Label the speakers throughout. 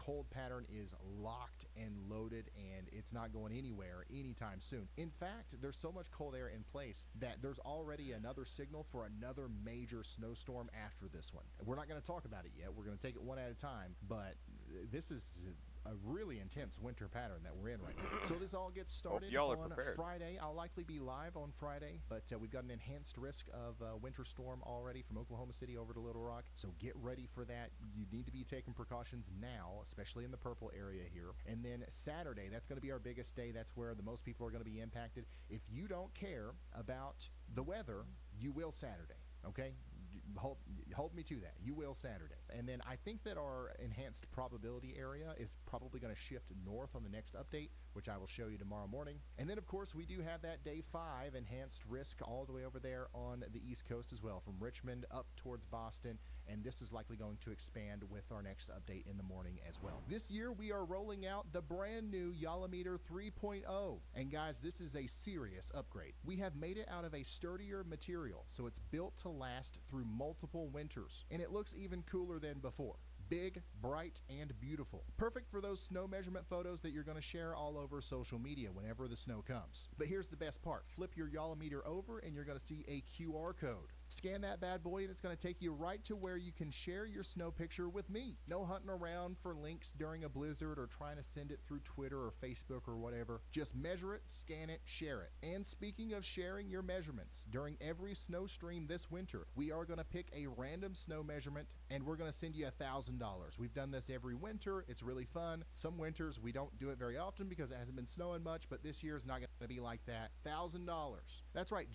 Speaker 1: cold pattern is locked and loaded, and it's not going anywhere anytime soon. In fact, there's so much cold air in place that there's already another signal for another major snowstorm after this one. We're not going to talk about it yet. We're going to take it one at a time, but this is a really intense winter pattern that we're in right now. So this all gets started on Friday. I'll likely be live on Friday, but we've got an enhanced risk of winter storm already from Oklahoma City over to Little Rock. So get ready for that. You need to be taking precautions now, especially in the purple area here. And then Saturday, that's going to be our biggest day. That's where the most people are going to be impacted. If you don't care about the weather, you will Saturday. Okay, hold me to that. You will Saturday. And then I think that our enhanced probability area is probably going to shift north on the next update, which I will show you tomorrow morning. And then, of course, we do have that day 5 enhanced risk all the way over there on the East Coast as well, from Richmond up towards Boston. And this is likely going to expand with our next update in the morning as well. This year, we are rolling out the brand new Yolometer 3.0. And guys, this is a serious upgrade. We have made it out of a sturdier material, so it's built to last through multiple winters, and it looks even cooler than before. Big, bright, and beautiful. Perfect for those snow measurement photos that you're going to share all over social media whenever the snow comes. But here's the best part. Flip your Yolometer over and you're going to see a QR code. Scan that bad boy and it's going to take you right to where you can share your snow picture with me. No hunting around for links during a blizzard or trying to send it through Twitter or Facebook or whatever. Just measure it, scan it, share it. And speaking of sharing your measurements, during every snow stream this winter, we are going to pick a random snow measurement and we're going to send you $1,000. We've done this every winter. It's really fun. Some winters we don't do it very often because it hasn't been snowing much, but this year is not going to be like that. $1,000. That's right.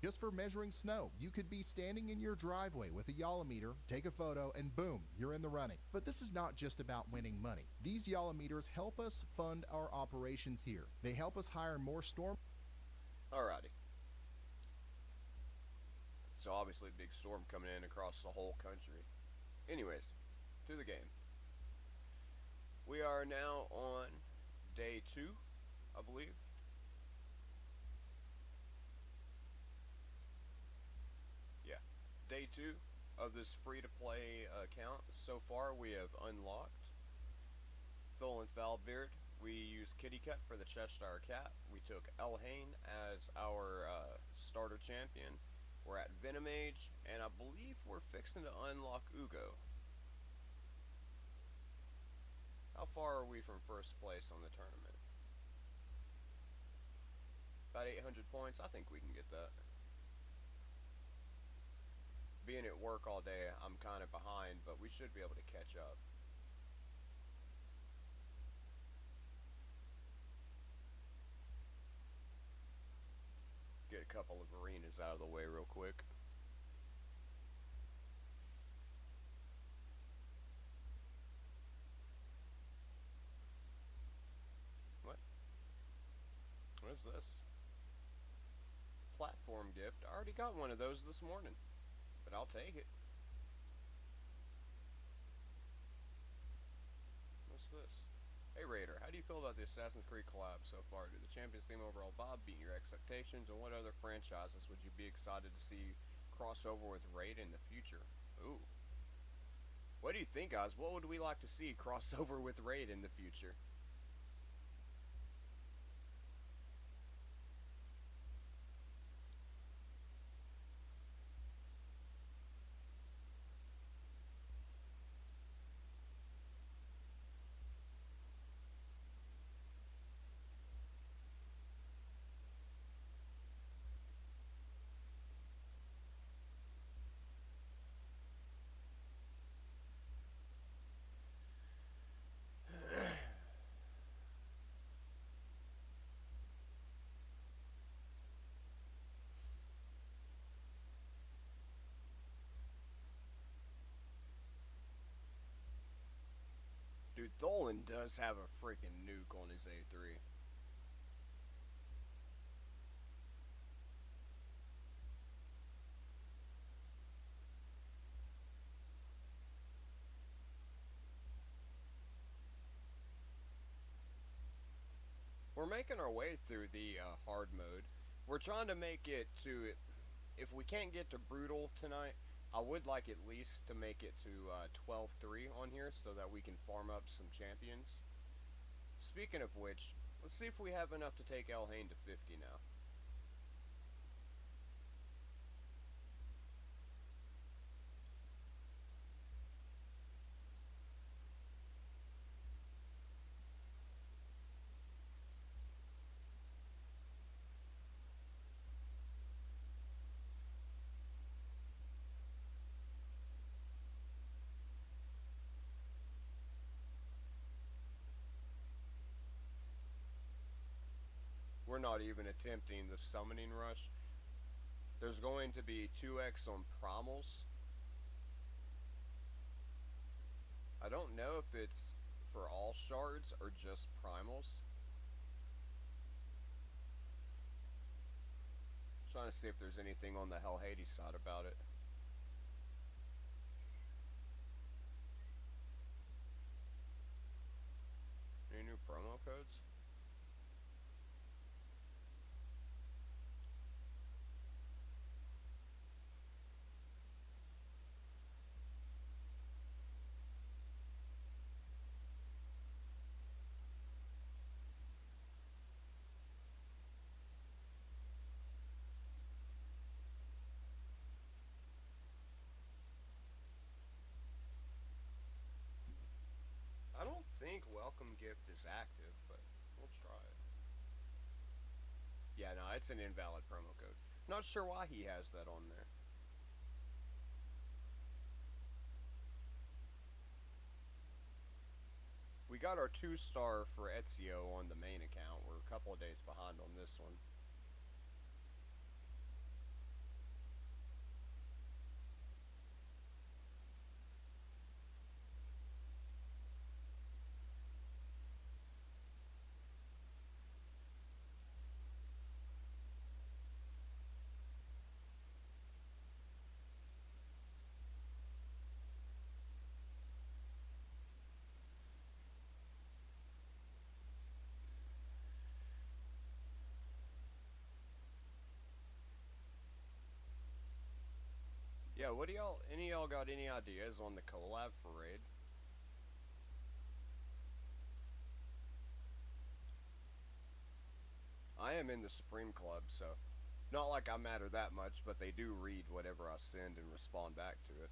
Speaker 1: Just for measuring snow. You could be standing in your driveway with a Yolometer, take a photo, and boom, you're in the running. But this is not just about winning money. These Yolometers help us fund our operations here. They help us hire more storm.
Speaker 2: Alrighty. So obviously a big storm coming in across the whole country. Anyways, to the game. We are now on day 2, I believe. Yeah, day 2 of this free-to-play account. So far, we have unlocked Thol and Falbeard. We used KITTYCUT for the Cheshire Cat. We took Elhain as our starter champion. We're at Venomage, and I believe we're fixing to unlock Ugo. How far are we from first place on the tournament? About 800 points. I think we can get that. Being at work all day, I'm kind of behind, but we should be able to catch up. Get a couple of arenas out of the way real quick. What is this? Platform gift. I already got one of those this morning, but I'll take it. What's this? Hey Raider, how do you feel about the Assassin's Creed collab so far? Did the Champions theme overall Bob beat your expectations, and what other franchises would you be excited to see crossover with Raid in the future? Ooh. What do you think, guys? What would we like to see crossover with Raid in the future? Dude, Tholen does have a freaking nuke on his A3. We're making our way through the hard mode. We're trying to make it to, if we can't get to brutal tonight, I would like at least to make it to 12-3 on here so that we can farm up some champions. Speaking of which, let's see if we have enough to take El Hain to 50 now. We're not even attempting the summoning rush. There's going to be 2x on primals. I don't know if it's for all shards or just primals. Trying to see if there's anything on the Hell Hades side about it. Any new promo codes? I don't think Welcome Gift is active, but we'll try it. Yeah, no, it's an invalid promo code. Not sure why he has that on there. We got our 2-star for Ezio on the main account. We're a couple of days behind on this one. Yeah, what do y'all, any of y'all got any ideas on the collab for Raid? I am in the Supreme Club, so not like I matter that much, but they do read whatever I send and respond back to it.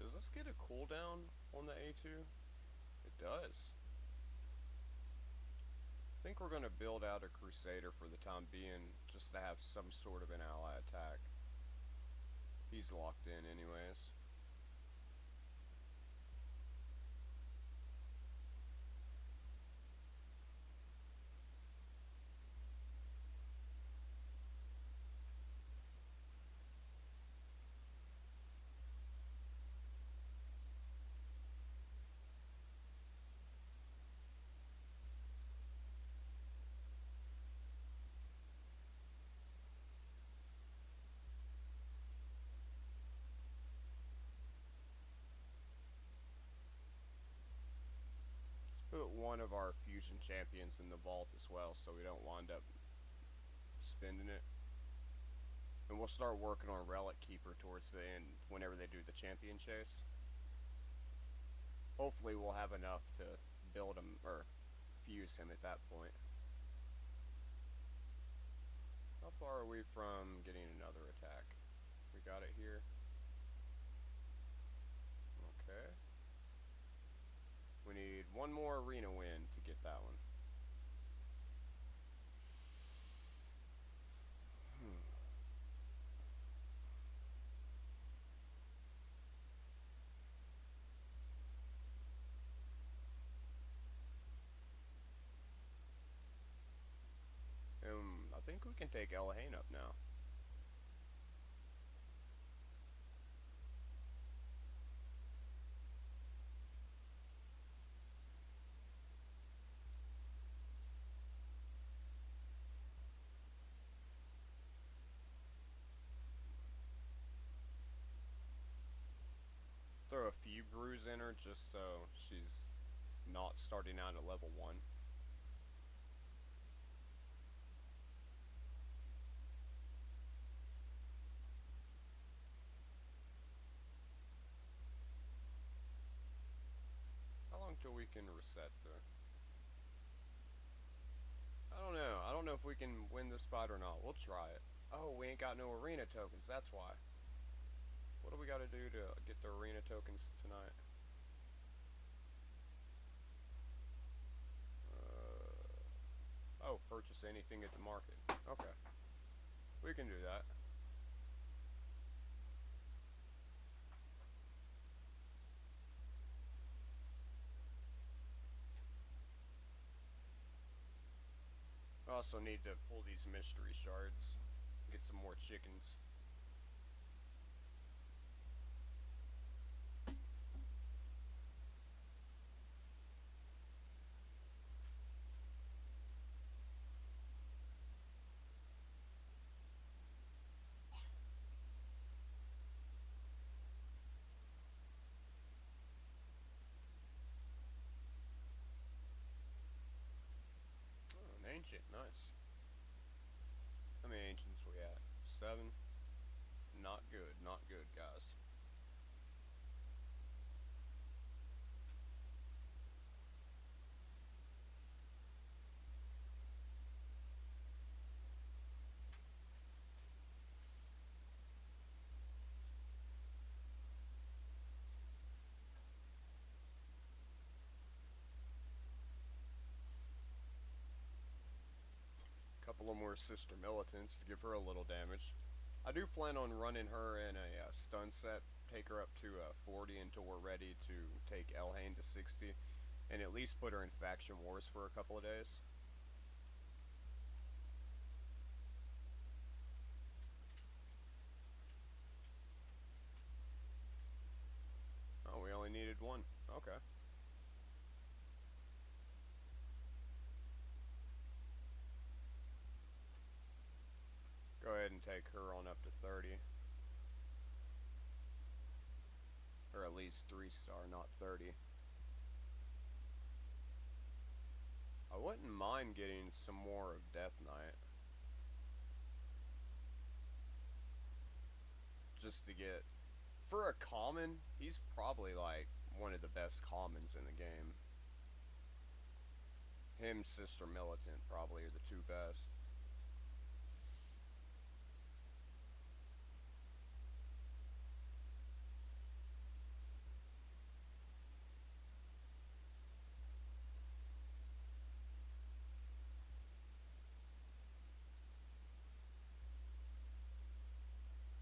Speaker 2: Does this get a cooldown on the A2? It does. I think we're going to build out a Crusader for the time being, just to have some sort of an ally attack. He's locked in anyways. Let's put one of our fusion champions in the vault as well, so we don't wind up spending it. And we'll start working on Relic Keeper towards the end, whenever they do the champion chase. Hopefully we'll have enough to build him, or fuse him at that point. How far are we from getting another attack? We got it here. Okay. We need one more arena win to get that one. I think we can take El Hain up now. her just so she's not starting out at level 1. How long till we can reset to? I don't know. I don't know if we can win this fight or not. We'll try it. Oh, we ain't got no arena tokens. That's why. What do we got to do to get the arena tokens tonight? Oh, purchase anything at the market. Okay. We can do that. I also need to pull these mystery shards. Get some more chickens. Oh, an ancient. Nice. How many ancients we at? 7? Not good. Not good, guys. Couple of more sister militants to give her a little damage. I do plan on running her in a stun set, take her up to 40 until we're ready to take Elhain to 60, and at least put her in faction wars for a couple of days. Oh, we only needed 1. Okay. Go ahead and take her on up to 30. Or at least 3-star, not 30. I wouldn't mind getting some more of Death Knight. Just to get... For a common, he's probably like one of the best commons in the game. Him, Sister Militant, probably are the 2 best.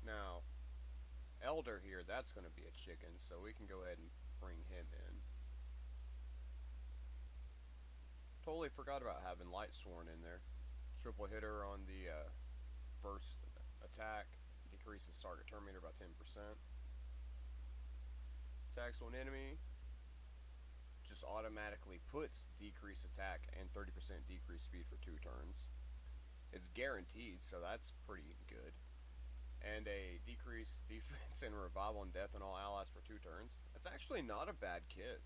Speaker 2: Now, Elder here, that's going to be a chicken, so we can go ahead and bring him in. Totally forgot about having Lightsworn in there. Triple hitter on the first attack, decreases target turn meter by 10%. Attacks one enemy, just automatically puts decreased attack and 30% decreased speed for 2 turns. It's guaranteed, so that's pretty good. And a decreased defense and revival and death on all allies for 2 turns. That's actually not a bad kit.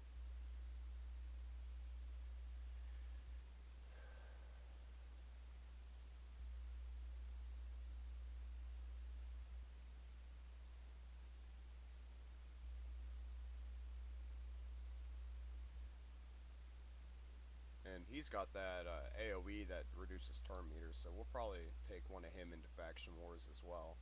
Speaker 2: And he's got that AoE that reduces turn meters, so we'll probably take one of him into faction wars as well.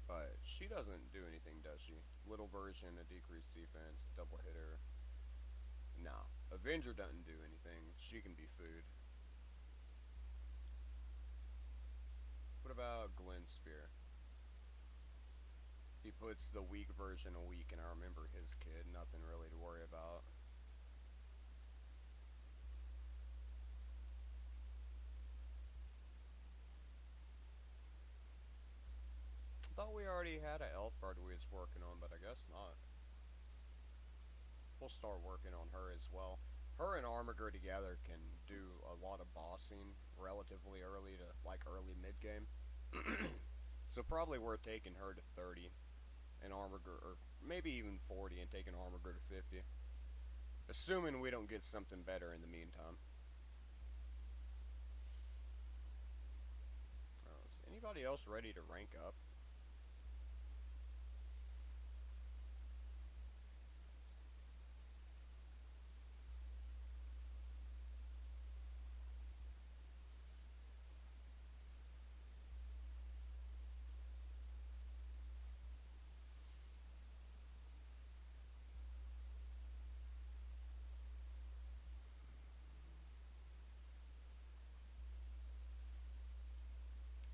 Speaker 2: But she doesn't do anything, does she? Little version, a decreased defense, double hitter. No. Avenger doesn't do anything. She can be food. What about Glenn's Spear? He puts the weak version a week, and I remember his kid. Nothing really to worry about. Thought we already had an elf guard we was working on, but I guess not. We'll start working on her as well. Her and Armiger together can do a lot of bossing relatively early to like early mid game. So probably worth taking her to 30 and Armiger, or maybe even 40 and taking Armiger to 50. Assuming we don't get something better in the meantime. Is anybody else ready to rank up?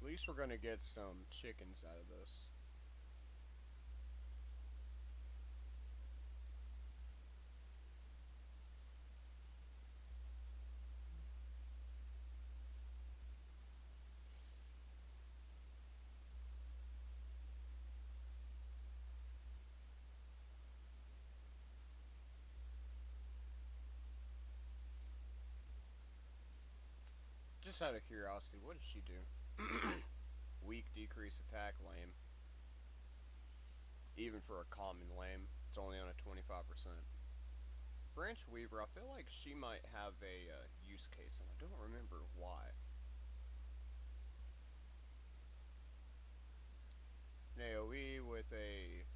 Speaker 2: At least we're gonna get some chickens out of this. Just out of curiosity, what did she do? Weak, decrease attack, lame. Even for a common lame, it's only on a 25%. Branch Weaver, I feel like she might have a use case, and I don't remember why. An AoE with a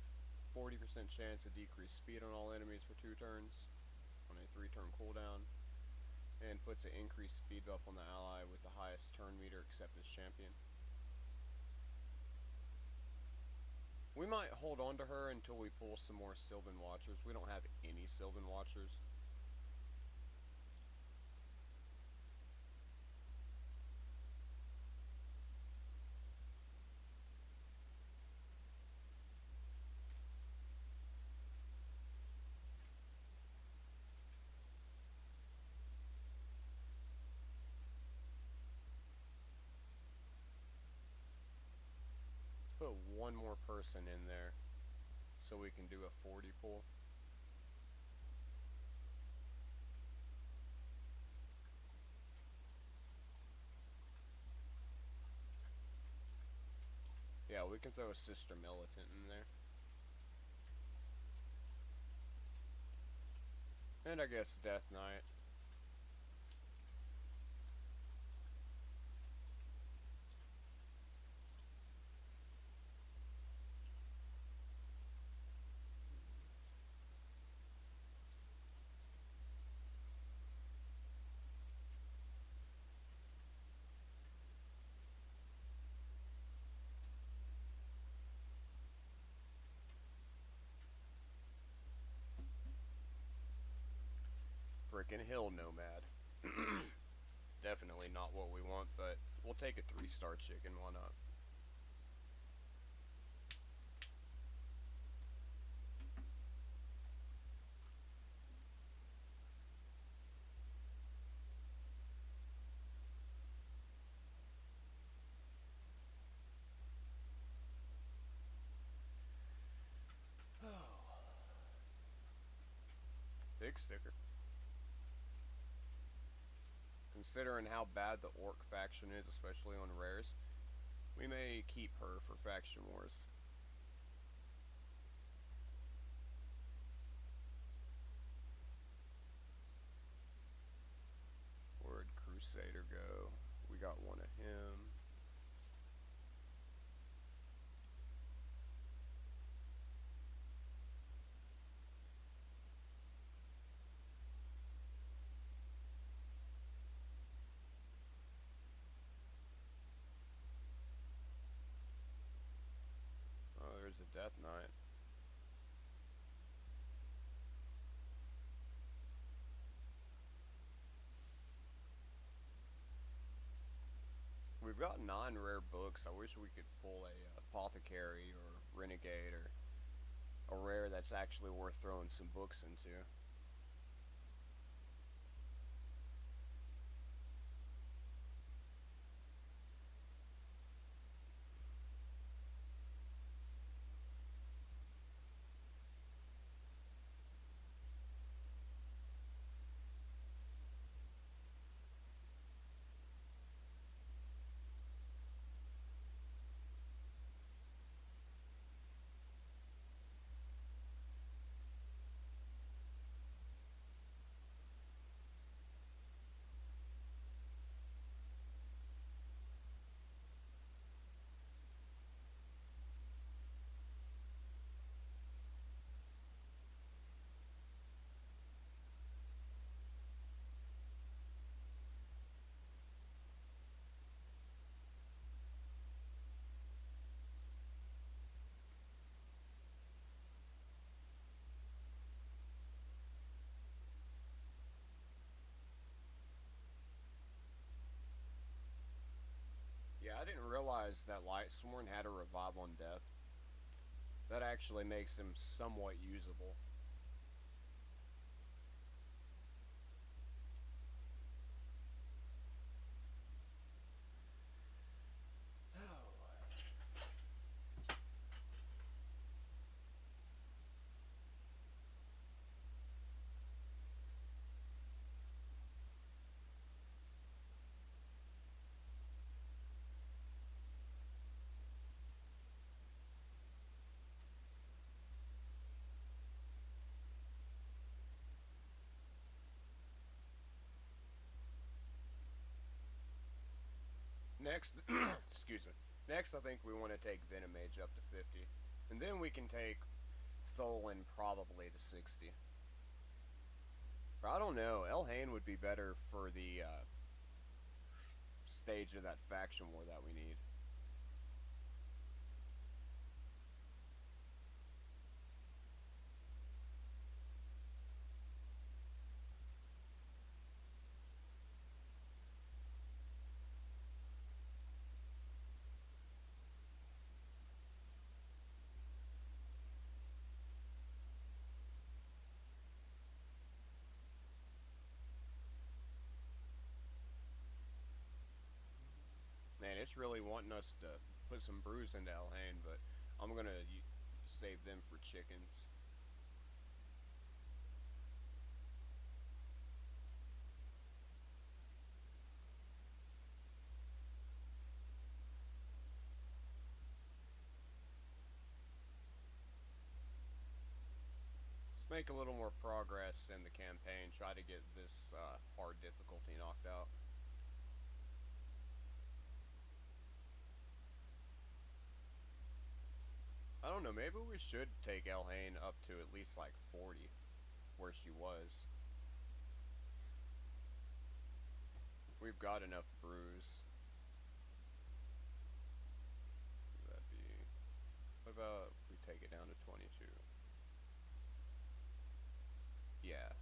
Speaker 2: 40% chance to decrease speed on all enemies for 2 turns on a 3-turn cooldown, and puts an increased speed buff on the ally with the highest turn meter except his champion. We might hold on to her until we pull some more Sylvan Watchers. We don't have any Sylvan Watchers. Let's put one more person in there so we can do a 40 pull. Yeah, we can throw a Sister Militant in there. And I guess Death Knight. Frickin' Hill Nomad. Definitely not what we want, but we'll take a 3-star chicken, why not? Big sticker. Considering how bad the Orc faction is, especially on rares, we may keep her for Faction Wars. Where'd Crusader go? We got one of him. Oh, there's a Death Knight. We've got 9 rare books. I wish we could pull a Apothecary or Renegade or a rare that's actually worth throwing some books into. that Lightsworn had a revive on death. That actually makes him somewhat usable. Next, excuse me. Next, I think we want to take Venomage up to 50. And then we can take Tholan probably to 60. But I don't know. Elhain would be better for the stage of that faction war that we need. Man, it's really wanting us to put some brews into Elhain, but I'm going to save them for chickens. Let's make a little more progress in the campaign, try to get this hard difficulty knocked out. I don't know, maybe we should take Elhain up to at least like 40, where she was. We've got enough brews. That'd be... What about if we take it down to 22? Yeah.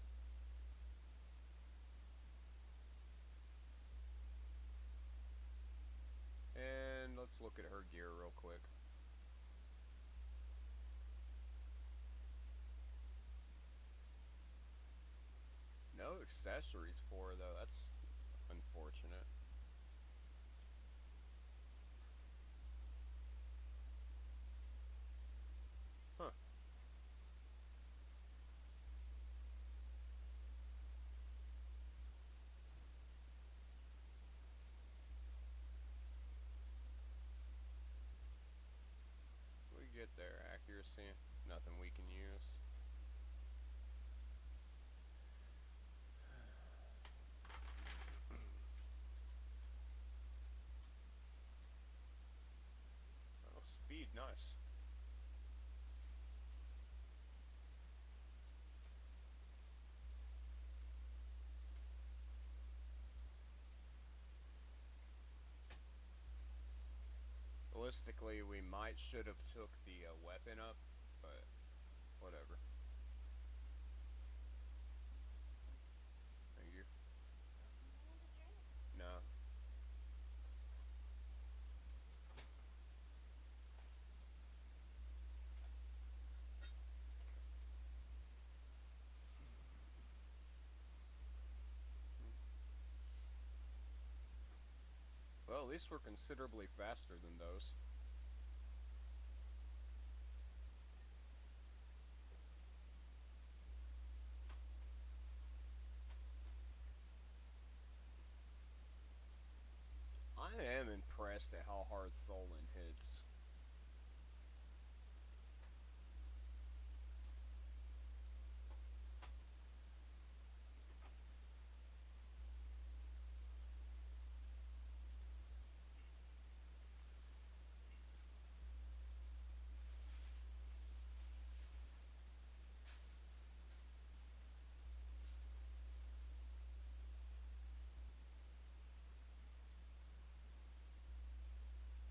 Speaker 2: And let's look at her gear real quick. No accessories for her, though. That's unfortunate. Huh. We get there. Accuracy. Nothing we can use. Oh, speed. Nice. Realistically, we should have took the weapon up, but whatever. Thank you. No. Well, at least we're considerably faster than those. I am impressed at how hard Tholan hits.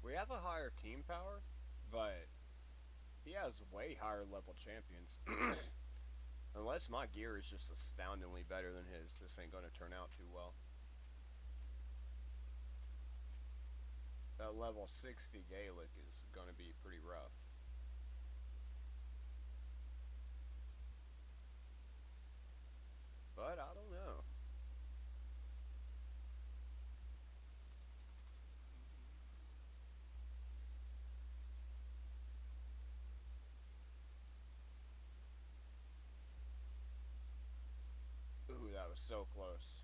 Speaker 2: We have a higher team power, but he has way higher level champions. Unless my gear is just astoundingly better than his, this ain't gonna turn out too well. That level 60 Gaelic is going to be pretty rough. But I don't know. Ooh, that was so close.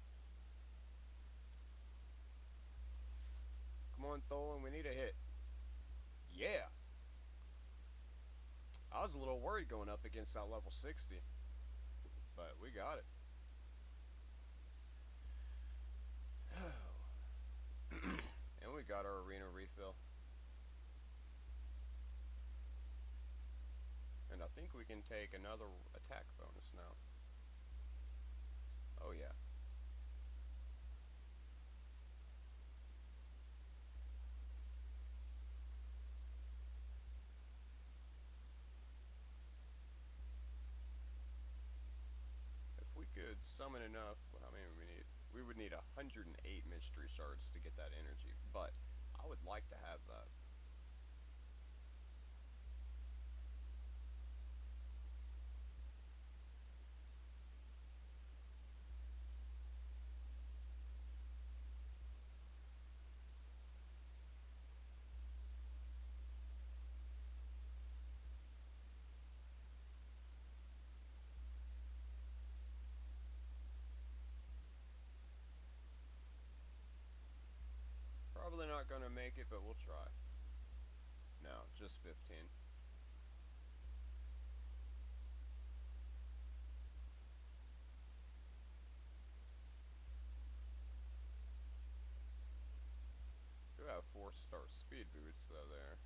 Speaker 2: Come on, Tholen, we need a hit. Yeah! I was a little worried going up against that level 60. But we got it. And we got our arena refill. And I think we can take another attack bonus now. Oh yeah. If we could summon enough, how many we need? We would need 108 mystery shards to get that energy, but I would like to have that. Probably not gonna make it, but we'll try. No, just 15. Do have 4-star speed boots though there.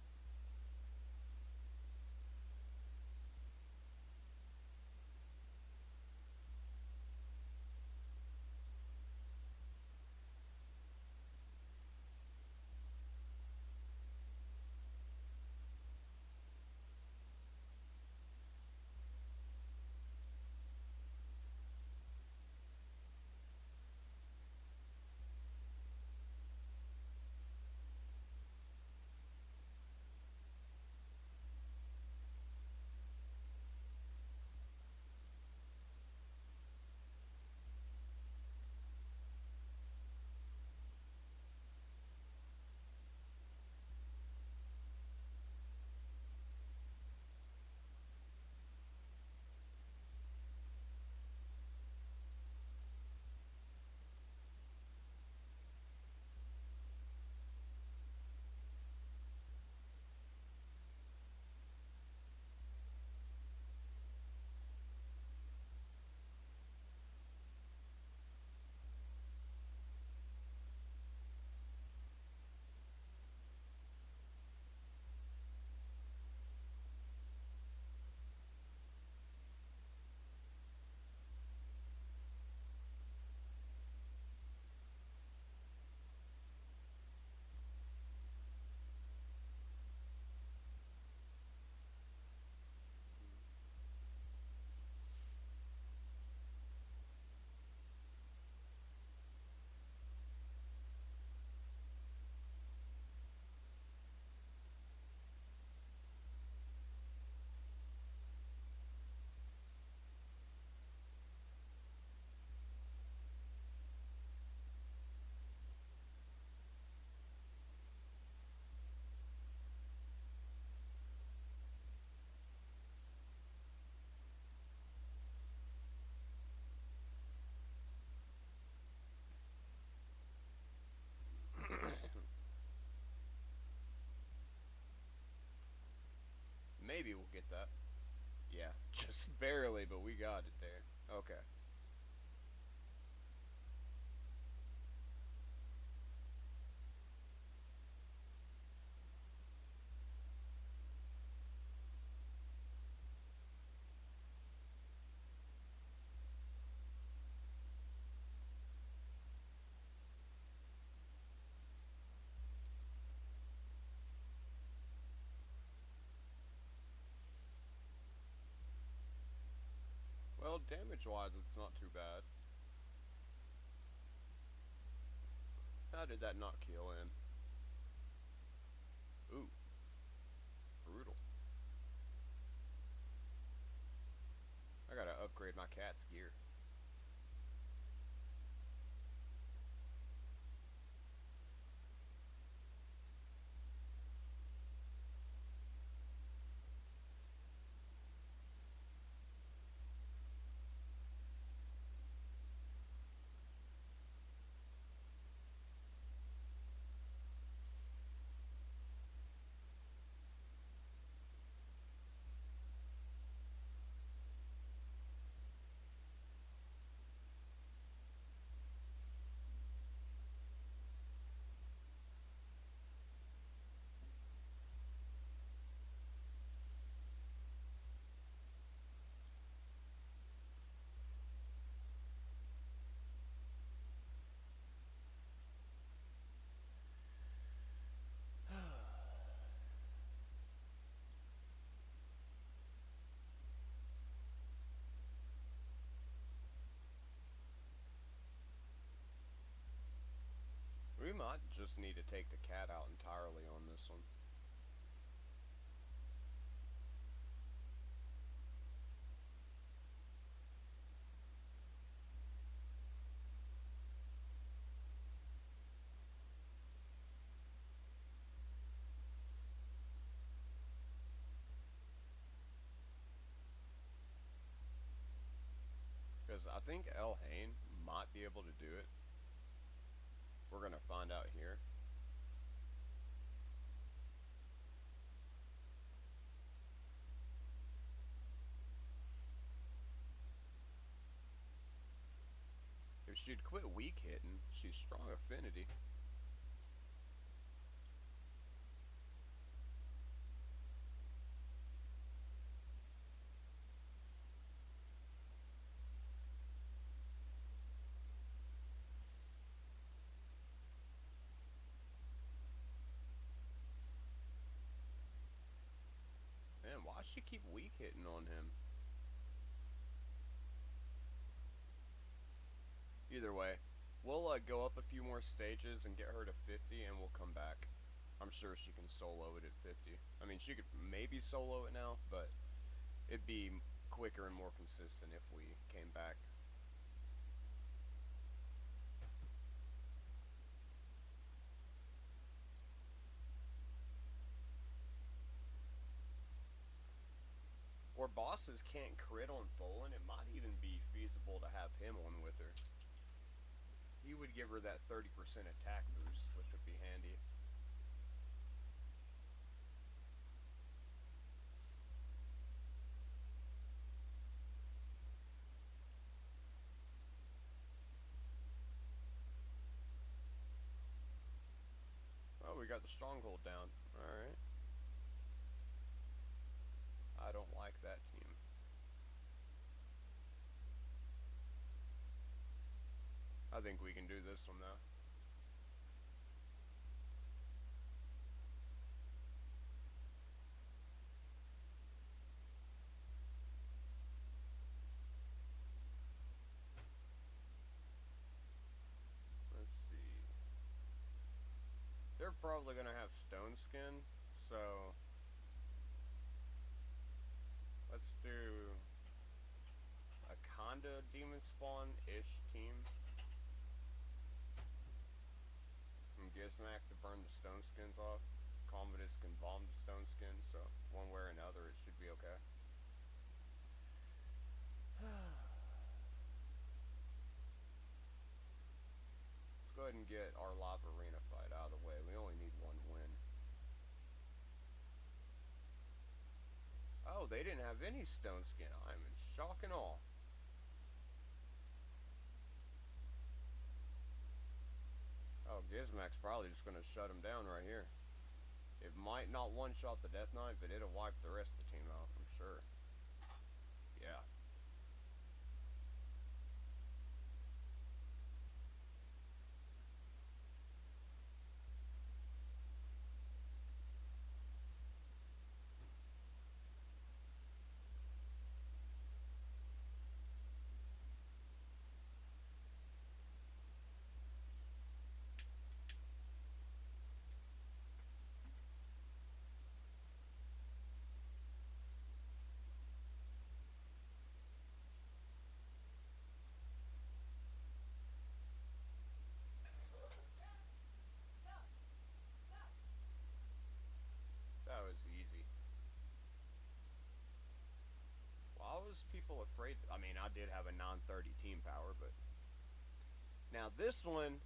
Speaker 2: Maybe we'll get that. Yeah, just barely, but we got it there. Okay. Well, damage-wise, it's not too bad. How did that not kill him? brutal. I gotta upgrade my cat's gear. We might just need to take the cat out entirely on this one. Because I think El Hain might be able to do it. We're going to find out here. If she'd quit weak hitting, she's strong affinity. Man, why does she keep weak hitting on him? Either way, we'll go up a few more stages and get her to 50 and we'll come back. I'm sure she can solo it at 50. I mean, she could maybe solo it now, but it'd be quicker and more consistent if we came back. Or bosses can't crit on Tholen, it might even be feasible to have him on with her. He would give her that 30% attack boost, which would be handy. Oh, we got the stronghold down. Alright. I don't like that team. I think we can do this one though. Let's see. They're probably gonna have stone skin, so let's do a kinda demon spawn-ish team. And Gizmac to burn the stone skins off. Commodus can bomb the stone skin, so one way or another it should be okay. Let's go ahead and get our lava arena fight out of the way. We only need one win. Oh, they didn't have any stone skin. I'm in shock and awe. Oh, Gizmac's probably just gonna shut him down right here. It might not one-shot the Death Knight, but it'll wipe the rest of the team out, I'm sure. Yeah. was people afraid? I mean, I did have a 930 team power, but now this one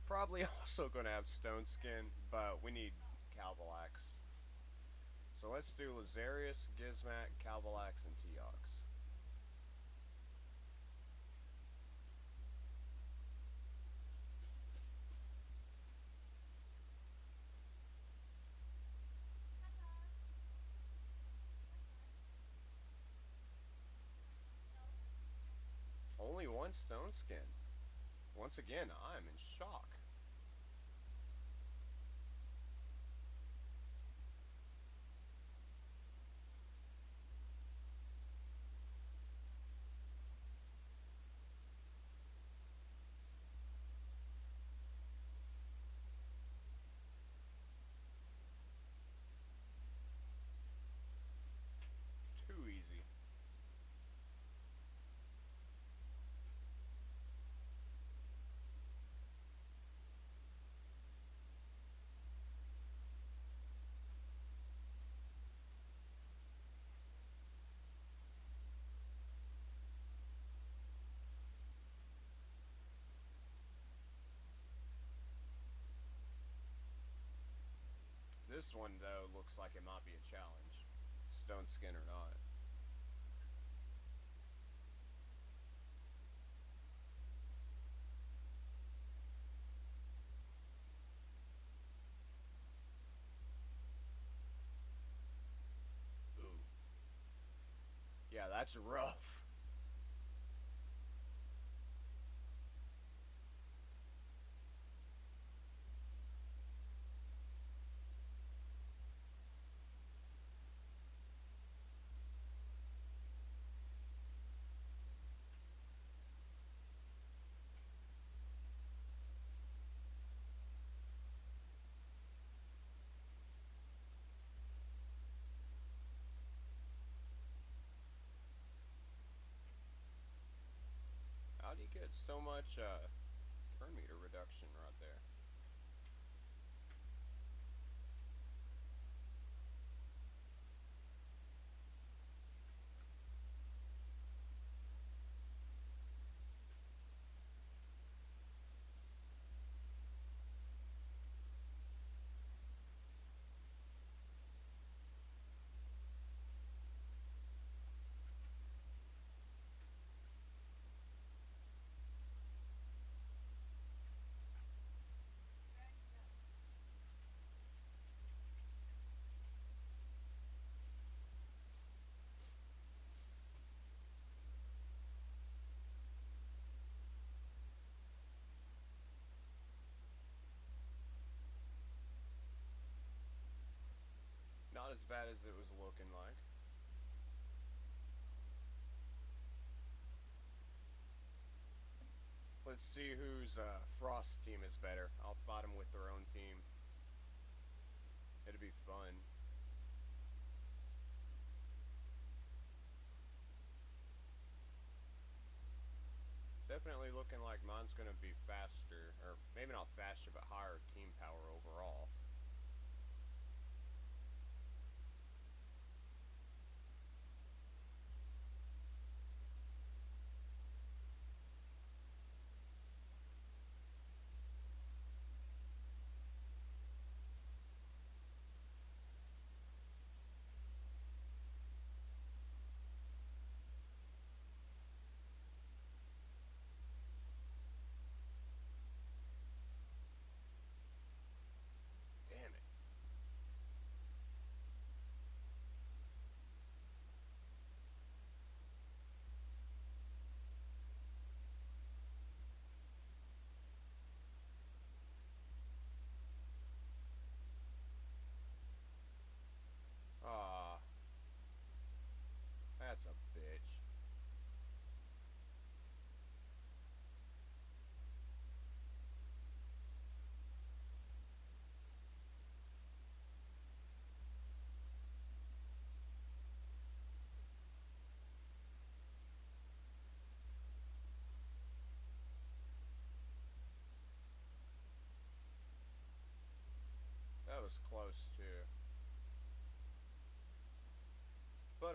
Speaker 2: probably also going to have stone skin, but we need Calvalax. So let's do Lazarius, Gizmak, Calvalax, and Teox. Only one stone skin. Once again, I'm in shock. Too easy. This one, though, looks like it might be a challenge. Stone skin or not. Ooh. Yeah, that's rough. How do you get so much turn meter reduction right there? Not as bad as it was looking like. Let's see whose Frost team is better. I'll fight them with their own team. It'll be fun. Definitely looking like mine's going to be faster, or maybe not faster, but higher team power overall.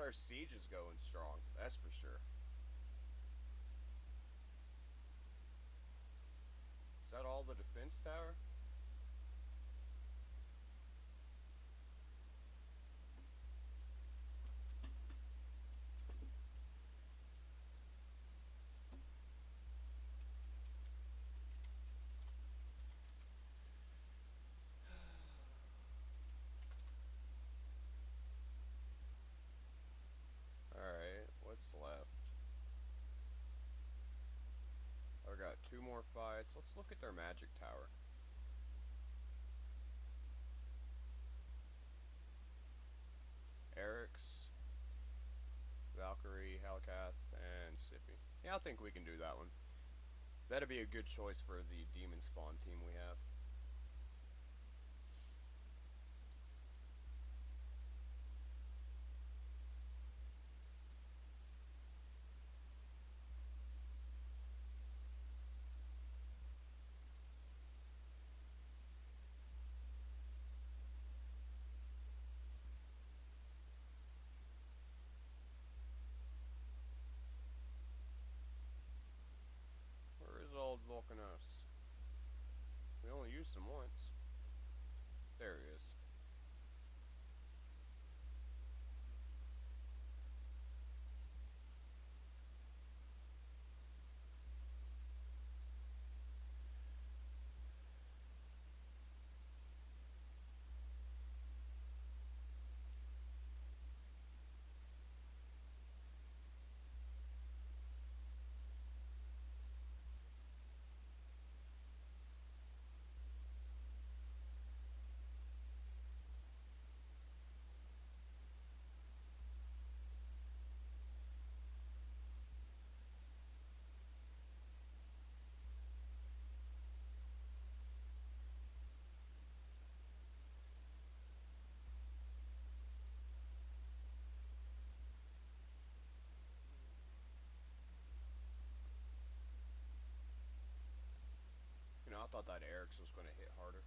Speaker 2: our siege is going strong, that's for sure. Is that all the defense tower? Alright, what's left? I got 2 more fights. Let's look at their magic tower. Eric's, Valkyrie, Halkath, and Sippy. Yeah, I think we can do that one. That'd be a good choice for the demon spawn team we have. Where is old Volcanos? We only used him once. There he is. You know, I thought that Eric's was going to hit harder.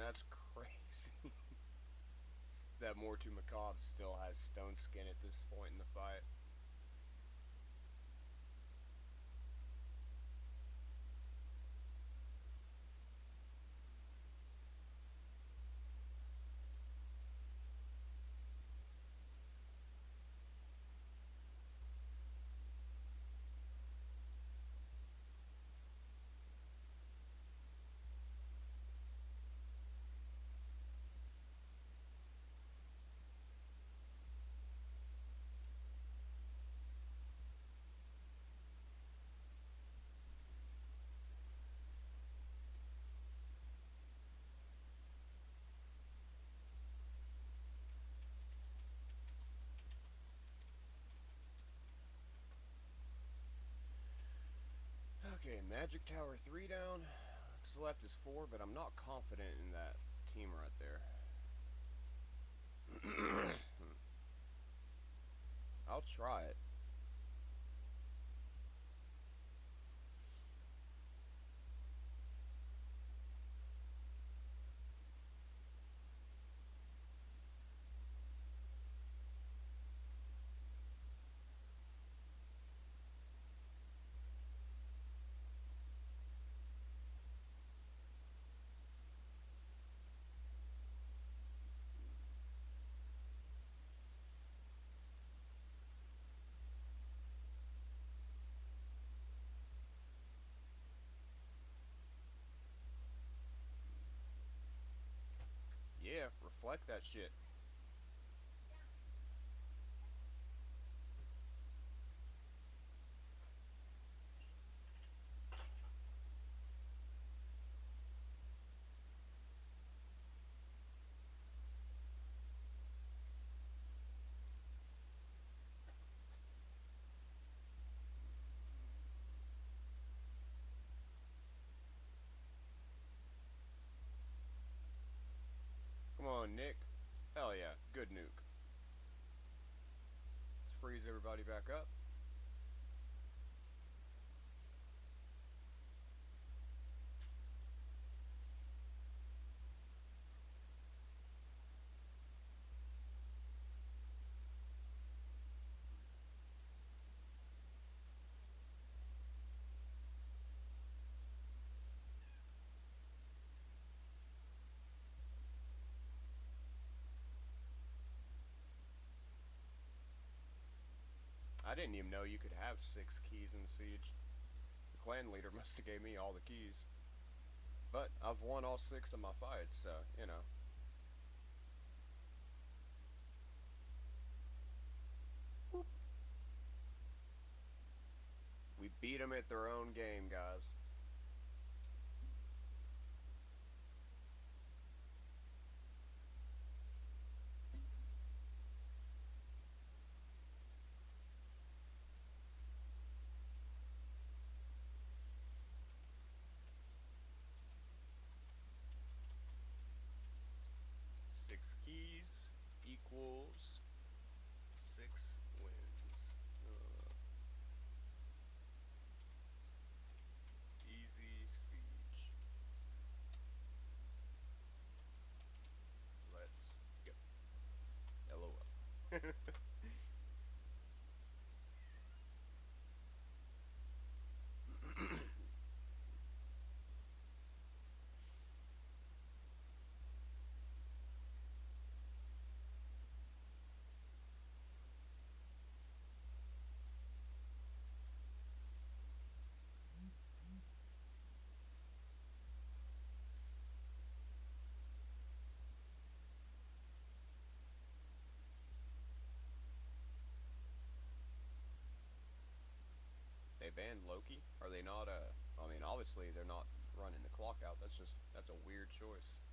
Speaker 2: That's crazy. That Mortu Macabre still has stone skin at this point in the fight. Okay, Magic Tower 3 down. What's left is 4, but I'm not confident in that team right there. I'll try it. Collect that shit. Come on, Nick. Hell yeah, good nuke. Let's freeze everybody back up. I didn't even know you could have 6 keys in Siege. The clan leader must have gave me all the keys. But I've won all 6 of my fights, so, you know. Whoop. We beat them at their own game, guys. Equals 6 wins. Easy siege. Let's go. LOL. They banned Loki? Are they not, I mean, obviously they're not running the clock out. That's a weird choice.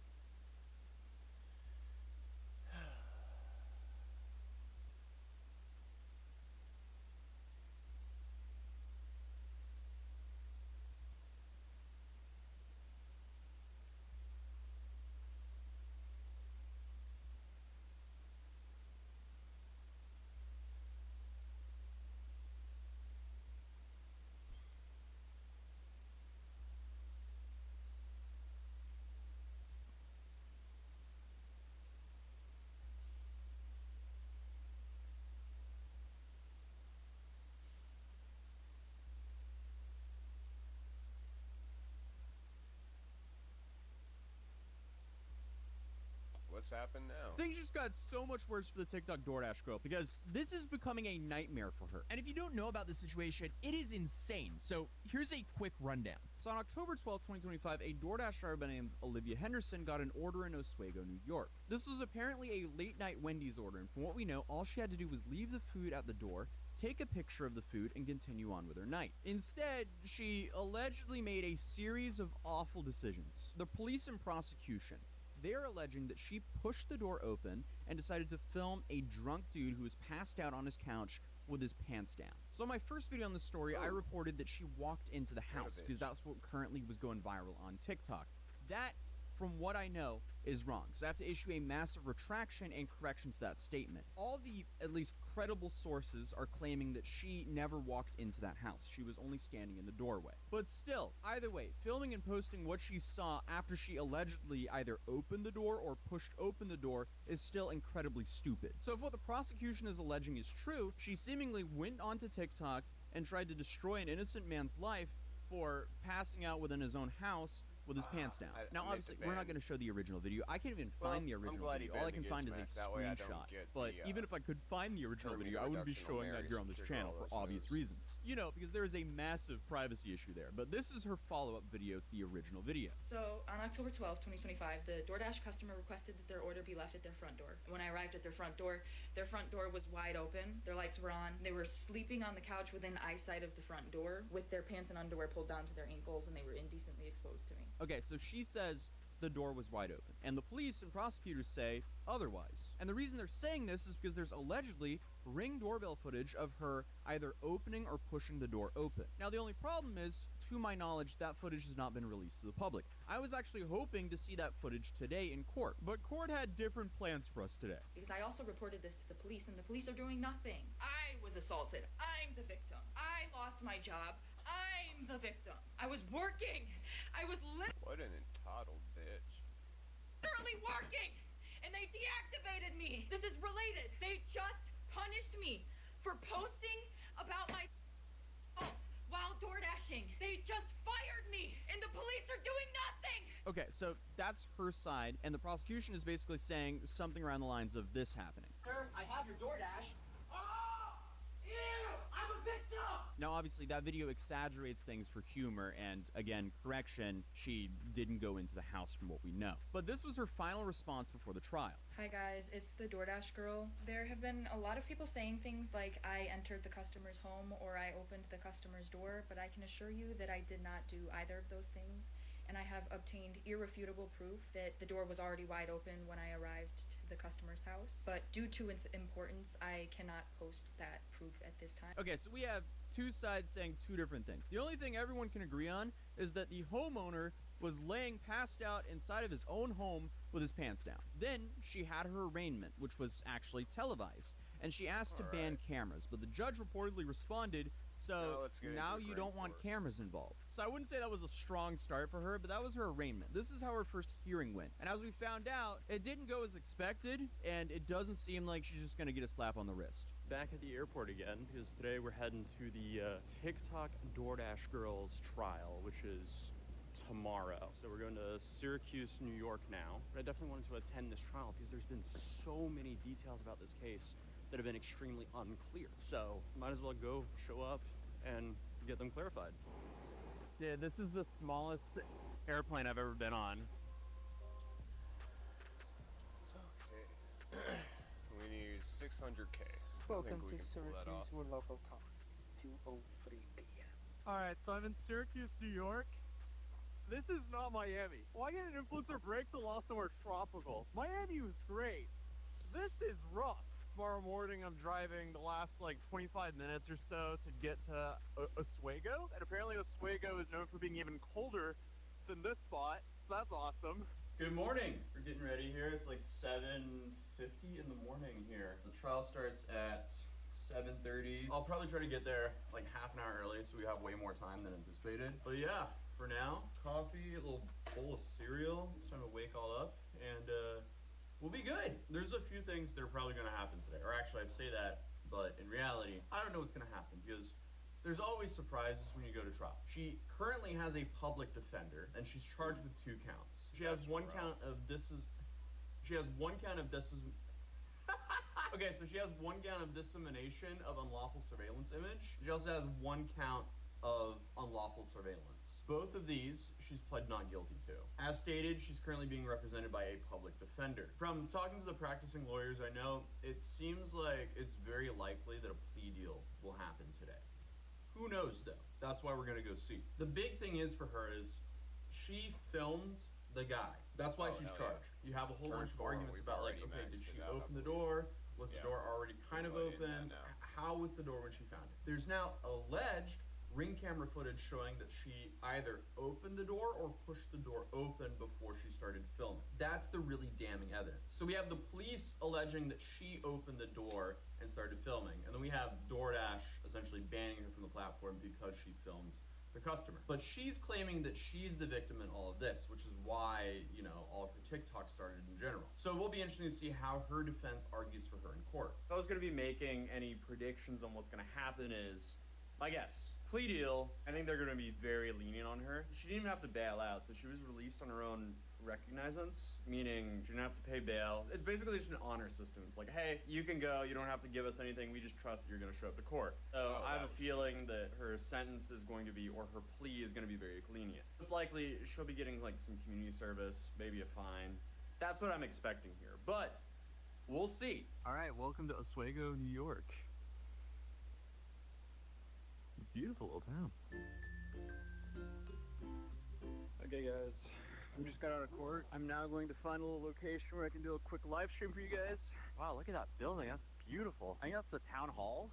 Speaker 2: What's happened now?
Speaker 3: Things just got so much worse for the TikTok DoorDash girl because this is becoming a nightmare for her.
Speaker 4: And if you don't know about this situation, it is insane. So here's a quick rundown.
Speaker 3: So on October 12, 2025, a DoorDash driver by the name of Olivia Henderson got an order in Oswego, New York. This was apparently a late night Wendy's order, and from what we know, all she had to do was leave the food at the door, take a picture of the food, and continue on with her night. Instead, she allegedly made a series of awful decisions. The police and prosecution, they are alleging that she pushed the door open and decided to film a drunk dude who was passed out on his couch with his pants down. So in my first video on this story, I reported that she walked into the house because that's what currently was going viral on TikTok. That, from what I know, is wrong. So I have to issue a massive retraction and correction to that statement. All the, at least credible sources, are claiming that she never walked into that house. She was only standing in the doorway. But still, either way, filming and posting what she saw after she allegedly either opened the door or pushed open the door is still incredibly stupid. So if what the prosecution is alleging is true, she seemingly went onto TikTok and tried to destroy an innocent man's life for passing out within his own house with his pants down. Now,
Speaker 2: I
Speaker 3: obviously, we're not going to show the original video. I can't even find the original
Speaker 2: glad he
Speaker 3: video. All I
Speaker 2: banned
Speaker 3: can
Speaker 2: the
Speaker 3: find is a
Speaker 2: Gizmax, that way I don't
Speaker 3: screenshot.
Speaker 2: get
Speaker 3: But
Speaker 2: the,
Speaker 3: even if I could find the original
Speaker 2: terminating
Speaker 3: video, I wouldn't be
Speaker 2: reduction
Speaker 3: showing
Speaker 2: on
Speaker 3: that here on
Speaker 2: Mary's
Speaker 3: this
Speaker 2: trigger
Speaker 3: channel
Speaker 2: all
Speaker 3: for
Speaker 2: those
Speaker 3: obvious
Speaker 2: moves.
Speaker 3: reasons. You know, because there is a massive privacy issue there. But this is her follow-up video to the original video.
Speaker 5: So, on October 12th, 2025, the DoorDash customer requested that their order be left at their front door. When I arrived at their front door was wide open, their lights were on, they were sleeping on the couch within eyesight of the front door with their pants and underwear pulled down to their ankles, and they were indecently exposed to me.
Speaker 3: Okay, so she says the door was wide open, and the police and prosecutors say otherwise. And the reason they're saying this is because there's allegedly Ring doorbell footage of her either opening or pushing the door open. Now, the only problem is, to my knowledge, that footage has not been released to the public. I was actually hoping to see that footage today in court, but court had different plans for us today.
Speaker 5: Because I also reported this to the police, and the police are doing nothing. I was assaulted. I'm the victim. I lost my job. I'm the victim. I was working. I was
Speaker 2: What an entitled bitch.
Speaker 5: literally working, and they deactivated me. This is related. They just punished me for posting about my fault while door dashing. They just fired me, and the police are doing nothing.
Speaker 3: Okay, so that's her side, and the prosecution is basically saying something around the lines of this happening.
Speaker 5: Sir, I have your DoorDash. Oh! Ew! I'm a victim!
Speaker 3: Now, obviously, that video exaggerates things for humor, and again, correction, she didn't go into the house from what we know. But this was her final response before the trial.
Speaker 5: Hi guys, it's the DoorDash girl. There have been a lot of people saying things like I entered the customer's home or I opened the customer's door, but I can assure you that I did not do either of those things. And I have obtained irrefutable proof that the door was already wide open when I arrived to the customer's house. But due to its importance, I cannot post that proof at this time.
Speaker 3: Okay, so we have two sides saying two different things. The only thing everyone can agree on is that the homeowner was laying passed out inside of his own home with his pants down. Then she had her arraignment, which was actually televised, and she asked to ban cameras, but the judge reportedly responded, so now you don't want cameras involved. So I wouldn't say that was a strong start for her, but that was her arraignment. This is how her first hearing went. And as we found out, it didn't go as expected, and it doesn't seem like she's just gonna get a slap on the wrist.
Speaker 6: Back at the airport again, because today we're heading to the TikTok DoorDash girls trial, which is tomorrow. So we're going to Syracuse, New York now. But I definitely wanted to attend this trial because there's been so many details about this case that have been extremely unclear. So might as well go, show up, and get them clarified.
Speaker 7: Yeah, this is the smallest airplane I've ever been on.
Speaker 2: Okay. We need 600K.
Speaker 8: Welcome
Speaker 2: I think we
Speaker 8: to
Speaker 2: can pull that off.
Speaker 8: Syracuse, where local time 2:03 p.m.
Speaker 7: Alright, so I'm in Syracuse, New York. This is not Miami. Why can't an influencer break the law somewhere tropical? Miami was great. This is rough. Tomorrow morning I'm driving the last like 25 minutes or so to get to Oswego. And apparently Oswego is known for being even colder than this spot. So that's awesome.
Speaker 6: Good morning. We're getting ready here. It's like 7:50 in the morning here. The trial starts at 7:30. I'll probably try to get there like half an hour early so we have way more time than anticipated. But yeah, for now, coffee, a little bowl of cereal. It's time to wake all up and we'll be good. There's a few things that are probably gonna happen today. Or actually I say that, but in reality, I don't know what's gonna happen because there's always surprises when you go to trial. She currently has a public defender and she's charged with 2 counts. She has one count of okay, so she has one count of dissemination of unlawful surveillance image. She also has one count of unlawful surveillance. Both of these she's pled not guilty to. As stated, she's currently being represented by a public defender. From talking to the practicing lawyers I know, it seems like it's very likely that a plea deal will happen today. Who knows though? That's why we're gonna go see. The big thing is for her is she filmed the guy. That's why she's charged. You have a whole bunch of arguments about like, okay, did she open the door? Was the door already kind of open? How was the door when she found it? There's now alleged Ring camera footage showing that she either opened the door or pushed the door open before she started filming. That's the really damning evidence. So we have the police alleging that she opened the door and started filming, and then we have DoorDash essentially banning her from the platform because she filmed the customer. But she's claiming that she's the victim in all of this, which is why, you know, all of her TikTok started in general. So it will be interesting to see how her defense argues for her in court.
Speaker 9: If I was going to be making any predictions on what's going to happen is, my guess,
Speaker 6: plea deal, I think they're going to be very lenient on her. She didn't even have to bail out, so she was released on her own recognizance, meaning she didn't have to pay bail. It's basically just an honor system. It's like, hey, you can go, you don't have to give us anything, we just trust that you're going to show up to court. So I have a feeling that her sentence is going to be, or her plea is going to be very lenient. Most likely, she'll be getting like some community service, maybe a fine. That's what I'm expecting here, but we'll see.
Speaker 3: All right, welcome to Oswego, New York. Beautiful little town. Okay, guys, I'm just got out of court. I'm now going to find a little location where I can do a quick live stream for you guys. Wow, look at that building. That's beautiful. I think that's the town hall.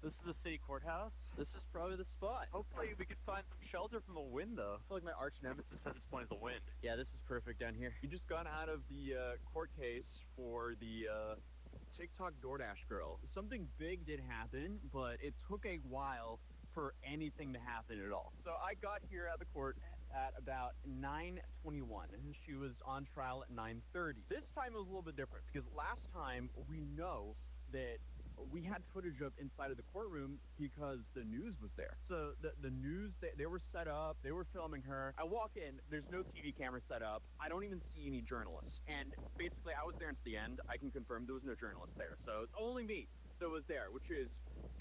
Speaker 3: This is the city courthouse. This is probably the spot. Hopefully we could find some shelter from the wind, though. I feel like my arch nemesis at this point is the wind. Yeah, this is perfect down here. We just got out of the court case for the TikTok DoorDash girl. Something big did happen, but it took a while for anything to happen at all. So I got here at the court at about 9:21. She was on trial at 9:30. This time it was a little bit different because last time we know that we had footage of inside of the courtroom because the news was there. So the news, they were set up, they were filming her. I walk in, there's no TV camera set up. I don't even see any journalists. And basically I was there until the end. I can confirm there was no journalist there. So it's only me that was there, which is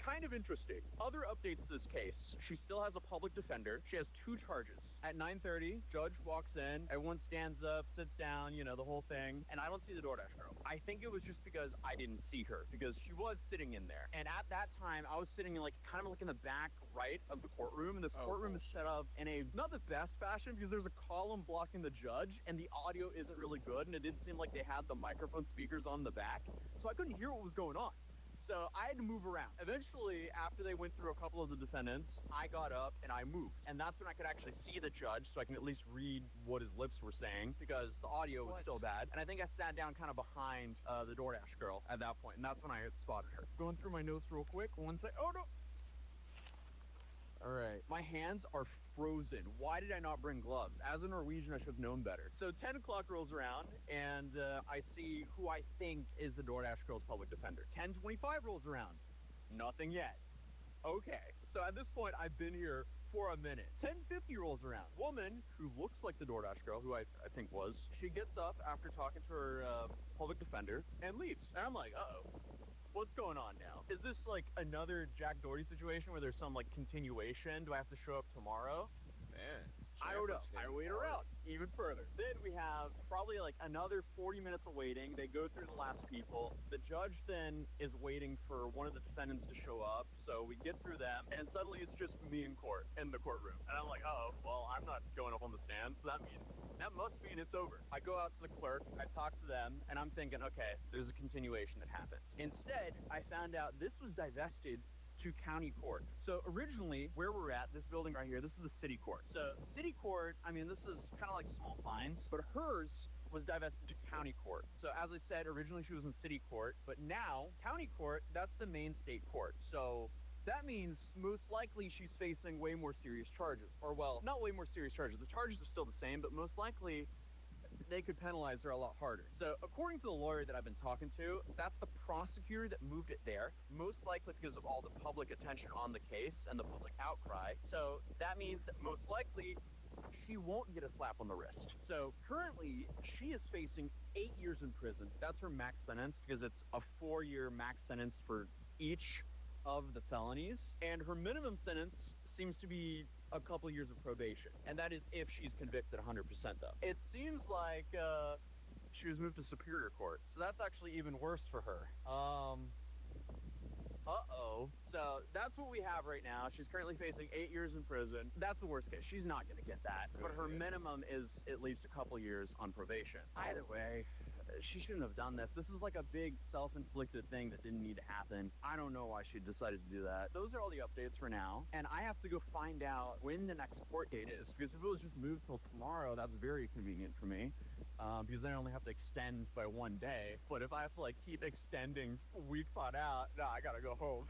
Speaker 3: kind of interesting. Other updates to this case. She still has a public defender. She has 2 charges. At 9:30, judge walks in, everyone stands up, sits down, you know, the whole thing, and I don't see the DoorDash girl. I think it was just because I didn't see her, because she was sitting in there. And at that time, I was sitting in like, kind of like in the back right of the courtroom, and this courtroom is set up in a, not the best fashion, because there's a column blocking the judge, and the audio isn't really good, and it didn't seem like they had the microphone speakers on the back, so I couldn't hear what was going on. So I had to move around. Eventually, after they went through a couple of the defendants, I got up and I moved. And that's when I could actually see the judge, so I can at least read what his lips were saying, because the audio was still bad. And I think I sat down kind of behind the DoorDash girl at that point, and that's when I had spotted her. Going through my notes real quick, one sec. Oh no! All right, my hands are frozen. Why did I not bring gloves? As a Norwegian, I should have known better. So 10 o'clock rolls around, and I see who I think is the DoorDash girl's public defender. 10:25 rolls around. Nothing yet. Okay, so at this point, I've been here for a minute. 10:50 rolls around. Woman who looks like the DoorDash girl, who I think was, she gets up after talking to her public defender and leaves. And I'm like, uh-oh. What's going on now? Is this like another Jack Doherty situation where there's some like continuation? Do I have to show up tomorrow?
Speaker 2: Man,
Speaker 3: I don't know. I wait around even further. Then we have probably like another 40 minutes of waiting. They go through the last people. The judge then is waiting for one of the defendants to show up. So we get through them, and suddenly it's just me in court, in the courtroom. And I'm like, oh, well, I'm not going up on the stand, so that must mean it's over. I go out to the clerk, I talk to them, and I'm thinking, okay, there's a continuation that happened. Instead, I found out this was divested to county court. So originally, where we're at, this building right here, this is the city court. So city court, I mean, this is kind of like small fines, but hers was divested to county court. So as I said, originally she was in city court, but now county court, that's the main state court. So that means most likely she's facing way more serious charges. Or well, not way more serious charges. The charges are still the same, but most likely they could penalize her a lot harder. So according to the lawyer that I've been talking to, that's the prosecutor that moved it there, most likely because of all the public attention on the case and the public outcry. So that means that most likely she won't get a slap on the wrist. So currently she is facing 8 years in prison. That's her max sentence, because it's a 4-year max sentence for each of the felonies, and her minimum sentence seems to be a couple years of probation, and that is if she's convicted 100% though. It seems like she was moved to Superior Court, so that's actually even worse for her. So that's what we have right now. She's currently facing 8 years in prison. That's the worst case. She's not gonna get that, but her minimum is at least a couple years on probation. Either way, she shouldn't have done this. This is like a big self-inflicted thing that didn't need to happen. I don't know why she decided to do that. Those are all the updates for now, and I have to go find out when the next court date is, because if it was just moved till tomorrow, that's very convenient for me, because then I only have to extend by 1 day. But if I have to like keep extending weeks on out, nah, I gotta go home.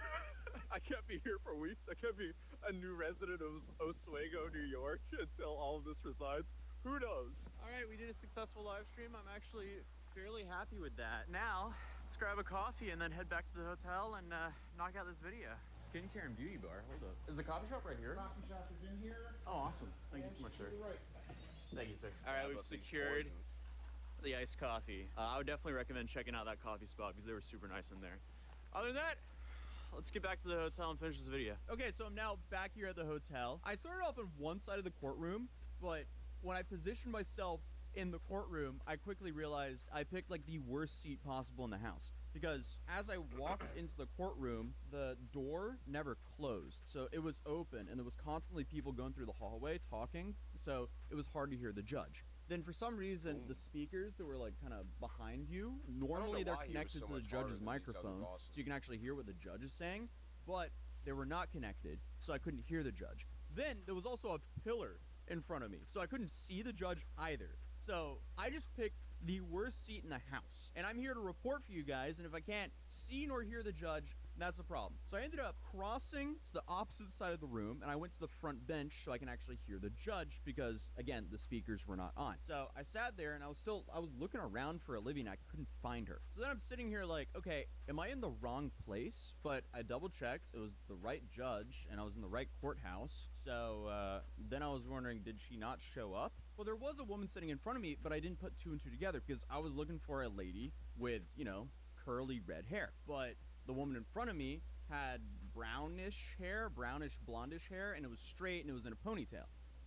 Speaker 3: I can't be here for weeks. I can't be a new resident of Oswego, New York until all of this resides. Who knows? All right, we did a successful live stream. I'm actually fairly happy with that. Now, Let's grab a coffee and then head back to the hotel and knock out this video. Skincare and beauty bar. Hold up. Is the coffee shop right here?
Speaker 1: Coffee shop is in here.
Speaker 3: Oh, awesome. Thank you so much, sir.
Speaker 1: Right.
Speaker 3: Thank you, sir. All right,
Speaker 2: Grab
Speaker 3: we've
Speaker 2: up these
Speaker 3: secured
Speaker 2: poisons.
Speaker 3: the iced coffee. I would definitely recommend checking out that coffee spot because they were super nice in there. Other than that, let's get back to the hotel and finish this video. Okay, so I'm now back here at the hotel. I started off on one side of the courtroom, but when I positioned myself in the courtroom, I quickly realized I picked like the worst seat possible in the house. Because as I walked into the courtroom, the door never closed. So it was open and there was constantly people going through the hallway talking. So it was hard to hear the judge. Then for some reason, the speakers that were like kind of behind you, normally they're
Speaker 2: why he was
Speaker 3: connected
Speaker 2: so
Speaker 3: to the
Speaker 2: much harder
Speaker 3: judge's
Speaker 2: than these other
Speaker 3: microphone.
Speaker 2: bosses.
Speaker 3: So you can actually hear what the judge is saying. But they were not connected, so I couldn't hear the judge. Then there was also a pillar in front of me, so I couldn't see the judge either. So I just picked the worst seat in the house. And I'm here to report for you guys, and if I can't see nor hear the judge, that's a problem. So I ended up crossing to the opposite side of the room, and I went to the front bench so I can actually hear the judge because, again, the speakers were not on. So I sat there, and I was looking around for Olivia, and I couldn't find her. So then I'm sitting here like, okay, am I in the wrong place? But I double-checked. It was the right judge, and I was in the right courthouse. So then I was wondering, did she not show up? Well, there was a woman sitting in front of me, but I didn't put two and two together because I was looking for a lady with, you know, curly red hair. But the woman in front of me had brownish hair, brownish blondish hair, and it was straight and it was in a ponytail.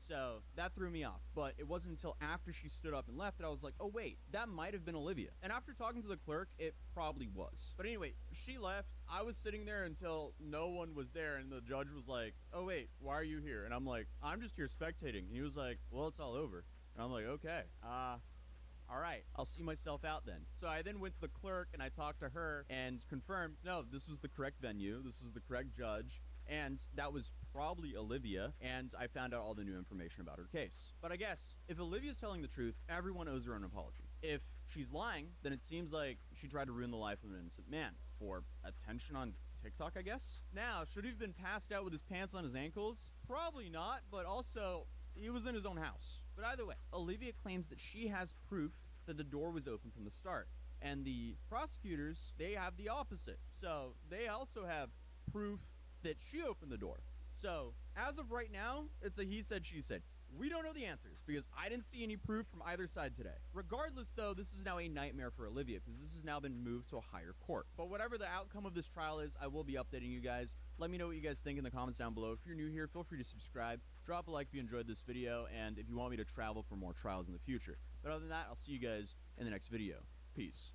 Speaker 3: So that threw me off. But it wasn't until after she stood up and left that I was like, oh wait, that might have been Olivia. And after talking to the clerk, it probably was. But anyway, she left. I was sitting there until no one was there, and the judge was like, oh wait, why are you here? And I'm like, I'm just here spectating. And he was like, well, it's all over. And I'm like, okay, all right, I'll see myself out then. So I then went to the clerk and I talked to her and confirmed, no, this was the correct venue. This was the correct judge. And that was probably Olivia, and I found out all the new information about her case. But I guess, if Olivia's telling the truth, everyone owes her an apology. If she's lying, then it seems like she tried to ruin the life of an innocent man for attention on TikTok, I guess. Now, should he have been passed out with his pants on his ankles? Probably not, but also, he was in his own house. But either way, Olivia claims that she has proof that the door was open from the start. And the prosecutors, they have the opposite. So, they also have proof that she opened the door. So, as of right now, it's a he said, she said. We don't know the answers because I didn't see any proof from either side today. Regardless, though, this is now a nightmare for Olivia because this has now been moved to a higher court. But whatever the outcome of this trial is, I will be updating you guys. Let me know what you guys think in the comments down below. If you're new here, feel free to subscribe. Drop a like if you enjoyed this video and if you want me to travel for more trials in the future. But other than that, I'll see you guys in the next video. Peace.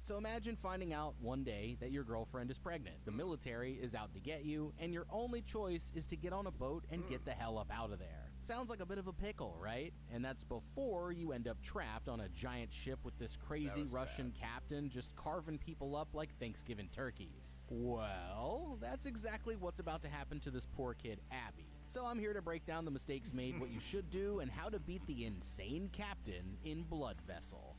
Speaker 9: So imagine finding out one day that your girlfriend is pregnant, the military is out to get you, and your only choice is to get on a boat and get the hell up out of there. Sounds like a bit of a pickle, right? And that's before you end up trapped on a giant ship with this crazy Russian captain just carving people up like Thanksgiving turkeys. Well, that's exactly what's about to happen to this poor kid, Abby. So I'm here to break down the mistakes made, what you should do, and how to beat the insane captain in Blood Vessel.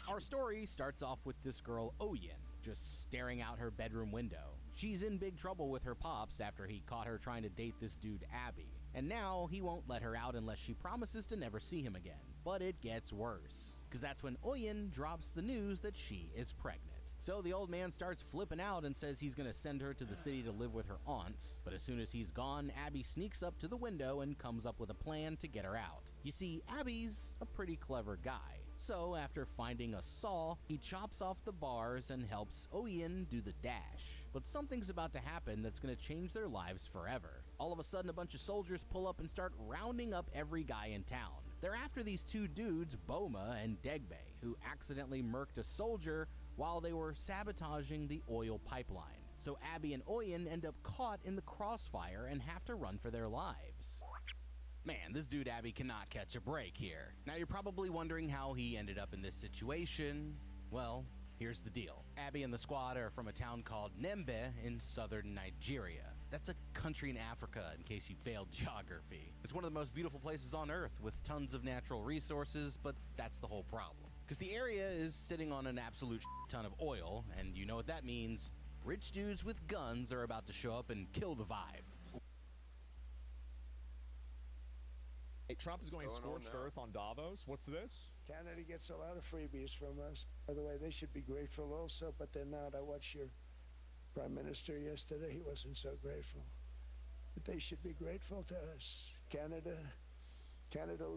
Speaker 9: Our story starts off with this girl, Oyen, just staring out her bedroom window. She's in big trouble with her pops after he caught her trying to date this dude, Abby. And now he won't let her out unless she promises to never see him again. But it gets worse, because that's when Oyen drops the news that she is pregnant. So the old man starts flipping out and says he's gonna send her to the city to live with her aunts. But as soon as he's gone, Abby sneaks up to the window and comes up with a plan to get her out. You see, Abby's a pretty clever guy. So after finding a saw, he chops off the bars and helps Oyen do the dash. But something's about to happen that's gonna change their lives forever. All of a sudden, a bunch of soldiers pull up and start rounding up every guy in town. They're after these two dudes, Boma and Degbe, who accidentally murked a soldier while they were sabotaging the oil pipeline. So Abby and Oyen end up caught in the crossfire and have to run for their lives. Man, this dude Abby cannot catch a break here. Now you're probably wondering how he ended up in this situation. Well, here's the deal. Abby and the squad are from a town called Nembe in southern Nigeria. That's a country in Africa, in case you failed geography. It's one of the most beautiful places on Earth with tons of natural resources, but that's the whole problem. Because the area is sitting on an absolute ton of oil, and you know what that means. Rich dudes with guns are about to show up and kill the vibe.
Speaker 10: Trump is going
Speaker 2: Going on
Speaker 10: scorched
Speaker 2: now.
Speaker 10: earth on Davos. What's this? Canada gets a lot of freebies from us. By the way, they should be grateful also, but they're not. I watched your Prime Minister yesterday. He wasn't so grateful. But they should be grateful to us. Canada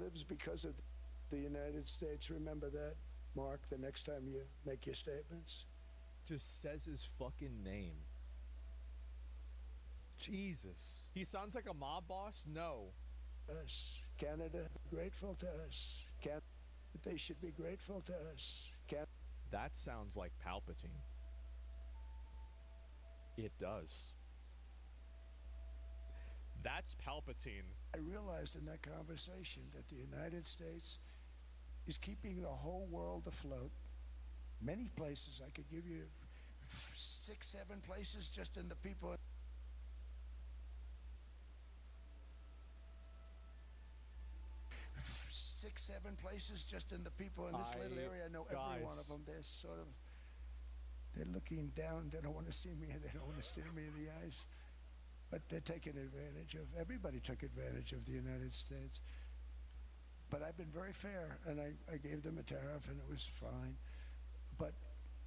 Speaker 10: lives because of the United States. Remember that, Mark, the next time you make your statements.
Speaker 11: Just says his fucking name. Jesus. He sounds like a mob boss? No.
Speaker 10: Us. Canada, grateful to us. They should be grateful to us.
Speaker 11: That sounds like Palpatine. It does. That's Palpatine.
Speaker 10: I realized in that conversation that the United States is keeping the whole world afloat. Many places, I could give you 6, 7 places just in the people. 6, 7 places just in the people in this little area. I know every one of them. They're looking down. They don't want to see me. They don't want to stare me in the eyes. But they're taking advantage of. Everybody took advantage of the United States. But I've been very fair, and I gave them a tariff, and it was fine. But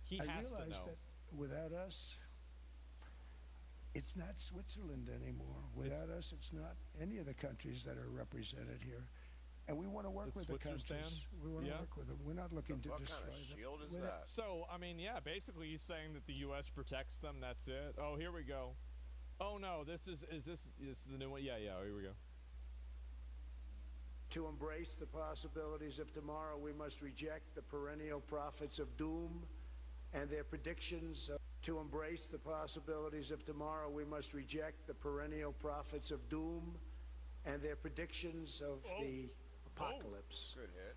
Speaker 11: he
Speaker 10: I
Speaker 11: has
Speaker 10: realized
Speaker 11: to know.
Speaker 10: that without us, it's not Switzerland anymore. Without us, it's not any of the countries that are represented here. And we want to work with the countries. We want to work with them. We're not looking to destroy them.
Speaker 2: What kind of shield is that?
Speaker 11: So, I mean, yeah, basically he's saying that the U.S. protects them. That's it. Oh, here we go. Oh, no, this is the new one? Yeah, here we go.
Speaker 10: To embrace the possibilities of tomorrow, we must reject the perennial prophets of doom and their predictions. To embrace the possibilities of tomorrow, we must reject the perennial prophets of doom and their predictions of the apocalypse.
Speaker 2: Good hit.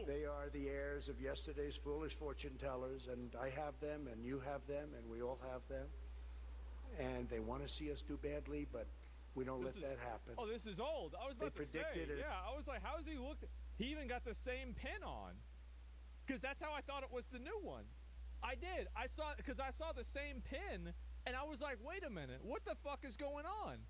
Speaker 10: They are the heirs of yesterday's foolish fortune tellers, and I have them, and you have them, and we all have them. And they want to see us do badly, but we don't let that happen.
Speaker 11: Oh, this is old. I was about to say.
Speaker 10: predicted it.
Speaker 11: Yeah, I was like, how does he look? He even got the same pin on. Because that's how I thought it was the new one. I did. I saw the same pin, and I was like, wait a minute. What the fuck is going on?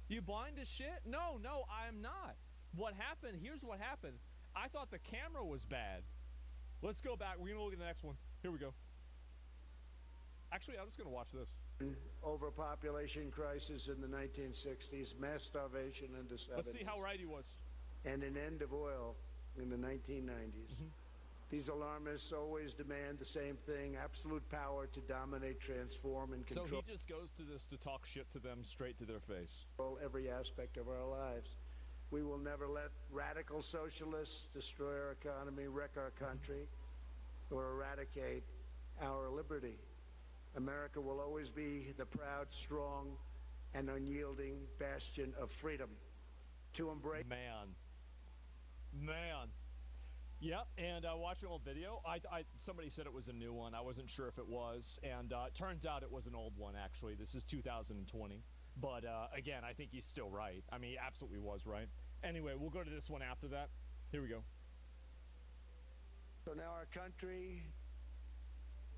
Speaker 11: You blind as shit? No, I am not. What happened? Here's what happened. I thought the camera was bad. Let's go back. We're going to look at the next one. Here we go. Actually, I'm just going to watch this.
Speaker 10: Overpopulation crisis in the 1960s, mass starvation in the 70s.
Speaker 11: Let's see how right he was.
Speaker 10: And an end of oil in the 1990s. These alarmists always demand the same thing, absolute power to dominate, transform, and control.
Speaker 11: So he just goes to this to talk shit to them straight to their face.
Speaker 10: Every aspect of our lives. We will never let radical socialists destroy our economy, wreck our country, or eradicate our liberty. America will always be the proud, strong, and unyielding bastion of freedom. To embrace...
Speaker 11: Man. Yep, and watching an old video, somebody said it was a new one. I wasn't sure if it was, and it turns out it was an old one, actually. This is 2020. But, again, I think he's still right. I mean, he absolutely was right. Anyway, we'll go to this one after that. Here we go.
Speaker 10: So now our country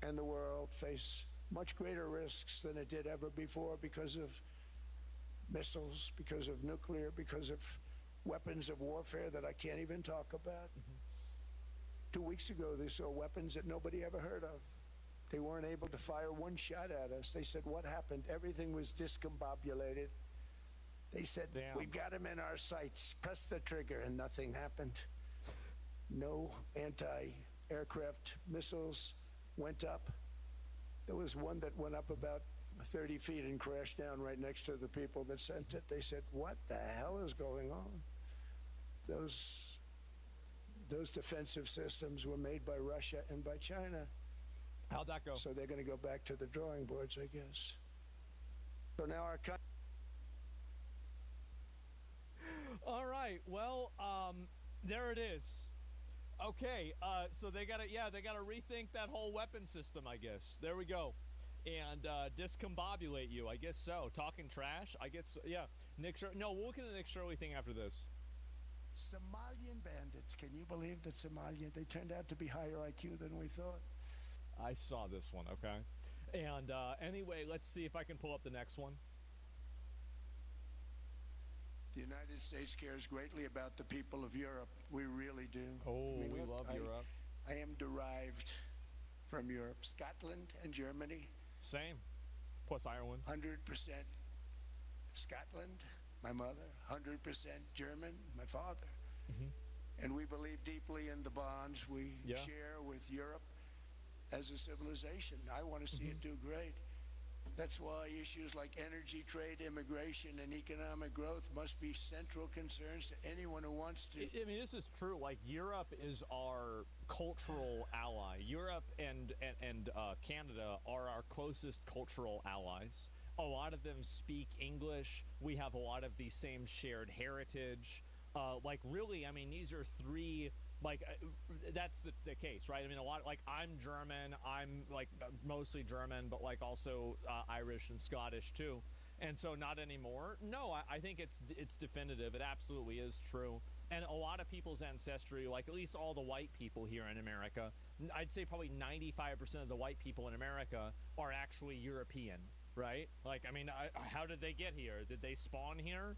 Speaker 10: and the world face much greater risks than it did ever before because of missiles, because of nuclear, because of weapons of warfare that I can't even talk about. 2 weeks ago, they saw weapons that nobody ever heard of. They weren't able to fire one shot at us. They said, what happened? Everything was discombobulated. They said, we've got them in our sights. Press the trigger, and nothing happened. No anti-aircraft missiles went up. There was one that went up about 30 feet and crashed down right next to the people that sent it. They said, what the hell is going on? Those defensive systems were made by Russia and by China.
Speaker 11: How'd that go?
Speaker 10: So they're going to go back to the drawing boards, I guess. So now our country...
Speaker 11: All right, well, there it is. Okay, so they gotta rethink that whole weapon system, I guess. There we go. And discombobulate you, I guess so. Talking trash, I guess, yeah. We'll look at the Nick Shirley thing after this.
Speaker 10: Somalian bandits. Can you believe that Somalia, they turned out to be higher IQ than we thought?
Speaker 11: I saw this one, okay? And anyway, let's see if I can pull up the next one.
Speaker 10: The United States cares greatly about the people of Europe. We really do.
Speaker 11: Oh,
Speaker 10: I mean,
Speaker 11: we
Speaker 10: look,
Speaker 11: love Europe.
Speaker 10: I am derived from Europe, Scotland and Germany.
Speaker 11: Same. Plus Ireland.
Speaker 10: 100% Scotland, my mother. 100% German, my father. And we believe deeply in the bonds we share with Europe as a civilization. I want to see it do great. That's why issues like energy, trade, immigration, and economic growth must be central concerns to anyone who wants to.
Speaker 11: I mean, this is true. Like, Europe is our cultural ally. Europe and Canada are our closest cultural allies. A lot of them speak English. We have a lot of the same shared heritage. Like, really, I mean, these are three, like, that's the case, right? I mean, a lot, like, I'm German, I'm, like, mostly German, but, like, also Irish and Scottish, too. And so not anymore. No, I think it's definitive. It absolutely is true. And a lot of people's ancestry, like, at least all the white people here in America, I'd say probably 95% of the white people in America are actually European, right? Like, I mean, how did they get here? Did they spawn here?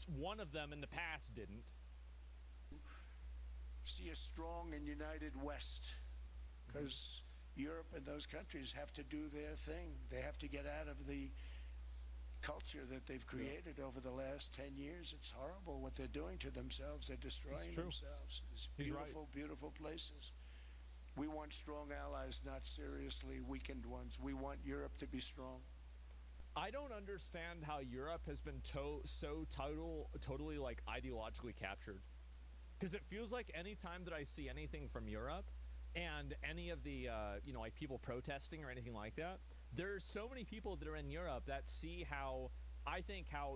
Speaker 11: One of them in the past didn't.
Speaker 10: See a strong and united West, because Europe and those countries have to do their thing. They have to get out of the culture that they've created over the last 10 years. It's horrible what they're doing to themselves. They're destroying themselves. It's beautiful, beautiful places. We want strong allies, not seriously weakened ones. We want Europe to be strong.
Speaker 11: I don't understand how Europe has been totally like ideologically captured. Because it feels like any time that I see anything from Europe and any of the, like people protesting or anything like that, there's so many people that are in Europe that see how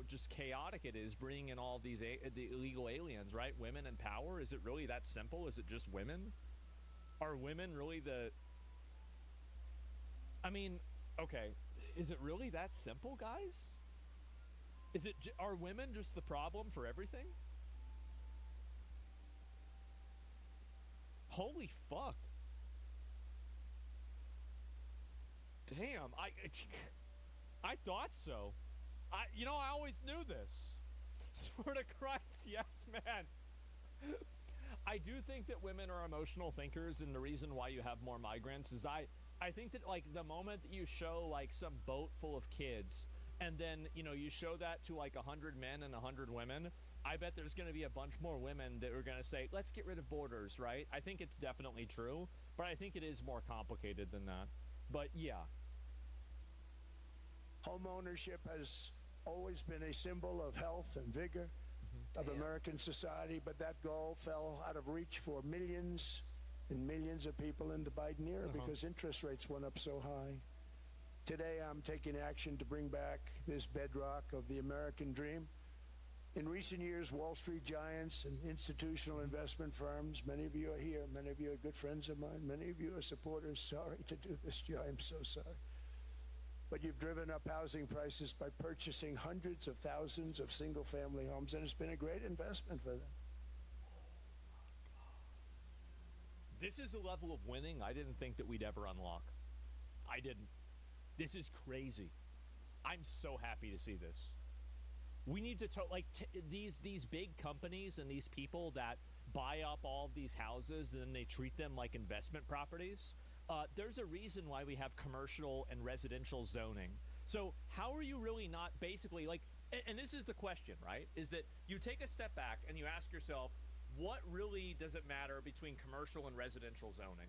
Speaker 11: just chaotic it is bringing in all these the illegal aliens, right? Women in power. Is it really that simple? Is it just women? Are women really I mean, okay. Is it really that simple, guys? Are women just the problem for everything? Holy fuck. Damn, I thought so. I always knew this. Swear to Christ, yes, man. I do think that women are emotional thinkers, and the reason why you have more migrants is I think that, like, the moment that you show, like, some boat full of kids, and then, you show that to, like, 100 men and 100 women, I bet there's going to be a bunch more women that are going to say, let's get rid of borders, right? I think it's definitely true, but I think it is more complicated than that. But, yeah.
Speaker 10: Home ownership has always been a symbol of health and vigor of American society, but that goal fell out of reach for millions and millions of people in the Biden era because interest rates went up so high. Today, I'm taking action to bring back this bedrock of the American dream. In recent years, Wall Street giants and institutional investment firms, many of you are here, many of you are good friends of mine, many of you are supporters. Sorry to do this to you, I'm so sorry. But you've driven up housing prices by purchasing hundreds of thousands of single-family homes, and it's been a great investment for them.
Speaker 11: This is a level of winning I didn't think that we'd ever unlock. I didn't. This is crazy. I'm so happy to see this. We need to these big companies and these people that buy up all of these houses and then they treat them like investment properties. There's a reason why we have commercial and residential zoning. So how are you really not basically like, and this is the question, right? Is that you take a step back and you ask yourself, what really does it matter between commercial and residential zoning?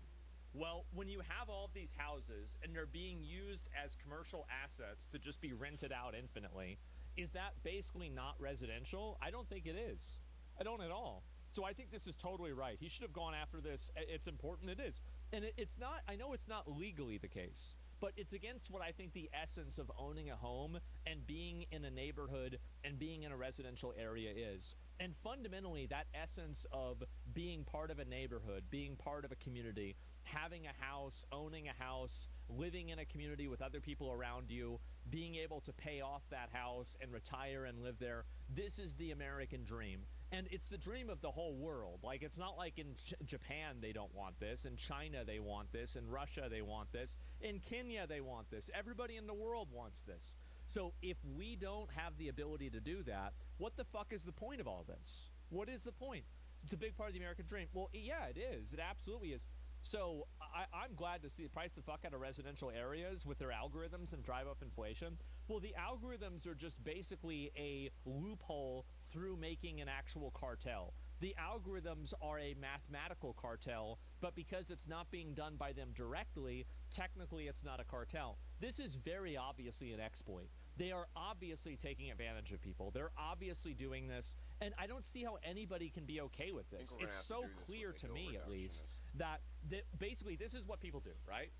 Speaker 11: Well, when you have all of these houses and they're being used as commercial assets to just be rented out infinitely, is that basically not residential? I don't think it is. I don't at all. So I think this is totally right. He should have gone after this. It's important. It is. And it's not, I know it's not legally the case, but it's against what I think the essence of owning a home and being in a neighborhood and being in a residential area is. And fundamentally, that essence of being part of a neighborhood, being part of a community, having a house, owning a house, living in a community with other people around you, being able to pay off that house and retire and live there, this is the American dream. And it's the dream of the whole world. Like, it's not like in Japan they don't want this, in China they want this, in Russia they want this, in Kenya they want this. Everybody in the world wants this. So if we don't have the ability to do that, what the fuck is the point of all this? What is the point? It's a big part of the American dream. Well, yeah, it is. It absolutely is. So I'm glad to see it price the fuck out of residential areas with their algorithms and drive up inflation. Well, the algorithms are just basically a loophole through making an actual cartel. The algorithms are a mathematical cartel, but because it's not being done by them directly, technically it's not a cartel. This is very obviously an exploit. They are obviously taking advantage of people. They're obviously doing this, and I don't see how anybody can be okay with this. It's so clear to me, at least, that basically this is what people do, right?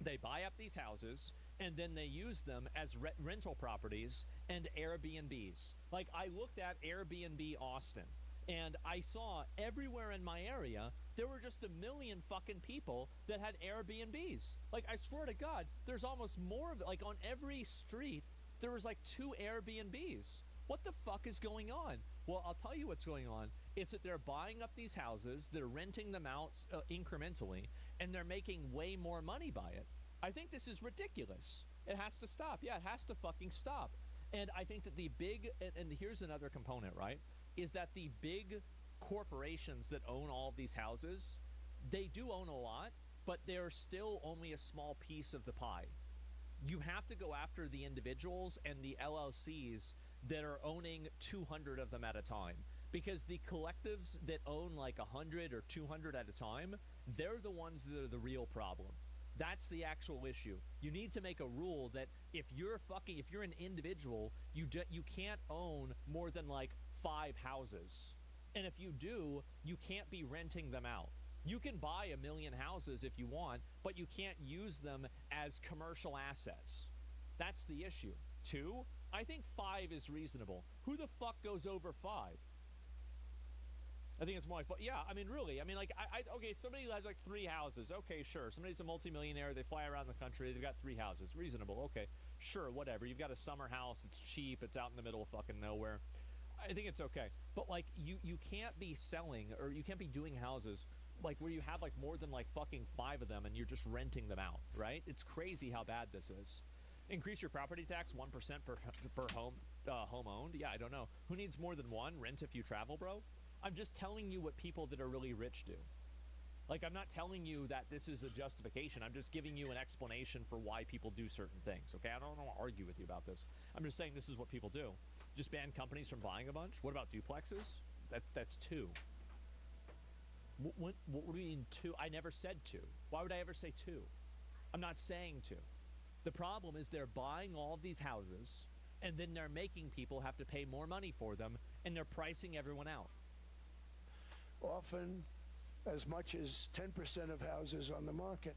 Speaker 11: They buy up these houses, and then they use them as rental properties and Airbnbs. Like, I looked at Airbnb Austin, and I saw everywhere in my area, there were just a million fucking people that had Airbnbs. Like, I swear to God, there's almost more of it. Like, on every street, there was like 2 Airbnbs. What the fuck is going on? Well, I'll tell you what's going on. It's that they're buying up these houses, they're renting them out incrementally, and they're making way more money by it. I think this is ridiculous. It has to stop. Yeah, it has to fucking stop. And I think that the big, and here's another component, right? Is that the big corporations that own all of these houses, they do own a lot, but they're still only a small piece of the pie. You have to go after the individuals and the LLCs that are owning 200 of them at a time. Because the collectives that own like 100 or 200 at a time, they're the ones that are the real problem. That's the actual issue. You need to make a rule that if you're an individual, you can't own more than like 5 houses. And if you do, you can't be renting them out. You can buy 1 million houses if you want, but you can't use them as commercial assets. That's the issue. 2, I think 5 is reasonable. Who the fuck goes over 5? I think it's more like, yeah, I mean, really. I mean, like, okay, somebody has like 3 houses. Okay, sure. Somebody's a multimillionaire. They fly around the country. They've got 3 houses. Reasonable. Okay, sure, whatever. You've got a summer house. It's cheap. It's out in the middle of fucking nowhere. I think it's okay. But, like, you can't be selling, or you can't be doing houses, like, where you have, like, more than, like, fucking 5 of them and you're just renting them out, right? It's crazy how bad this is. Increase your property tax 1% per home owned? Yeah, I don't know. Who needs more than 1? Rent if you travel, bro? I'm just telling you what people that are really rich do. Like, I'm not telling you that this is a justification. I'm just giving you an explanation for why people do certain things, okay? I don't want to argue with you about this. I'm just saying this is what people do. Just ban companies from buying a bunch? What about duplexes? That's 2. What do you mean 2? I never said 2. Why would I ever say 2? I'm not saying 2. The problem is they're buying all of these houses, and then they're making people have to pay more money for them, and they're pricing everyone out.
Speaker 10: Often as much as 10% of houses on the market.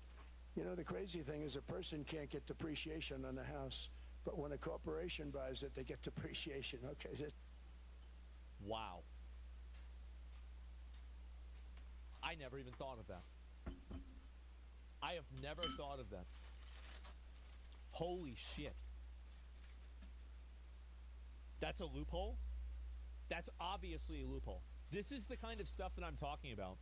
Speaker 10: You know, the crazy thing is a person can't get depreciation on a house, but when a corporation buys it, they get depreciation. Okay.
Speaker 11: Wow. I never even thought of that. I have never thought of that. Holy shit. That's a loophole? That's obviously a loophole. This is the kind of stuff that I'm talking about.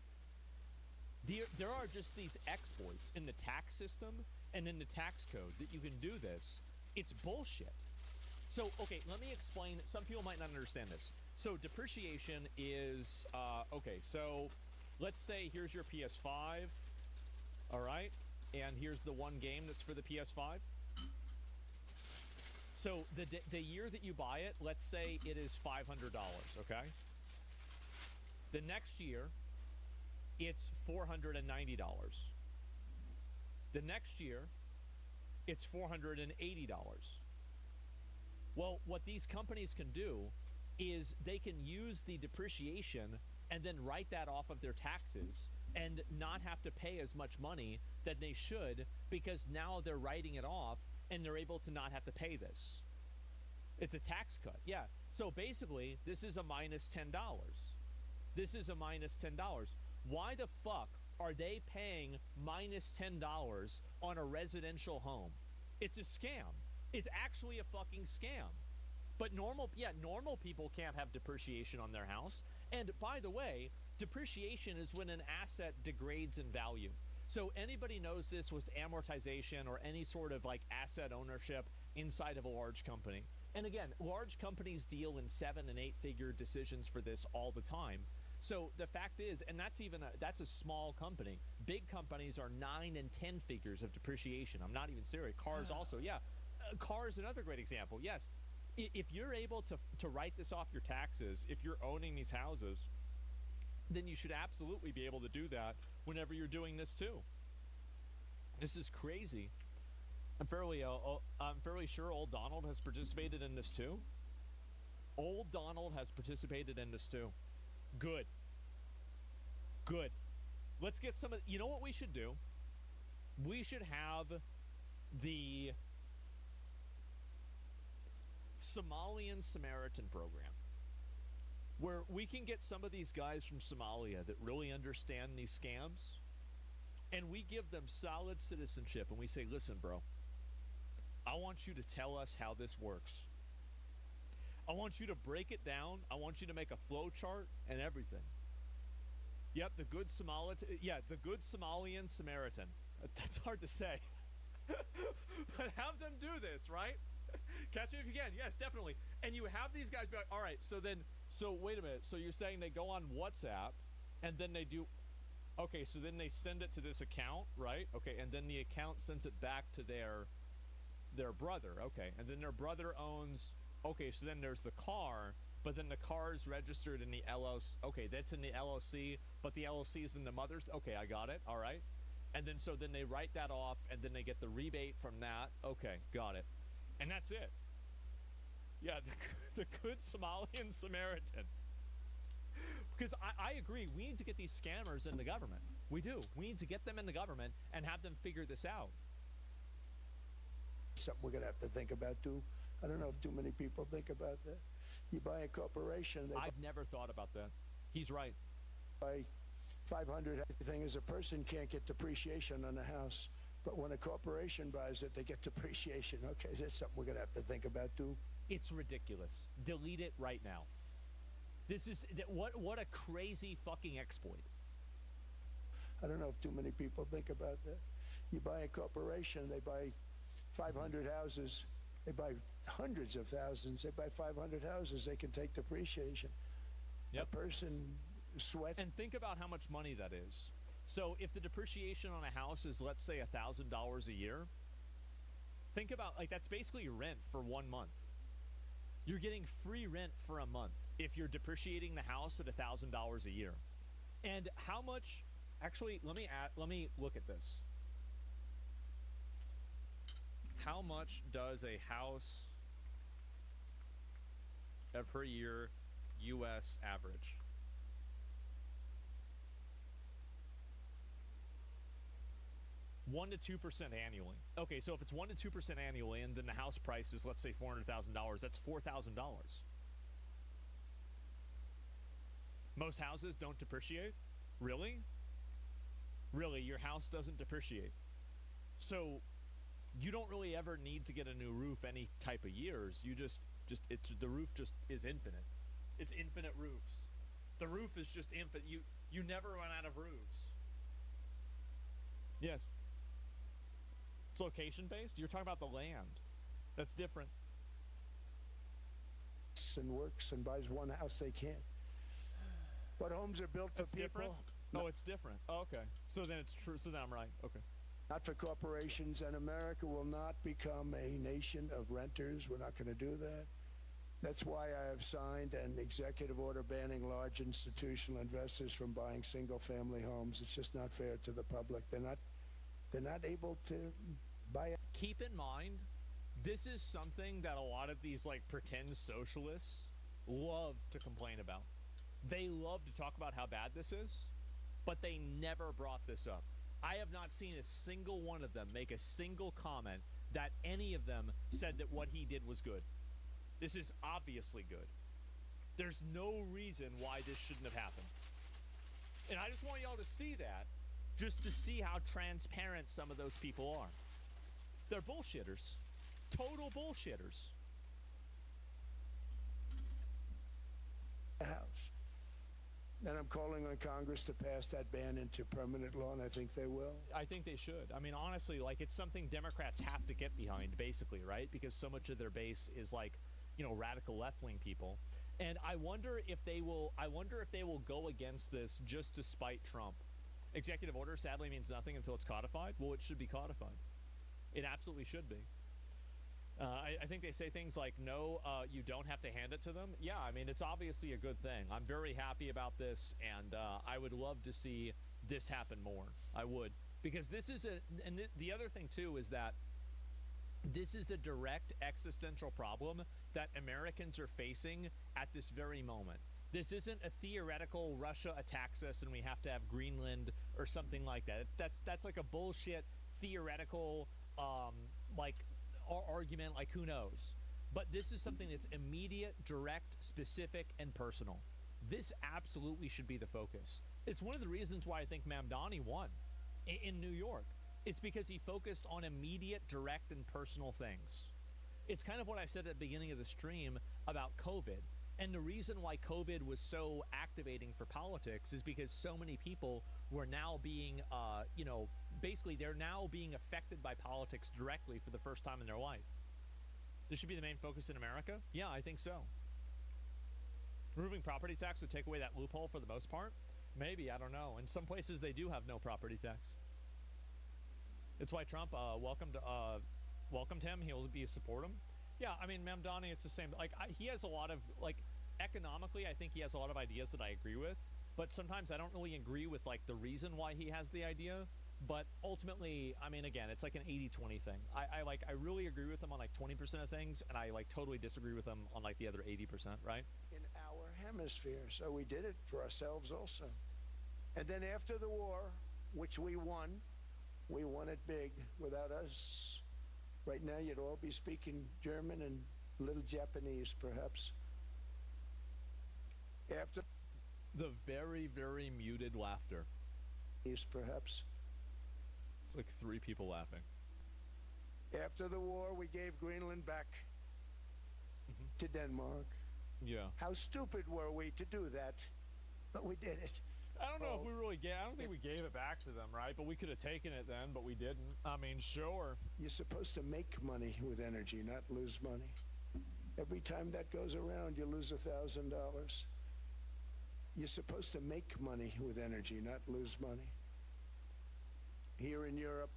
Speaker 11: There are just these exploits in the tax system and in the tax code that you can do this. It's bullshit. So, okay, let me explain. Some people might not understand this. So, depreciation is, okay, so let's say here's your PS5, all right? And here's the one game that's for the PS5. So, the year that you buy it, let's say it is $500, okay? The next year, it's $490. The next year, it's $480. Well, what these companies can do is they can use the depreciation and then write that off of their taxes and not have to pay as much money that they should, because now they're writing it off and they're able to not have to pay this. It's a tax cut. Yeah. So basically, this is a minus $10. This is a minus $10. Why the fuck are they paying minus $10 on a residential home? It's a scam. It's actually a fucking scam. But normal people can't have depreciation on their house. And by the way, depreciation is when an asset degrades in value. So anybody knows this with amortization or any sort of like asset ownership, inside of a large company. And again, large companies deal in 7- and 8-figure decisions for this all the time. So the fact is, and that's a small company. Big companies are 9 and 10 figures of depreciation. I'm not even serious. Cars also, yeah. Cars, another great example. Yes, if you're able to write this off your taxes, if you're owning these houses, then you should absolutely be able to do that whenever you're doing this too. This is crazy. I'm fairly sure Old Donald has participated in this too. Old Donald has participated in this too. Good. Good. Let's get some of, you know what we should do? We should have the Somalian Samaritan program, where we can get some of these guys from Somalia that really understand these scams, and we give them solid citizenship, and we say, listen, bro, I want you to tell us how this works. I want you to break it down. I want you to make a flow chart and everything. Yep, the good Somalian Samaritan. That's hard to say. But have them do this, right? Catch me if you can. Yes, definitely. And you have these guys be like, all right, so wait a minute. So you're saying they go on WhatsApp and then they do, okay, so then they send it to this account, right? Okay, and then the account sends it back to their brother. Okay, and then their brother owns, okay, so then there's the car, but then the car is registered in the LLC. Okay, that's in the LLC, but the LLC is in the mother's. Okay, I got it. All right. And then so then they write that off and then they get the rebate from that. Okay, got it. And that's it. Yeah, the good Somalian Samaritan. Because I agree, we need to get these scammers in the government. We do. We need to get them in the government and have them figure this out.
Speaker 10: Something we're going to have to think about, too. I don't know if too many people think about that. You buy a corporation.
Speaker 11: I've never thought about that. He's right.
Speaker 10: Buy 500, everything as a person can't get depreciation on a house. But when a corporation buys it, they get depreciation. Okay, that's something we're going to have to think about, too.
Speaker 11: It's ridiculous. Delete it right now. This is, what a crazy fucking exploit.
Speaker 10: I don't know if too many people think about that. You buy a corporation, they buy 500 houses, they buy hundreds of thousands, they buy 500 houses, they can take depreciation.
Speaker 11: Yep.
Speaker 10: A person sweats.
Speaker 11: And think about how much money that is. So if the depreciation on a house is, let's say, $1,000 a year, think about, like, that's basically rent for 1 month. You're getting free rent for a month if you're depreciating the house at $1,000 a year. And how much, actually, let me look at this. How much does a house per year U.S. average? $1 to 2% annually. Okay, so if it's 1 to 2% annually, and then the house price is, let's say, $400,000, that's $4,000. Most houses don't depreciate? Really? Really, your house doesn't depreciate. So you don't really ever need to get a new roof any type of years. You the roof just is infinite. It's infinite roofs. The roof is just infinite. You never run out of roofs. Yes. It's location based. You're talking about the land. That's different.
Speaker 10: And works and buys one house they can't. But homes are built for people.
Speaker 11: Different? Oh, it's different. Oh, okay. So then it's true. So then I'm right. Okay.
Speaker 10: Not for corporations, and America will not become a nation of renters. We're not going to do that. That's why I have signed an executive order banning large institutional investors from buying single-family homes. It's just not fair to the public. They're not able to buy it.
Speaker 11: Keep in mind, this is something that a lot of these like pretend socialists love to complain about. They love to talk about how bad this is, but they never brought this up. I have not seen a single one of them make a single comment that any of them said that what he did was good. This is obviously good. There's no reason why this shouldn't have happened. And I just want y'all to see that, just to see how transparent some of those people are. They're bullshitters. Total bullshitters.
Speaker 10: House. And I'm calling on Congress to pass that ban into permanent law, and I think they will.
Speaker 11: I think they should. I mean, honestly, like, it's something Democrats have to get behind, basically, right? Because so much of their base is like, you know, radical left-wing people. And I wonder if they will go against this just to spite Trump. Executive order sadly means nothing until it's codified. Well, it should be codified. It absolutely should be. I think they say things like, no, you don't have to hand it to them. Yeah, I mean, it's obviously a good thing. I'm very happy about this, and I would love to see this happen more. I would. Because this is and the other thing, too, is that this is a direct existential problem that Americans are facing at this very moment. This isn't a theoretical Russia attacks us and we have to have Greenland or something like that. That's like a bullshit theoretical argument, like who knows. But this is something that's immediate, direct, specific, and personal. This absolutely should be the focus. It's one of the reasons why I think Mamdani won in New York. It's because he focused on immediate, direct, and personal things. It's kind of what I said at the beginning of the stream about COVID. And the reason why COVID was so activating for politics is because so many people were now being, basically they're now being affected by politics directly for the first time in their life. This should be the main focus in America? Yeah, I think so. Removing property tax would take away that loophole for the most part? Maybe, I don't know. In some places they do have no property tax. It's why Trump welcomed him. He'll support him. Yeah, I mean, Mamdani, it's the same. Like, he has a lot of, like, economically, I think he has a lot of ideas that I agree with. But sometimes I don't really agree with, like, the reason why he has the idea. But ultimately, I mean, again, it's like an 80-20 thing. I really agree with him on, like, 20% of things, and I, like, totally disagree with him on, like, the other 80%, right?
Speaker 10: In our hemisphere. So we did it for ourselves also. And then after the war, which we won it big. Without us, right now, you'd all be speaking German and a little Japanese, perhaps. After
Speaker 11: the very, very muted laughter.
Speaker 10: Perhaps.
Speaker 11: It's like 3 people laughing.
Speaker 10: After the war, we gave Greenland back to Denmark.
Speaker 11: Yeah.
Speaker 10: How stupid were we to do that? But we did it.
Speaker 11: I don't know if we really gave. I don't think we gave it back to them, right? But we could have taken it then, but we didn't. I mean, sure.
Speaker 10: You're supposed to make money with energy, not lose money. Every time that goes around, you lose $1,000. You're supposed to make money with energy, not lose money. Here in Europe,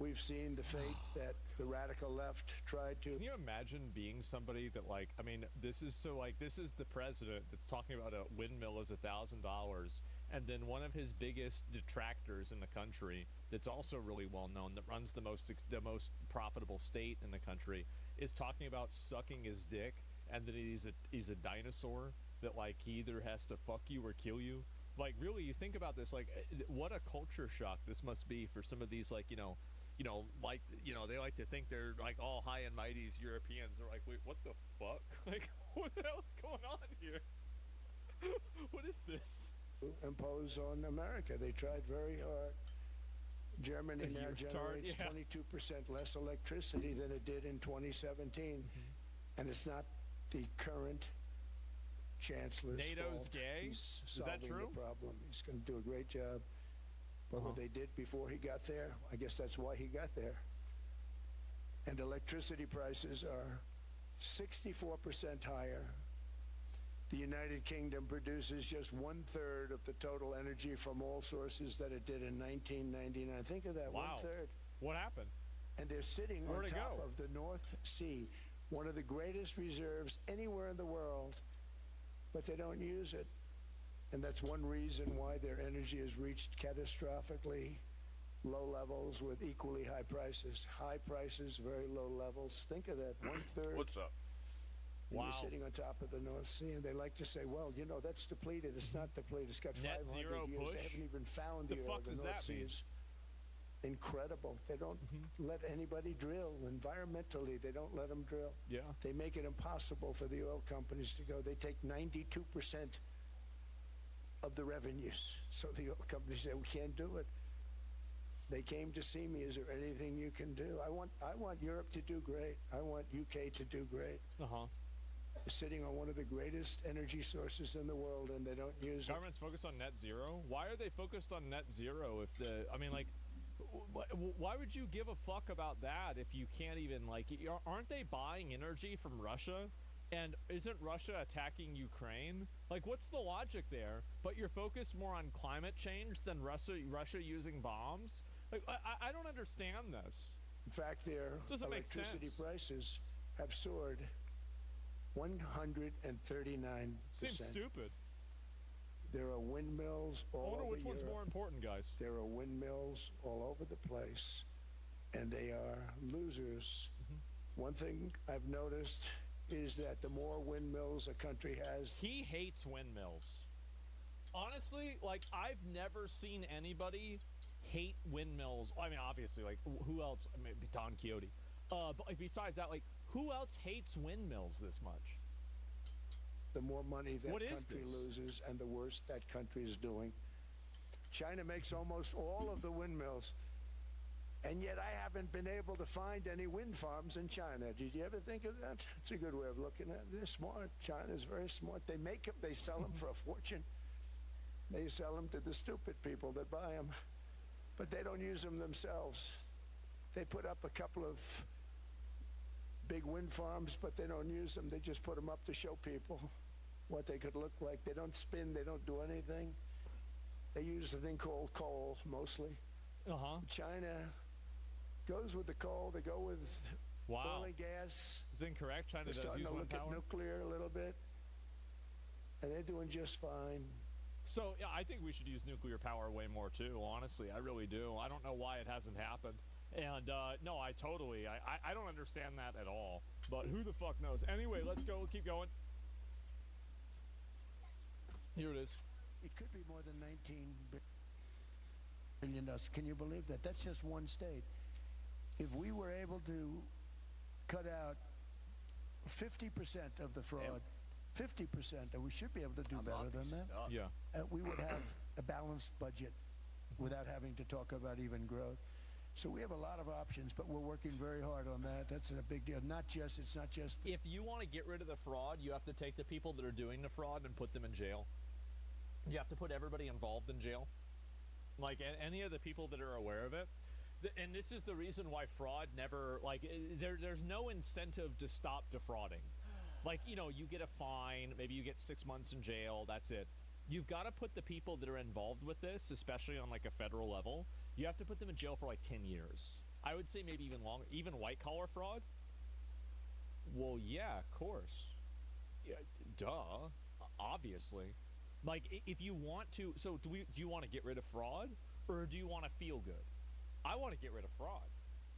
Speaker 10: we've seen the fate that the radical left tried to.
Speaker 11: Can you imagine being somebody that, like, I mean, this is the president that's talking about a windmill as $1,000, and then one of his biggest detractors in the country that's also really well known, that runs the most profitable state in the country, is talking about sucking his dick, and that he's a dinosaur, that, like, he either has to fuck you or kill you. Like, really, you think about this, like, what a culture shock this must be for some of these, like, they like to think they're, like, all high and mighty Europeans. They're like, wait, what the fuck? Like, what the hell's going on here? What is this?
Speaker 10: Impose on America. They tried very hard. Germany now generates 22% less electricity than it did in 2017. And it's not the current chancellor's
Speaker 11: NATO's
Speaker 10: fault.
Speaker 11: gay?
Speaker 10: He's
Speaker 11: Is that true?
Speaker 10: The problem. He's going to do a great job. But what they did before he got there, I guess that's why he got there. And electricity prices are 64% higher. The United Kingdom produces just 1/3 of the total energy from all sources that it did in 1999. Think of that,
Speaker 11: wow.
Speaker 10: 1/3.
Speaker 11: What happened?
Speaker 10: And they're sitting on top of the North Sea, one of the greatest reserves anywhere in the world, but they don't use it. And that's one reason why their energy has reached catastrophically low levels with equally high prices. High prices, very low levels. Think of that, 1/3.
Speaker 2: What's up?
Speaker 10: Wow. You're sitting on top of the North Sea, and they like to say, well, you know, that's depleted. It's not depleted. It's got
Speaker 11: Net
Speaker 10: 500
Speaker 11: zero
Speaker 10: years.
Speaker 11: push?
Speaker 10: They haven't even found
Speaker 11: The
Speaker 10: the oil.
Speaker 11: fuck
Speaker 10: The
Speaker 11: does
Speaker 10: North
Speaker 11: that
Speaker 10: Sea
Speaker 11: mean?
Speaker 10: is incredible. They don't let anybody drill. Environmentally, they don't let them drill.
Speaker 11: Yeah.
Speaker 10: They make it impossible for the oil companies to go. They take 92% of the revenues. So the oil companies say, we can't do it. They came to see me. Is there anything you can do? I want Europe to do great. I want UK to do great. sitting on one of the greatest energy sources in the world, and they don't use it.
Speaker 11: Government's focused on net zero? Why are they focused on net zero if the, I mean, like, why would you give a fuck about that if you can't even, like, aren't they buying energy from Russia? And isn't Russia attacking Ukraine? Like, what's the logic there? But you're focused more on climate change than Russia using bombs? Like, I don't understand this.
Speaker 10: In fact, their electricity prices have soared 139%.
Speaker 11: Seems stupid.
Speaker 10: There are windmills all over
Speaker 11: I wonder which one's
Speaker 10: Europe.
Speaker 11: more important, guys.
Speaker 10: There are windmills all over the place, and they are losers. One thing I've noticed is that the more windmills a country has...
Speaker 11: He hates windmills. Honestly, like, I've never seen anybody hate windmills. I mean, obviously, like, who else? Maybe Don Quixote. But like, besides that, like, who else hates windmills this much?
Speaker 10: The more money that
Speaker 11: What is
Speaker 10: country
Speaker 11: this?
Speaker 10: loses and the worse that country is doing. China makes almost all of the windmills, and yet I haven't been able to find any wind farms in China. Did you ever think of that? It's a good way of looking at it. They're smart. China's very smart. They make them, they sell them for a fortune. They sell them to the stupid people that buy them, but they don't use them themselves. They put up a couple of big wind farms, but they don't use them. They just put them up to show people what they could look like. They don't spin. They don't do anything. They use a thing called coal, mostly. China goes with the coal. They go with oil and gas.
Speaker 11: Is incorrect. China
Speaker 10: They're
Speaker 11: does
Speaker 10: starting
Speaker 11: use
Speaker 10: to
Speaker 11: wind
Speaker 10: look
Speaker 11: power.
Speaker 10: at nuclear a little bit, and they're doing just fine.
Speaker 11: So, yeah, I think we should use nuclear power way more, too, honestly. I really do. I don't know why it hasn't happened. And, no, I don't understand that at all. But who the fuck knows? Anyway, let's go. Keep going. Here it is.
Speaker 10: It could be more than 19 billion dollars. Can you believe that? That's just one state. If we were able to cut out 50% of the fraud, 50%, and we should be able to do better than that.
Speaker 11: Yeah.
Speaker 10: We would have a balanced budget without having to talk about even growth. So we have a lot of options, but we're working very hard on that. That's a big deal. It's not just.
Speaker 11: If you want to get rid of the fraud, you have to take the people that are doing the fraud and put them in jail. You have to put everybody involved in jail. Like, any of the people that are aware of it. And this is the reason why fraud never, like, there's no incentive to stop defrauding. Like, you know, you get a fine, maybe you get 6 months in jail, that's it. You've got to put the people that are involved with this, especially on, like, a federal level, you have to put them in jail for, like, 10 years. I would say maybe even longer. Even white-collar fraud? Well, yeah, of course. Yeah, duh. Obviously. Like, if you want to... So, do you want to get rid of fraud? Or do you want to feel good? I want to get rid of fraud.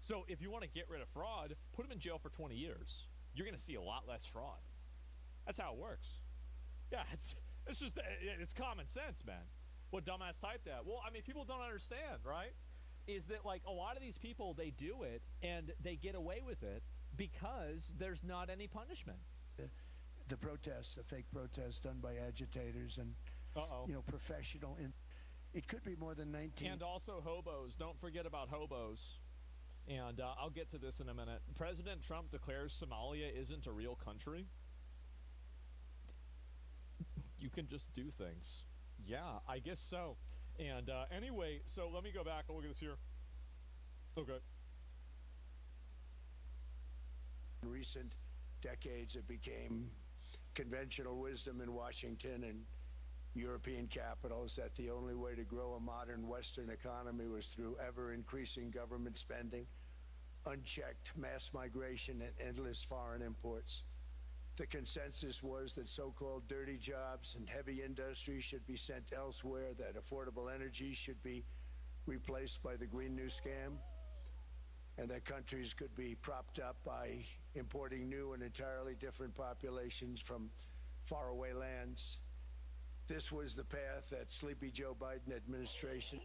Speaker 11: So, if you want to get rid of fraud, put them in jail for 20 years. You're going to see a lot less fraud. That's how it works. Yeah, it's just... It's common sense, man. What dumbass typed that? Well, I mean, people don't understand, right? Is that, like, a lot of these people, they do it, and they get away with it because there's not any punishment.
Speaker 10: The protests, the fake protests done by agitators and, professional. It could be more than 19.
Speaker 11: And also hobos. Don't forget about hobos. And I'll get to this in a minute. President Trump declares Somalia isn't a real country. You can just do things. Yeah, I guess so. And anyway, so let me go back and look at this here. Okay.
Speaker 10: In recent decades, it became conventional wisdom in Washington and European capitals that the only way to grow a modern Western economy was through ever-increasing government spending, unchecked mass migration, and endless foreign imports. The consensus was that so-called dirty jobs and heavy industry should be sent elsewhere, that affordable energy should be replaced by the Green New Scam, and that countries could be propped up by importing new and entirely different populations from faraway lands. This was the path that sleepy Joe Biden administration.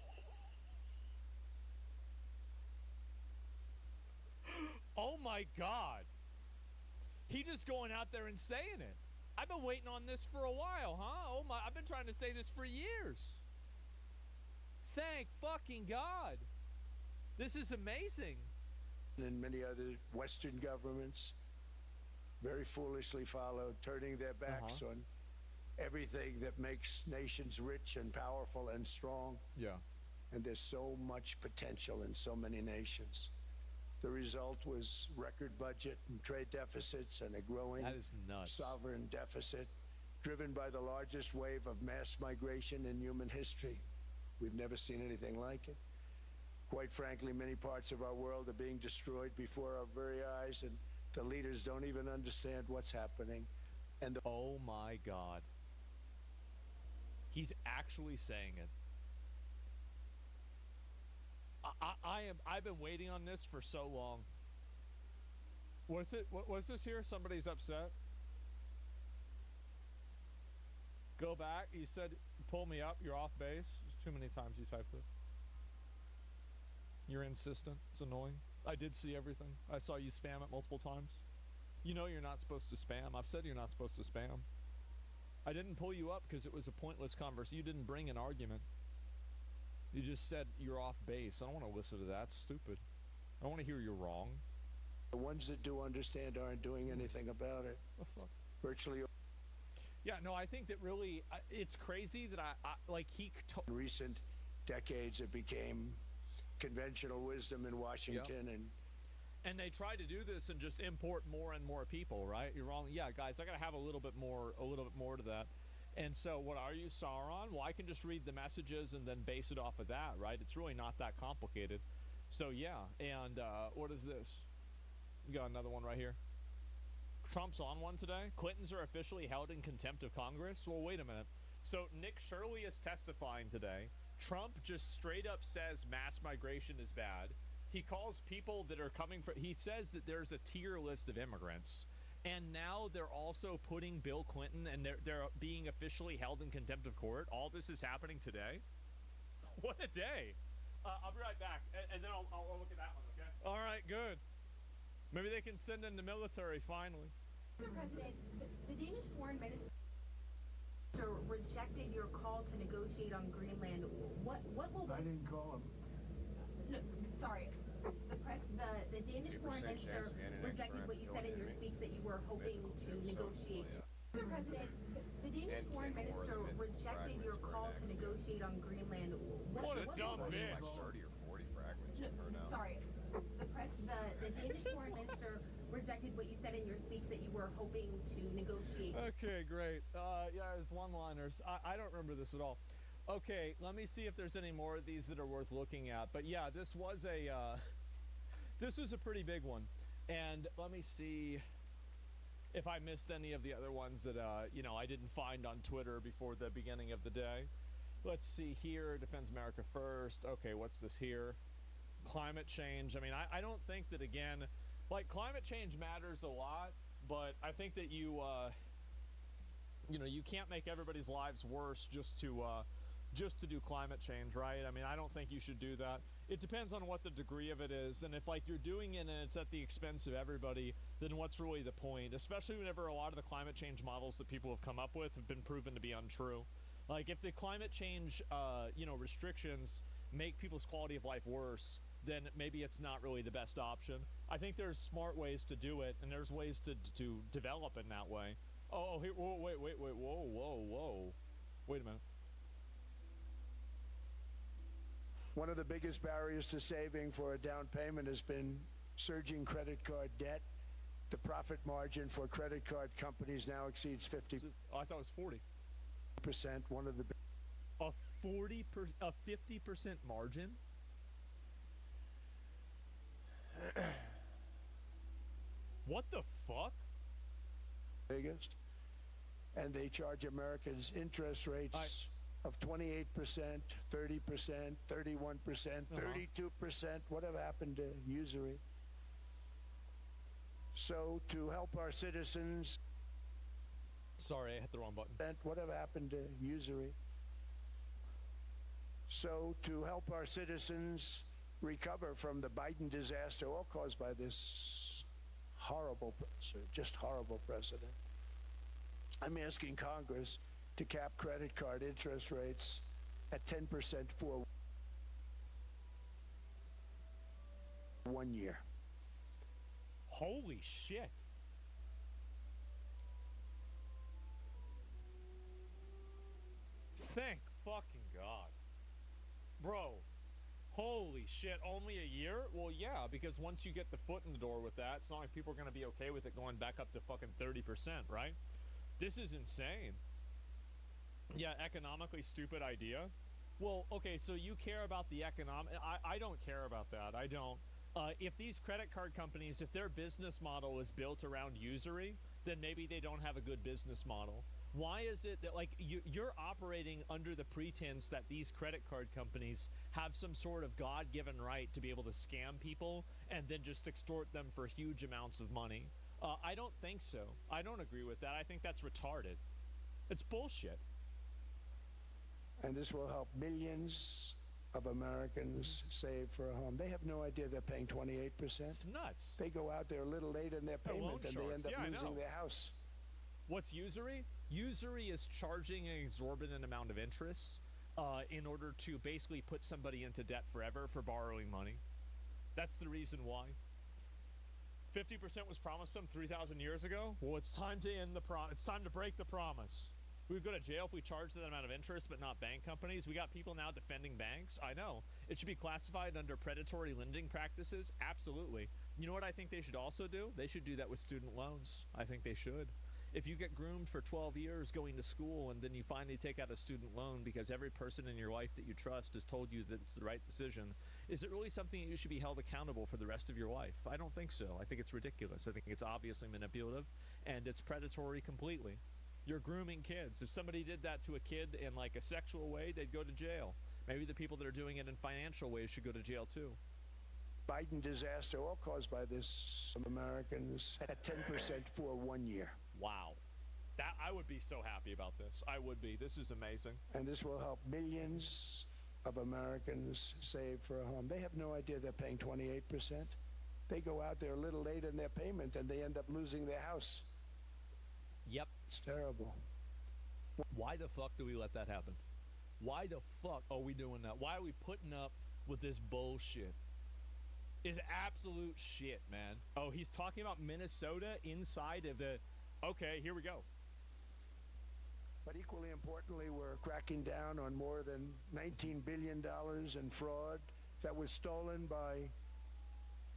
Speaker 11: Oh my God. He just going out there and saying it. I've been waiting on this for a while, huh? Oh my, I've been trying to say this for years. Thank fucking God. This is amazing.
Speaker 10: And many other Western governments very foolishly followed, turning their backs on everything that makes nations rich and powerful and strong.
Speaker 11: Yeah.
Speaker 10: And there's so much potential in so many nations. The result was record budget and trade deficits and a growing
Speaker 11: That is nuts.
Speaker 10: sovereign deficit driven by the largest wave of mass migration in human history. We've never seen anything like it. Quite frankly, many parts of our world are being destroyed before our very eyes, and the leaders don't even understand what's happening. And
Speaker 11: Oh my God. He's actually saying it. I've been waiting on this for so long. What's it? What's this here? Somebody's upset. Go back. You said, pull me up. You're off base. There's too many times you typed it. You're insistent. It's annoying. I did see everything. I saw you spam it multiple times. You know you're not supposed to spam. I've said you're not supposed to spam. I didn't pull you up because it was a pointless conversation. You didn't bring an argument. You just said you're off base. I don't want to listen to that. It's stupid. I want to hear you're wrong.
Speaker 10: the ones that do understand aren't doing anything about it.
Speaker 11: The fuck?
Speaker 10: Virtually
Speaker 11: Yeah, no, I think that really, it's crazy that
Speaker 10: in recent decades it became conventional wisdom in Washington
Speaker 11: and they try to do this and just import more and more people, right? You're wrong. Yeah, guys, I got to have a little bit more to that. And so what are you, Sauron? Well, I can just read the messages and then base it off of that, right? It's really not that complicated. So yeah, and what is this? You got another one right here. Trump's on one today. Clintons are officially held in contempt of Congress. Well, wait a minute. So Nick Shirley is testifying today. Trump just straight up says mass migration is bad. He calls people that are coming from, he says that there's a tier list of immigrants. And now they're also putting Bill Clinton and they're being officially held in contempt of court. All this is happening today. What a day. I'll be right back. And then I'll look at that one, okay? All right, good. Maybe they can send in the military finally.
Speaker 12: Mr. President, the Danish foreign minister rejected your call to negotiate on Greenland. What will
Speaker 10: I didn't call him.
Speaker 12: No, sorry. The Danish foreign minister rejected what you said in your speech that you were hoping to negotiate. Mr. President, the Danish foreign minister rejected your call to negotiate on Greenland.
Speaker 11: What a dumb bitch.
Speaker 2: Like 30 or 40 fragments
Speaker 12: No,
Speaker 2: of her now.
Speaker 12: sorry. The Danish foreign minister rejected what you said in your speech that you were hoping to negotiate.
Speaker 11: Okay, great. Yeah, it's one-liners. I don't remember this at all. Okay, let me see if there's any more of these that are worth looking at. But yeah, this was a pretty big one. And let me see if I missed any of the other ones that I didn't find on Twitter before the beginning of the day. Let's see here. Defends America First. Okay, what's this here? Climate change. I mean, I don't think that, again, like, climate change matters a lot, but I think that you can't make everybody's lives worse just to do climate change, right? I mean, I don't think you should do that. It depends on what the degree of it is, and if, like, you're doing it and it's at the expense of everybody, then what's really the point? Especially whenever a lot of the climate change models that people have come up with have been proven to be untrue. Like, if the climate change, restrictions make people's quality of life worse, then maybe it's not really the best option. I think there's smart ways to do it, and there's ways to develop in that way. Oh, here, whoa, wait, whoa. Wait a minute.
Speaker 10: One of the biggest barriers to saving for a down payment has been surging credit card debt. The profit margin for credit card companies now exceeds 50%.
Speaker 11: I thought it was 40%.
Speaker 10: One of the
Speaker 11: a 50% margin? What the fuck?
Speaker 10: Biggest. And they charge Americans interest rates of 28%, 30%, 31%, 32%. Whatever happened to usury? So to help our citizens...
Speaker 11: Sorry, I hit the wrong button.
Speaker 10: Whatever happened to usury? So to help our citizens recover from the Biden disaster, all caused by this horrible president, I'm asking Congress to cap credit card interest rates at 10% for 1 year.
Speaker 11: Holy shit. Thank fucking God. Bro, holy shit, only a year? Well, yeah, because once you get the foot in the door with that, it's not like people are going to be okay with it going back up to fucking 30%, right? This is insane. Yeah, economically stupid idea. Well, okay, so you care about the economic... I don't care about that. I don't. If these credit card companies, if their business model is built around usury, then maybe they don't have a good business model. Why is it that, like, you're operating under the pretense that these credit card companies have some sort of God-given right to be able to scam people and then just extort them for huge amounts of money? I don't think so. I don't agree with that. I think that's retarded. It's bullshit.
Speaker 10: And this will help millions of Americans save for a home. They have no idea they're paying 28%.
Speaker 11: It's nuts.
Speaker 10: They go out there a little late in their payment and they end up losing their house.
Speaker 11: What's usury? Usury is charging an exorbitant amount of interest in order to basically put somebody into debt forever for borrowing money. That's the reason why. 50% was promised them 3,000 years ago. Well, it's time to end the it's time to break the promise. We would go to jail if we charged that amount of interest, but not bank companies. We got people now defending banks. I know. It should be classified under predatory lending practices. Absolutely. You know what I think they should also do? They should do that with student loans. I think they should. If you get groomed for 12 years going to school and then you finally take out a student loan because every person in your life that you trust has told you that it's the right decision, is it really something that you should be held accountable for the rest of your life? I don't think so. I think it's ridiculous. I think it's obviously manipulative and it's predatory completely. You're grooming kids. If somebody did that to a kid in like a sexual way, they'd go to jail. Maybe the people that are doing it in financial ways should go to jail too.
Speaker 10: Biden disaster, all caused by this, Americans at 10% for 1 year.
Speaker 11: Wow. That I would be so happy about this. I would be. This is amazing.
Speaker 10: And this will help millions of Americans save for a home. They have no idea they're paying 28%. They go out there a little late in their payment and they end up losing their house.
Speaker 11: Yep.
Speaker 10: It's terrible.
Speaker 11: Why the fuck do we let that happen? Why the fuck are we doing that? Why are we putting up with this bullshit? It's absolute shit, man. Oh, he's talking about Minnesota inside of the... Okay, here we go.
Speaker 10: But equally importantly, we're cracking down on more than $19 billion in fraud that was stolen by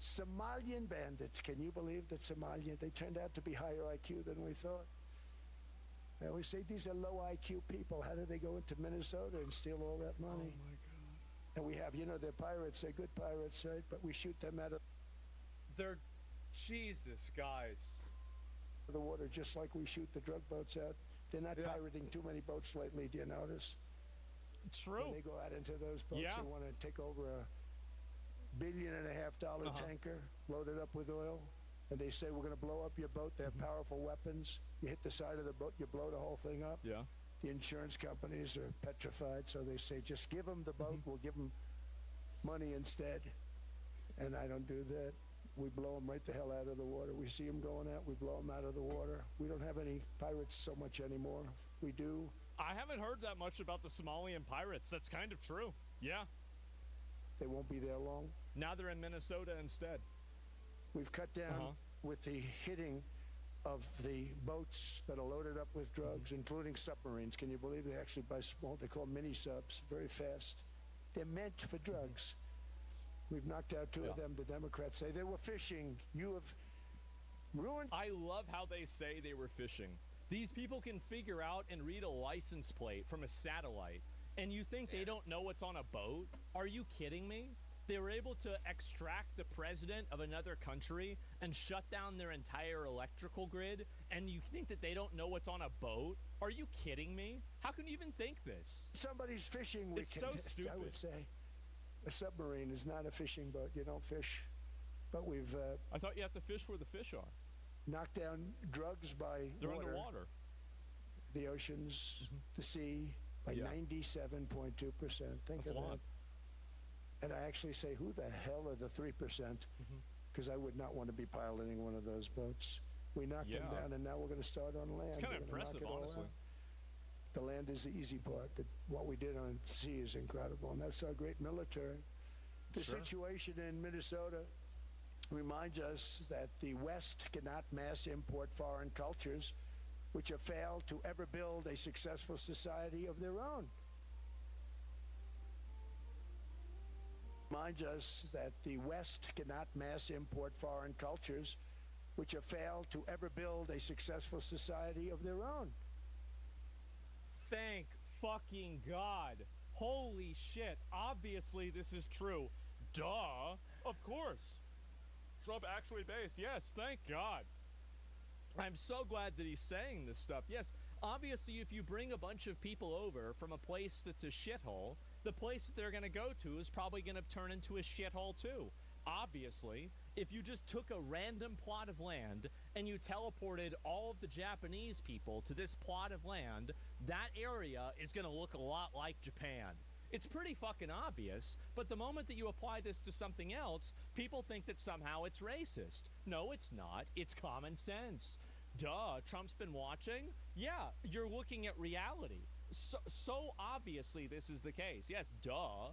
Speaker 10: Somalian bandits. Can you believe that Somalia, they turned out to be higher IQ than we thought? I always say these are low IQ people. How do they go into Minnesota and steal all that money?
Speaker 11: Oh, my God.
Speaker 10: And we have, you know, they're pirates. They're good pirates, right? But we shoot them out of...
Speaker 11: They're... Jesus, guys.
Speaker 10: The water, just like we shoot the drug boats out. They're not pirating too many boats lately, do you notice?
Speaker 11: True.
Speaker 10: When they go out into those boats and want to take over a $1.5 billion tanker loaded up with oil, and they say, we're going to blow up your boat. They have powerful weapons. You hit the side of the boat, you blow the whole thing up.
Speaker 11: Yeah.
Speaker 10: The insurance companies are petrified, so they say, just give them the boat. We'll give them money instead. And I don't do that. We blow them right the hell out of the water. We see them going out, we blow them out of the water. We don't have any pirates so much anymore. We do.
Speaker 11: I haven't heard that much about the Somalian pirates. That's kind of true. Yeah.
Speaker 10: They won't be there long.
Speaker 11: Now they're in Minnesota instead.
Speaker 10: We've cut down with the hitting of the boats that are loaded up with drugs, including submarines. Can you believe they actually buy small, they call mini subs, very fast. They're meant for drugs. We've knocked out two of them. The Democrats say they were fishing. You have ruined...
Speaker 11: I love how they say they were fishing. These people can figure out and read a license plate from a satellite, and you think they don't know what's on a boat? Are you kidding me? They were able to extract the president of another country and shut down their entire electrical grid, and you think that they don't know what's on a boat? Are you kidding me? How can you even think this?
Speaker 10: Somebody's fishing.
Speaker 11: It's so stupid.
Speaker 10: I would say. A submarine is not a fishing boat. You don't fish. But we've...
Speaker 11: I thought you have to fish where the fish are.
Speaker 10: Knocked down drugs by
Speaker 11: They're
Speaker 10: water.
Speaker 11: underwater.
Speaker 10: The oceans, the sea, by 97.2%. Think of that. And I actually say, who the hell are the 3%? Because I would not want to be piloting one of those boats. We knocked them down, and now we're going to start on land.
Speaker 11: It's kind of impressive, honestly.
Speaker 10: The land is the easy part. What we did on sea is incredible, and that's our great military. The situation in Minnesota reminds us that the West cannot mass import foreign cultures which have failed to ever build a successful society of their own. reminds us that the West cannot mass import foreign cultures which have failed to ever build a successful society of their own.
Speaker 11: Thank fucking God. Holy shit. Obviously, this is true. Duh. Of course. Trump actually based. Yes, thank God. I'm so glad that he's saying this stuff. Yes, obviously, if you bring a bunch of people over from a place that's a shithole, the place that they're going to go to is probably going to turn into a shithole too. Obviously, if you just took a random plot of land and you teleported all of the Japanese people to this plot of land, that area is going to look a lot like Japan. It's pretty fucking obvious, but the moment that you apply this to something else, people think that somehow it's racist. No, it's not. It's common sense. Duh, Trump's been watching? Yeah, you're looking at reality. So obviously this is the case. Yes, duh.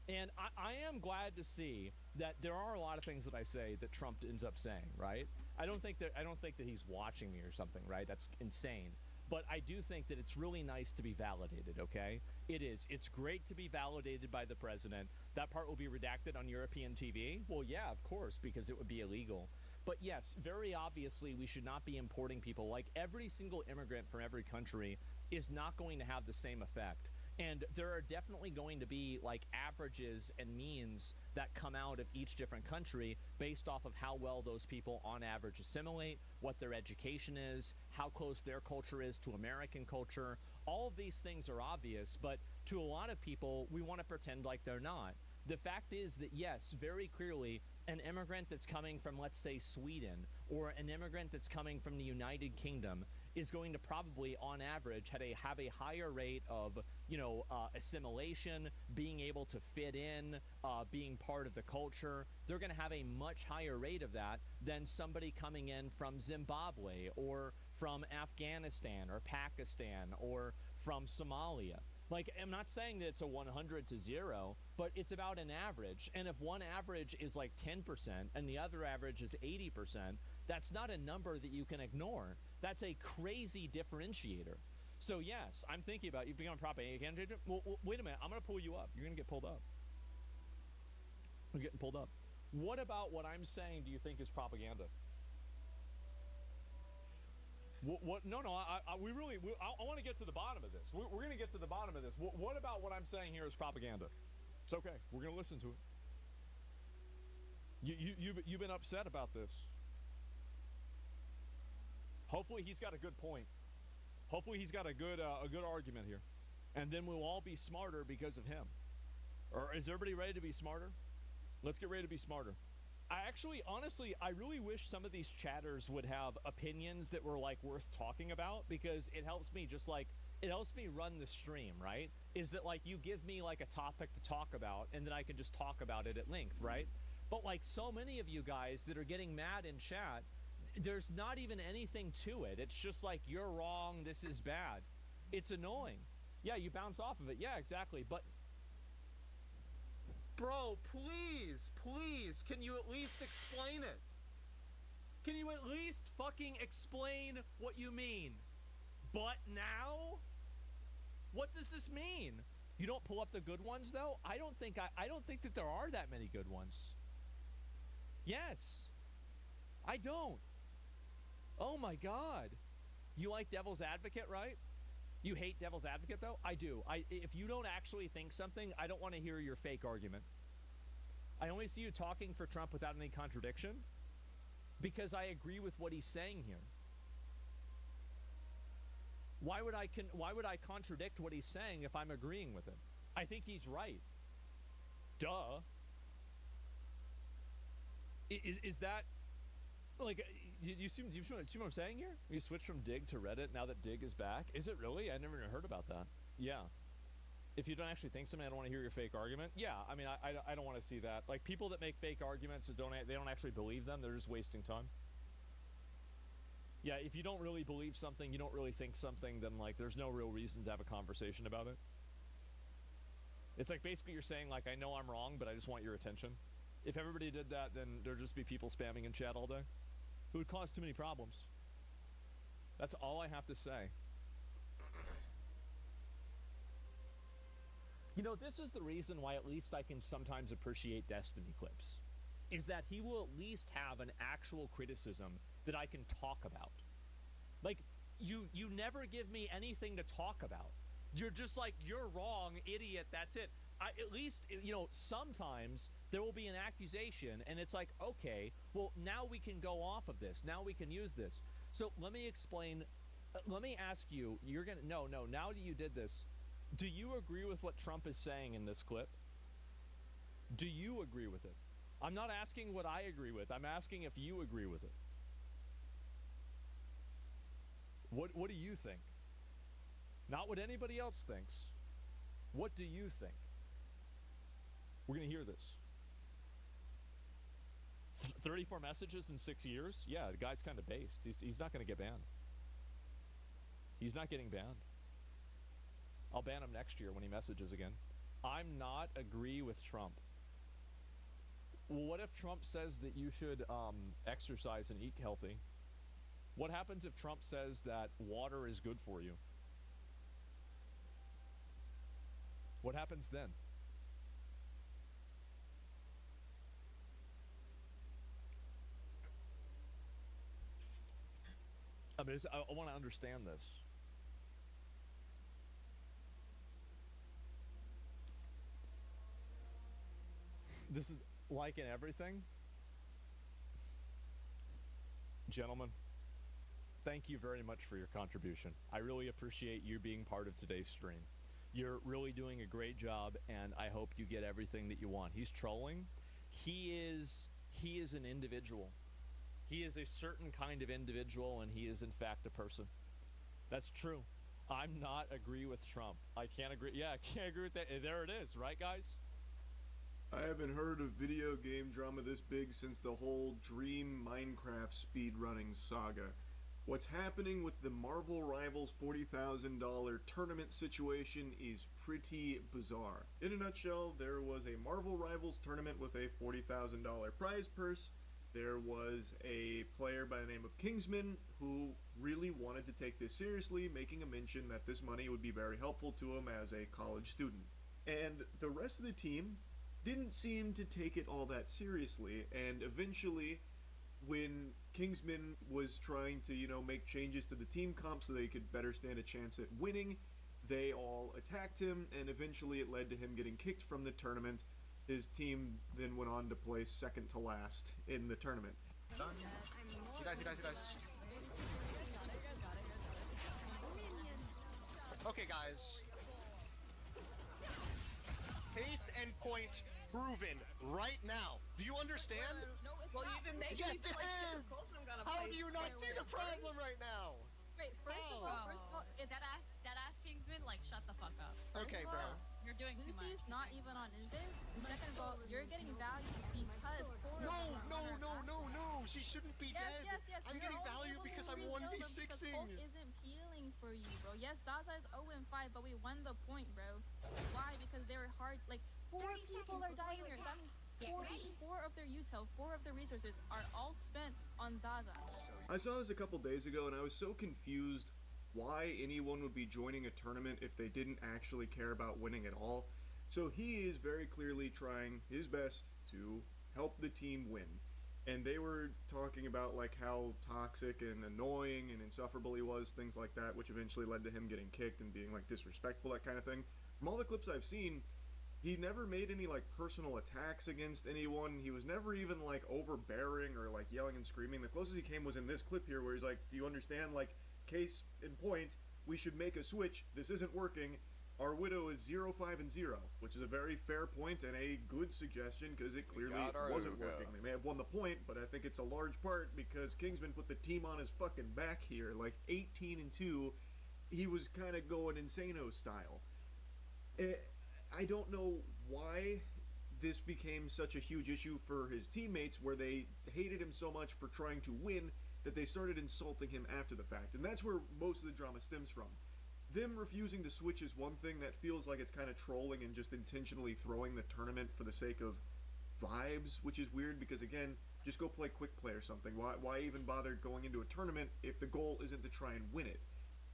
Speaker 11: And I am glad to see that there are a lot of things that I say that Trump ends up saying, right? I don't think that he's watching me or something, right? That's insane. But I do think that it's really nice to be validated, okay? It is. It's great to be validated by the president. That part will be redacted on European TV? Well, yeah, of course, because it would be illegal. But yes, very obviously, we should not be importing people. Like, every single immigrant from every country is not going to have the same effect. And there are definitely going to be, like, averages and means that come out of each different country based off of how well those people on average assimilate, what their education is, how close their culture is to American culture. All of these things are obvious, but to a lot of people, we want to pretend like they're not. The fact is that, yes, very clearly, an immigrant that's coming from, let's say, Sweden, or an immigrant that's coming from the United Kingdom is going to probably, on average, have a higher rate of, assimilation, being able to fit in, being part of the culture. They're going to have a much higher rate of that than somebody coming in from Zimbabwe or from Afghanistan or Pakistan or from Somalia. Like, I'm not saying that it's a 100 to 0, but it's about an average. And if one average is like 10% and the other average is 80%, that's not a number that you can ignore. That's a crazy differentiator. So yes, I'm thinking about you becoming a propaganda agent. Well, wait a minute. I'm going to pull you up. You're going to get pulled up. You're getting pulled up. What about what I'm saying do you think is propaganda? What? No. I want to get to the bottom of this. We're going to get to the bottom of this. What about what I'm saying here is propaganda? It's okay. We're going to listen to it. You've been upset about this. Hopefully he's got a good point. Hopefully he's got a good argument here, and then we'll all be smarter because of him. Or is everybody ready to be smarter? Let's get ready to be smarter. Honestly, I really wish some of these chatters would have opinions that were, like, worth talking about, because it helps me run the stream, right? Is that, like, you give me, like, a topic to talk about, and then I can just talk about it at length, right? But, like, so many of you guys that are getting mad in chat, there's not even anything to it. It's just like, you're wrong, this is bad. It's annoying. Yeah, you bounce off of it. Yeah, exactly. But bro, please, can you at least explain it? Can you at least fucking explain what you mean? But now? What does this mean? You don't pull up the good ones, though? I don't think that there are that many good ones. Yes. I don't. Oh my God. You like Devil's Advocate, right? You hate Devil's Advocate, though? I do. If you don't actually think something, I don't want to hear your fake argument. I only see you talking for Trump without any contradiction because I agree with what he's saying here. Why would I contradict what he's saying if I'm agreeing with him? I think he's right. Duh. Is that, like, you see what I'm saying here? You switch from Dig to Reddit now that Dig is back? Is it really? I never even heard about that. Yeah. If you don't actually think something, I don't want to hear your fake argument. Yeah, I mean, I don't want to see that. Like, people that make fake arguments that they don't actually believe them, they're just wasting time. Yeah, if you don't really believe something, you don't really think something, then, like, there's no real reason to have a conversation about it. It's like, basically you're saying, like, I know I'm wrong, but I just want your attention. If everybody did that, then there'd just be people spamming in chat all day. It would cause too many problems. That's all I have to say. You know, this is the reason why at least I can sometimes appreciate Destiny clips, is that he will at least have an actual criticism that I can talk about. Like, you never give me anything to talk about. You're just like, you're wrong, idiot, that's it. At least, you know, sometimes there will be an accusation, and it's like, okay, well, now we can go off of this. Now we can use this. So let me explain. Let me ask you, you're going to, no, now that you did this, do you agree with what Trump is saying in this clip? Do you agree with it? I'm not asking what I agree with. I'm asking if you agree with it. What do you think? Not what anybody else thinks. What do you think? We're going to hear this. 34 messages in 6 years? Yeah, the guy's kind of based. He's not going to get banned. He's not getting banned. I'll ban him next year when he messages again. I'm not agree with Trump. What if Trump says that you should exercise and eat healthy? What happens if Trump says that water is good for you? What happens then? I mean, I want to understand this. This is like in everything. Gentlemen, thank you very much for your contribution. I really appreciate you being part of today's stream. You're really doing a great job, and I hope you get everything that you want. He's trolling. He is an individual. He is a certain kind of individual, and he is in fact a person. That's true. I'm not agree with Trump. I can't agree. Yeah, I can't agree with that. There it is, right, guys?
Speaker 13: I haven't heard of video game drama this big since the whole Dream Minecraft speedrunning saga. What's happening with the Marvel Rivals $40,000 tournament situation is pretty bizarre. In a nutshell, there was a Marvel Rivals tournament with a $40,000 prize purse. There was a player by the name of Kingsman who really wanted to take this seriously, making a mention that this money would be very helpful to him as a college student. And the rest of the team didn't seem to take it all that seriously, and eventually, when Kingsman was trying to, make changes to the team comp so they could better stand a chance at winning, they all attacked him, and eventually it led to him getting kicked from the tournament. His team then went on to place second to last in the tournament.
Speaker 1: He dies. Okay, guys. Haste and point proven right now. Do you understand?
Speaker 12: No, it's
Speaker 1: well,
Speaker 12: not.
Speaker 1: you've been making me play difficult. How do you not see the problem right now?
Speaker 12: Wait, first of all, it's that ass Kingsman, like, shut the fuck up.
Speaker 1: Okay, bro.
Speaker 12: You're doing too much. Lucy's not even on Invis. Second of all, you're getting value because
Speaker 1: No. She shouldn't be dead.
Speaker 12: Yes.
Speaker 1: I'm getting value because I'm 1v6ing.
Speaker 12: Hulk isn't peeling for you, bro. Yes, Zaza is 0-5, but we won the point, bro. Why? Because they were hard. Like, 4 people are dying here. That means four of their util, 4 of their resources are all spent on Zaza.
Speaker 13: I saw this a couple days ago, and I was so confused why anyone would be joining a tournament if they didn't actually care about winning at all. So he is very clearly trying his best to help the team win. And they were talking about like how toxic and annoying and insufferable he was, things like that, which eventually led to him getting kicked and being like disrespectful, that kind of thing. From all the clips I've seen, he never made any like personal attacks against anyone. He was never even like overbearing or like yelling and screaming. The closest he came was in this clip here where he's like, do you understand, like, case in point, we should make a switch, this isn't working, our widow is 0, 5, and 0, which is a very fair point and a good suggestion because it clearly wasn't working. They may have won the point, but I think it's a large part because Kingsman put the team on his fucking back here, like 18-2. He was kind of going Insano style. I don't know why this became such a huge issue for his teammates where they hated him so much for trying to win that they started insulting him after the fact, and that's where most of the drama stems from. Them refusing to switch is one thing that feels like it's kind of trolling and just intentionally throwing the tournament for the sake of vibes, which is weird because, again, just go play quick play or something. Why even bother going into a tournament if the goal isn't to try and win it?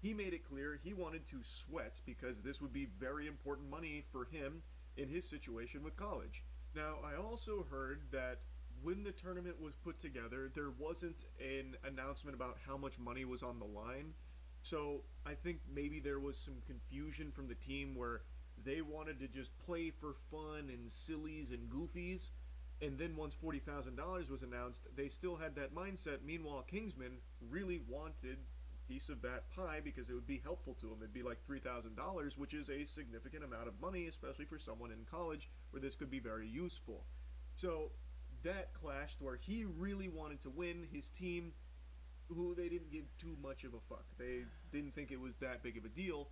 Speaker 13: he made it clear he wanted to sweat because this would be very important money for him in his situation with college. Now, I also heard that when the tournament was put together, there wasn't an announcement about how much money was on the line. So I think maybe there was some confusion from the team where they wanted to just play for fun and sillies and goofies. And then once $40,000 was announced, they still had that mindset. Meanwhile, Kingsman really wanted a piece of that pie because it would be helpful to him. It'd be like $3,000, which is a significant amount of money, especially for someone in college where this could be very useful. So that clashed where he really wanted to win. His team, who they didn't give too much of a fuck. They didn't think it was that big of a deal.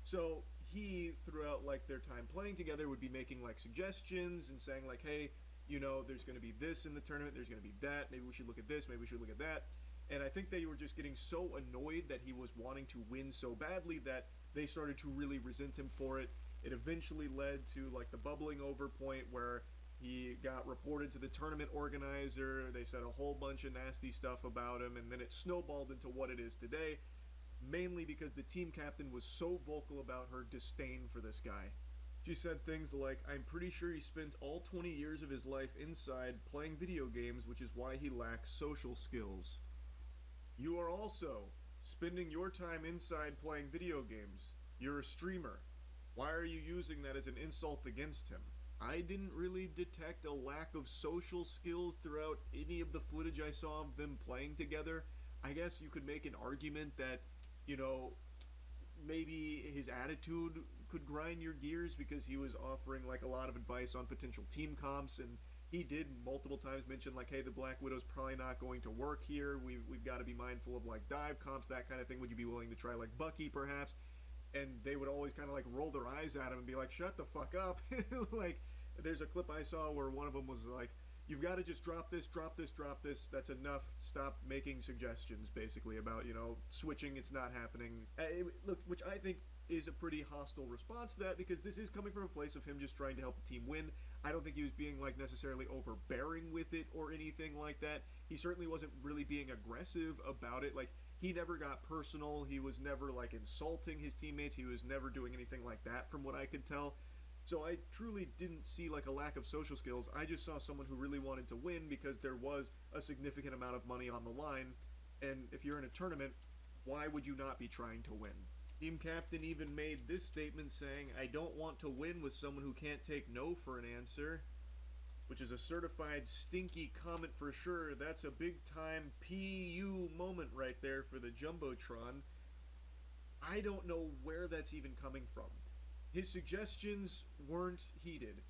Speaker 13: So he, throughout like their time playing together, would be making like suggestions and saying like, hey, you know, there's going to be this in the tournament, there's going to be that, maybe we should look at this, maybe we should look at that. And I think they were just getting so annoyed that he was wanting to win so badly that they started to really resent him for it. It eventually led to like the bubbling over point where he got reported to the tournament organizer. They said a whole bunch of nasty stuff about him, and then it snowballed into what it is today, mainly because the team captain was so vocal about her disdain for this guy. She said things like, I'm pretty sure he spent all 20 years of his life inside playing video games, which is why he lacks social skills. You are also spending your time inside playing video games. You're a streamer. Why are you using that as an insult against him? I didn't really detect a lack of social skills throughout any of the footage I saw of them playing together. I guess you could make an argument that, you know, maybe his attitude could grind your gears because he was offering like a lot of advice on potential team comps, and he did multiple times mention like, hey, the Black Widow's probably not going to work here. We've got to be mindful of like dive comps, that kind of thing. Would you be willing to try like Bucky perhaps? And they would always kind of like roll their eyes at him and be like, shut the fuck up. Like, there's a clip I saw where one of them was like, you've got to just drop this, drop this, drop this. That's enough. Stop making suggestions, basically, about, you know, switching. It's not happening. Look, which I think is a pretty hostile response to that, because this is coming from a place of him just trying to help the team win. I don't think he was being, like, necessarily overbearing with it or anything like that. He certainly wasn't really being aggressive about it. Like, he never got personal. He was never, like, insulting his teammates. He was never doing anything like that, from what I could tell. So I truly didn't see like a lack of social skills. I just saw someone who really wanted to win because there was a significant amount of money on the line. And if you're in a tournament, why would you not be trying to win? Team captain even made this statement saying, I don't want to win with someone who can't take no for an answer, which is a certified stinky comment for sure. That's a big time PU moment right there for the Jumbotron. I don't know where that's even coming from. His suggestions weren't heeded.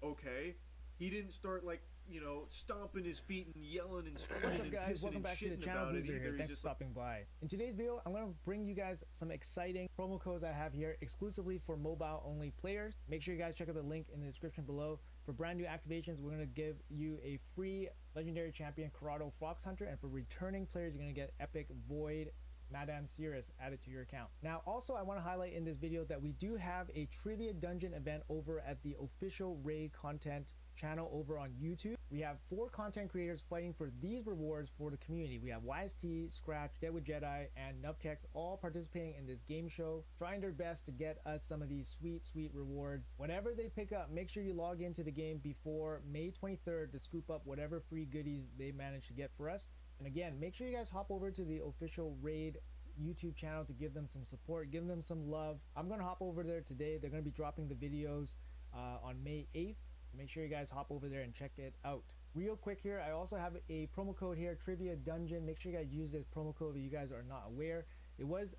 Speaker 13: Okay, he didn't start like, you know, stomping his feet and yelling and screaming.
Speaker 14: What's up, guys? Welcome back to the channel. Boozer here. Thanks for stopping by. In today's video, I'm going to bring you guys some exciting promo codes I have here exclusively for mobile only players. Make sure you guys check out the link in the description below. For brand new activations, we're going to give you a free legendary champion Corrado Fox Hunter, and for returning players, you're going to get epic Void Madame Cirrus added to your account. Now, also, I want to highlight in this video that we do have a trivia dungeon event over at the official RAID content channel over on YouTube. We have 4 content creators fighting for these rewards for the community. We have YST, Scratch, Dead with Jedi, and Nubkex all participating in this game show, trying their best to get us some of these sweet rewards. Whatever they pick up, make sure you log into the game before May 23rd to scoop up whatever free goodies they manage to get for us. And again, make sure you guys hop over to the official RAID YouTube channel to give them some support, give them some love. I'm going to hop over there today. They're going to be dropping the videos on May 8th. Make sure you guys hop over there and check it out. Real quick here, I also have a promo code here, Trivia Dungeon. Make sure you guys use this promo code if you guys are not aware. It was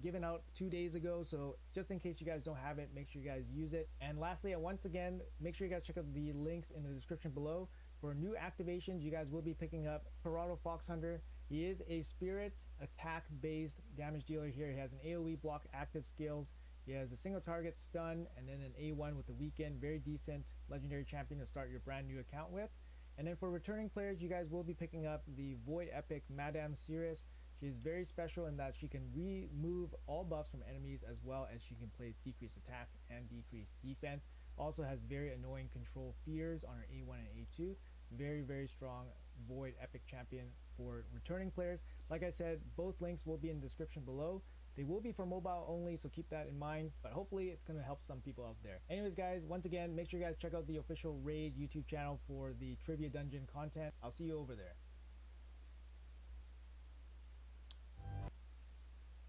Speaker 14: given out 2 days ago, so just in case you guys don't have it, make sure you guys use it. And lastly, once again, make sure you guys check out the links in the description below. For new activations, you guys will be picking up Corrado Fox Hunter. He is a spirit attack based damage dealer here. He has an AoE block active skills. He has a single target stun and then an A1 with the weekend. Very decent legendary champion to start your brand new account with. And then for returning players, you guys will be picking up the Void Epic Madame Cirrus. She is very special in that she can remove all buffs from enemies, as well as she can place decreased attack and decreased defense. Also has very annoying control fears on her A1 and A2. Very strong Void Epic champion for returning players. Like I said, both links will be in the description below. They will be for mobile only, so keep that in mind, but hopefully it's going to help some people out there. Anyways, guys, once again, make sure you guys check out the official RAID YouTube channel for the Trivia Dungeon content. I'll see you over there.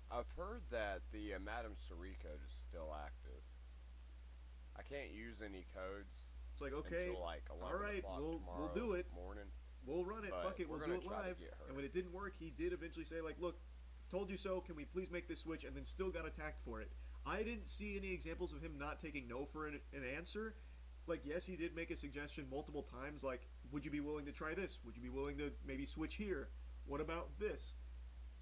Speaker 2: I've heard that the Madame Suri code is still active. I can't use any codes.
Speaker 13: It's like, okay,
Speaker 2: until like 11
Speaker 13: all right, we'll do it.
Speaker 2: Morning.
Speaker 13: We'll run it. Fuck it, we'll do it live. And when it didn't work, he did eventually say, like, look, told you so, can we please make this switch, and then still got attacked for it. I didn't see any examples of him not taking no for an answer. Like, yes, he did make a suggestion multiple times, like, would you be willing to try this? Would you be willing to maybe switch here? What about this?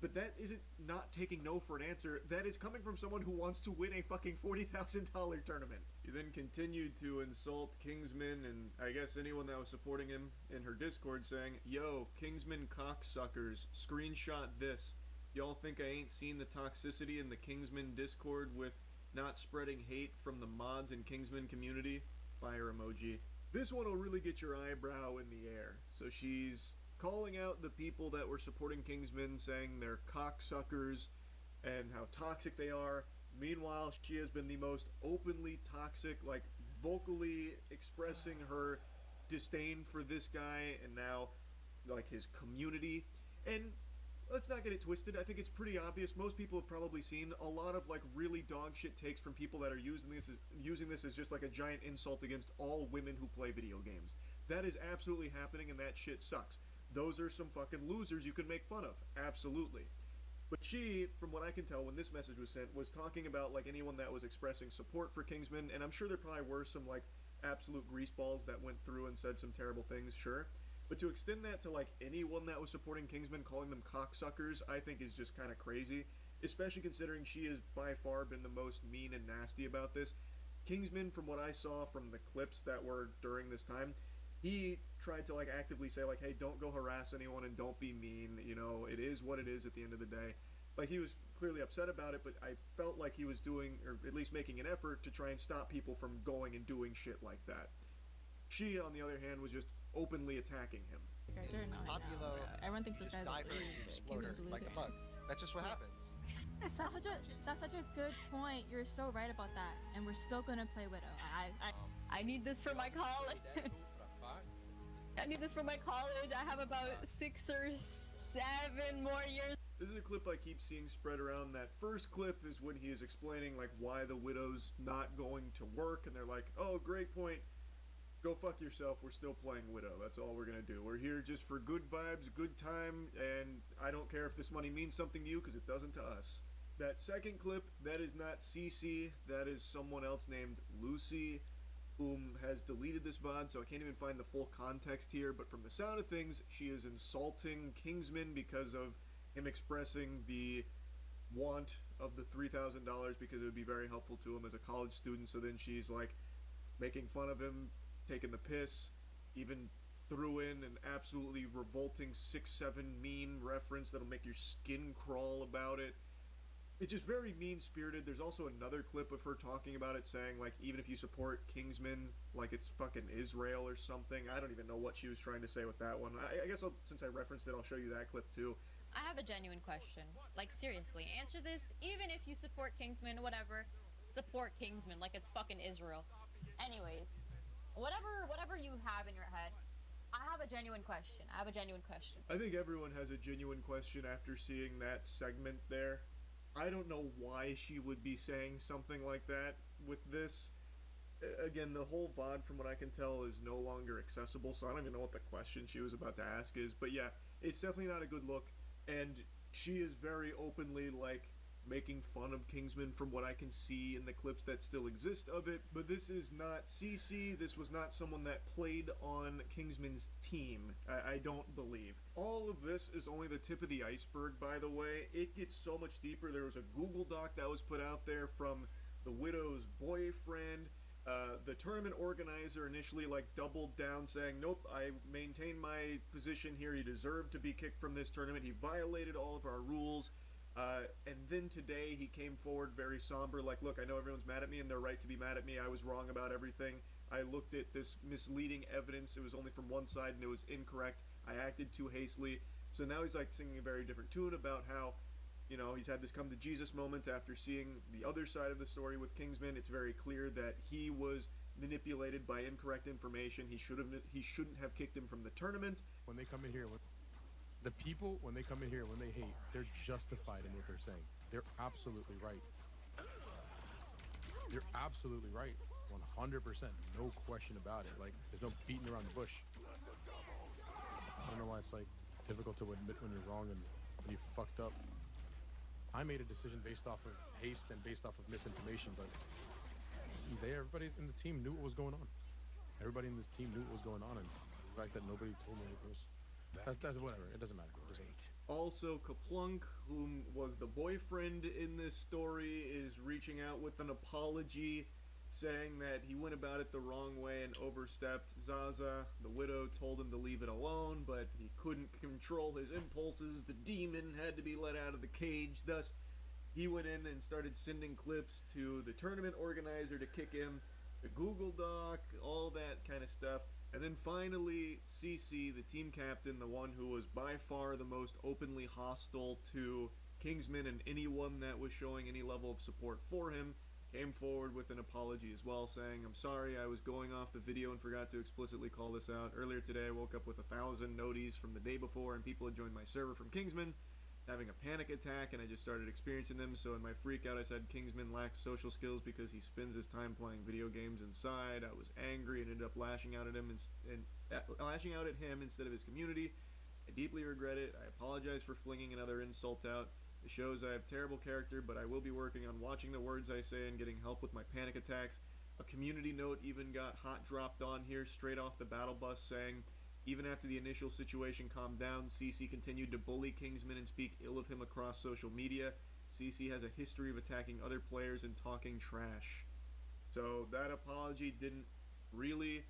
Speaker 13: But that isn't not taking no for an answer. That is coming from someone who wants to win a fucking $40,000 tournament. He then continued to insult Kingsman and I guess anyone that was supporting him in her Discord, saying, yo, Kingsman cocksuckers, screenshot this. Y'all think I ain't seen the toxicity in the Kingsman Discord with not spreading hate from the mods and Kingsman community? Fire emoji. This one will really get your eyebrow in the air. So she's calling out the people that were supporting Kingsman, saying they're cocksuckers and how toxic they are. Meanwhile, she has been the most openly toxic, like vocally expressing her disdain for this guy and now like his community. And let's not get it twisted. I think it's pretty obvious. Most people have probably seen a lot of like really dog shit takes from people that are using this as just like a giant insult against all women who play video games. That is absolutely happening, and that shit sucks. Those are some fucking losers you can make fun of. Absolutely. But she, from what I can tell when this message was sent, was talking about like anyone that was expressing support for Kingsman, and I'm sure there probably were some like absolute greaseballs that went through and said some terrible things, sure. But to extend that to like anyone that was supporting Kingsman, calling them cocksuckers, I think is just kind of crazy. Especially considering she has by far been the most mean and nasty about this. Kingsman, from what I saw from the clips that were during this time, he tried to like actively say like, hey, don't go harass anyone and don't be mean, you know, it is what it is at the end of the day. Like, he was clearly upset about it, but I felt like he was doing, or at least making an effort to try and stop people from going and doing shit like that. She, on the other hand, was just openly attacking him.
Speaker 15: Everyone thinks this guy's a exploder, like a bug. That's just what happens.
Speaker 16: That's such a good point. You're so right about that, and we're still gonna play Widow. I need this for my college. I need this for my college. I have about 6 or 7 more years.
Speaker 13: This is a clip I keep seeing spread around. That first clip is when he is explaining like why the Widow's not going to work, and they're like, oh, great point. Go fuck yourself, we're still playing Widow. That's all we're gonna do. We're here just for good vibes, good time, and I don't care if this money means something to you, because it doesn't to us. That second clip, that is not Cece, that is someone else named Lucy, whom has deleted this VOD, so I can't even find the full context here, but from the sound of things, she is insulting Kingsman because of him expressing the want of the $3,000 because it would be very helpful to him as a college student. So then she's like making fun of him, taking the piss, even threw in an absolutely revolting 6'7" meme reference that'll make your skin crawl about it. It's just very mean-spirited. There's also another clip of her talking about it, saying, like, even if you support Kingsman, like it's fucking Israel or something. I don't even know what she was trying to say with that one. I guess since I referenced it, I'll show you that clip too.
Speaker 17: I have a genuine question. Like, seriously, answer this. Even if you support Kingsman, whatever, support Kingsman like it's fucking Israel. Anyways, whatever you have in your head, I have a genuine question.
Speaker 13: I think everyone has a genuine question after seeing that segment there. I don't know why she would be saying something like that with this. Again, the whole VOD, from what I can tell, is no longer accessible, so I don't even know what the question she was about to ask is. But yeah, it's definitely not a good look, and she is very openly, like, making fun of Kingsman from what I can see in the clips that still exist of it. But this is not CC, this was not someone that played on Kingsman's team, I don't believe. All of this is only the tip of the iceberg, by the way. It gets so much deeper. There was a Google Doc that was put out there from the Widow's boyfriend. The tournament organizer initially like doubled down, saying, nope, I maintain my position here. He deserved to be kicked from this tournament. He violated all of our rules. And then today he came forward very somber, like, look, I know everyone's mad at me and they're right to be mad at me. I was wrong about everything. I looked at this misleading evidence. It was only from one side and it was incorrect. I acted too hastily. So now he's like singing a very different tune about how You know, he's had this come to Jesus moment after seeing the other side of the story with Kingsman. It's very clear that he was manipulated by incorrect information. He shouldn't have kicked him from the tournament.
Speaker 18: When they come in here with the people, when they come in here, when they hate, they're justified in what they're saying. They're absolutely right. You're absolutely right. 100%. No question about it. Like, there's no beating around the bush. I don't know why it's like difficult to admit when you're wrong and when you fucked up. I made a decision based off of haste and based off of misinformation, but everybody in the team knew what was going on. Everybody in this team knew what was going on, and the fact that nobody told me it was, that's whatever. It doesn't matter. It doesn't matter.
Speaker 13: Also, Kaplunk, whom was the boyfriend in this story, is reaching out with an apology, saying that he went about it the wrong way and overstepped. Zaza, the widow, told him to leave it alone, but he couldn't control his impulses. The demon had to be let out of the cage. Thus, he went in and started sending clips to the tournament organizer to kick him, the Google Doc, all that kind of stuff. And then finally, CC, the team captain, the one who was by far the most openly hostile to Kingsman and anyone that was showing any level of support for him, came forward with an apology as well, saying, "I'm sorry, I was going off the video and forgot to explicitly call this out. Earlier today, I woke up with 1,000 noties from the day before, and people had joined my server from Kingsman, having a panic attack, and I just started experiencing them. So in my freak out, I said Kingsman lacks social skills because he spends his time playing video games inside. I was angry and ended up lashing out at him lashing out at him instead of his community. I deeply regret it. I apologize for flinging another insult out. It shows I have terrible character, but I will be working on watching the words I say and getting help with my panic attacks." A community note even got hot dropped on here straight off the battle bus, saying, "Even after the initial situation calmed down, CC continued to bully Kingsman and speak ill of him across social media. CC has a history of attacking other players and talking trash." So that apology didn't really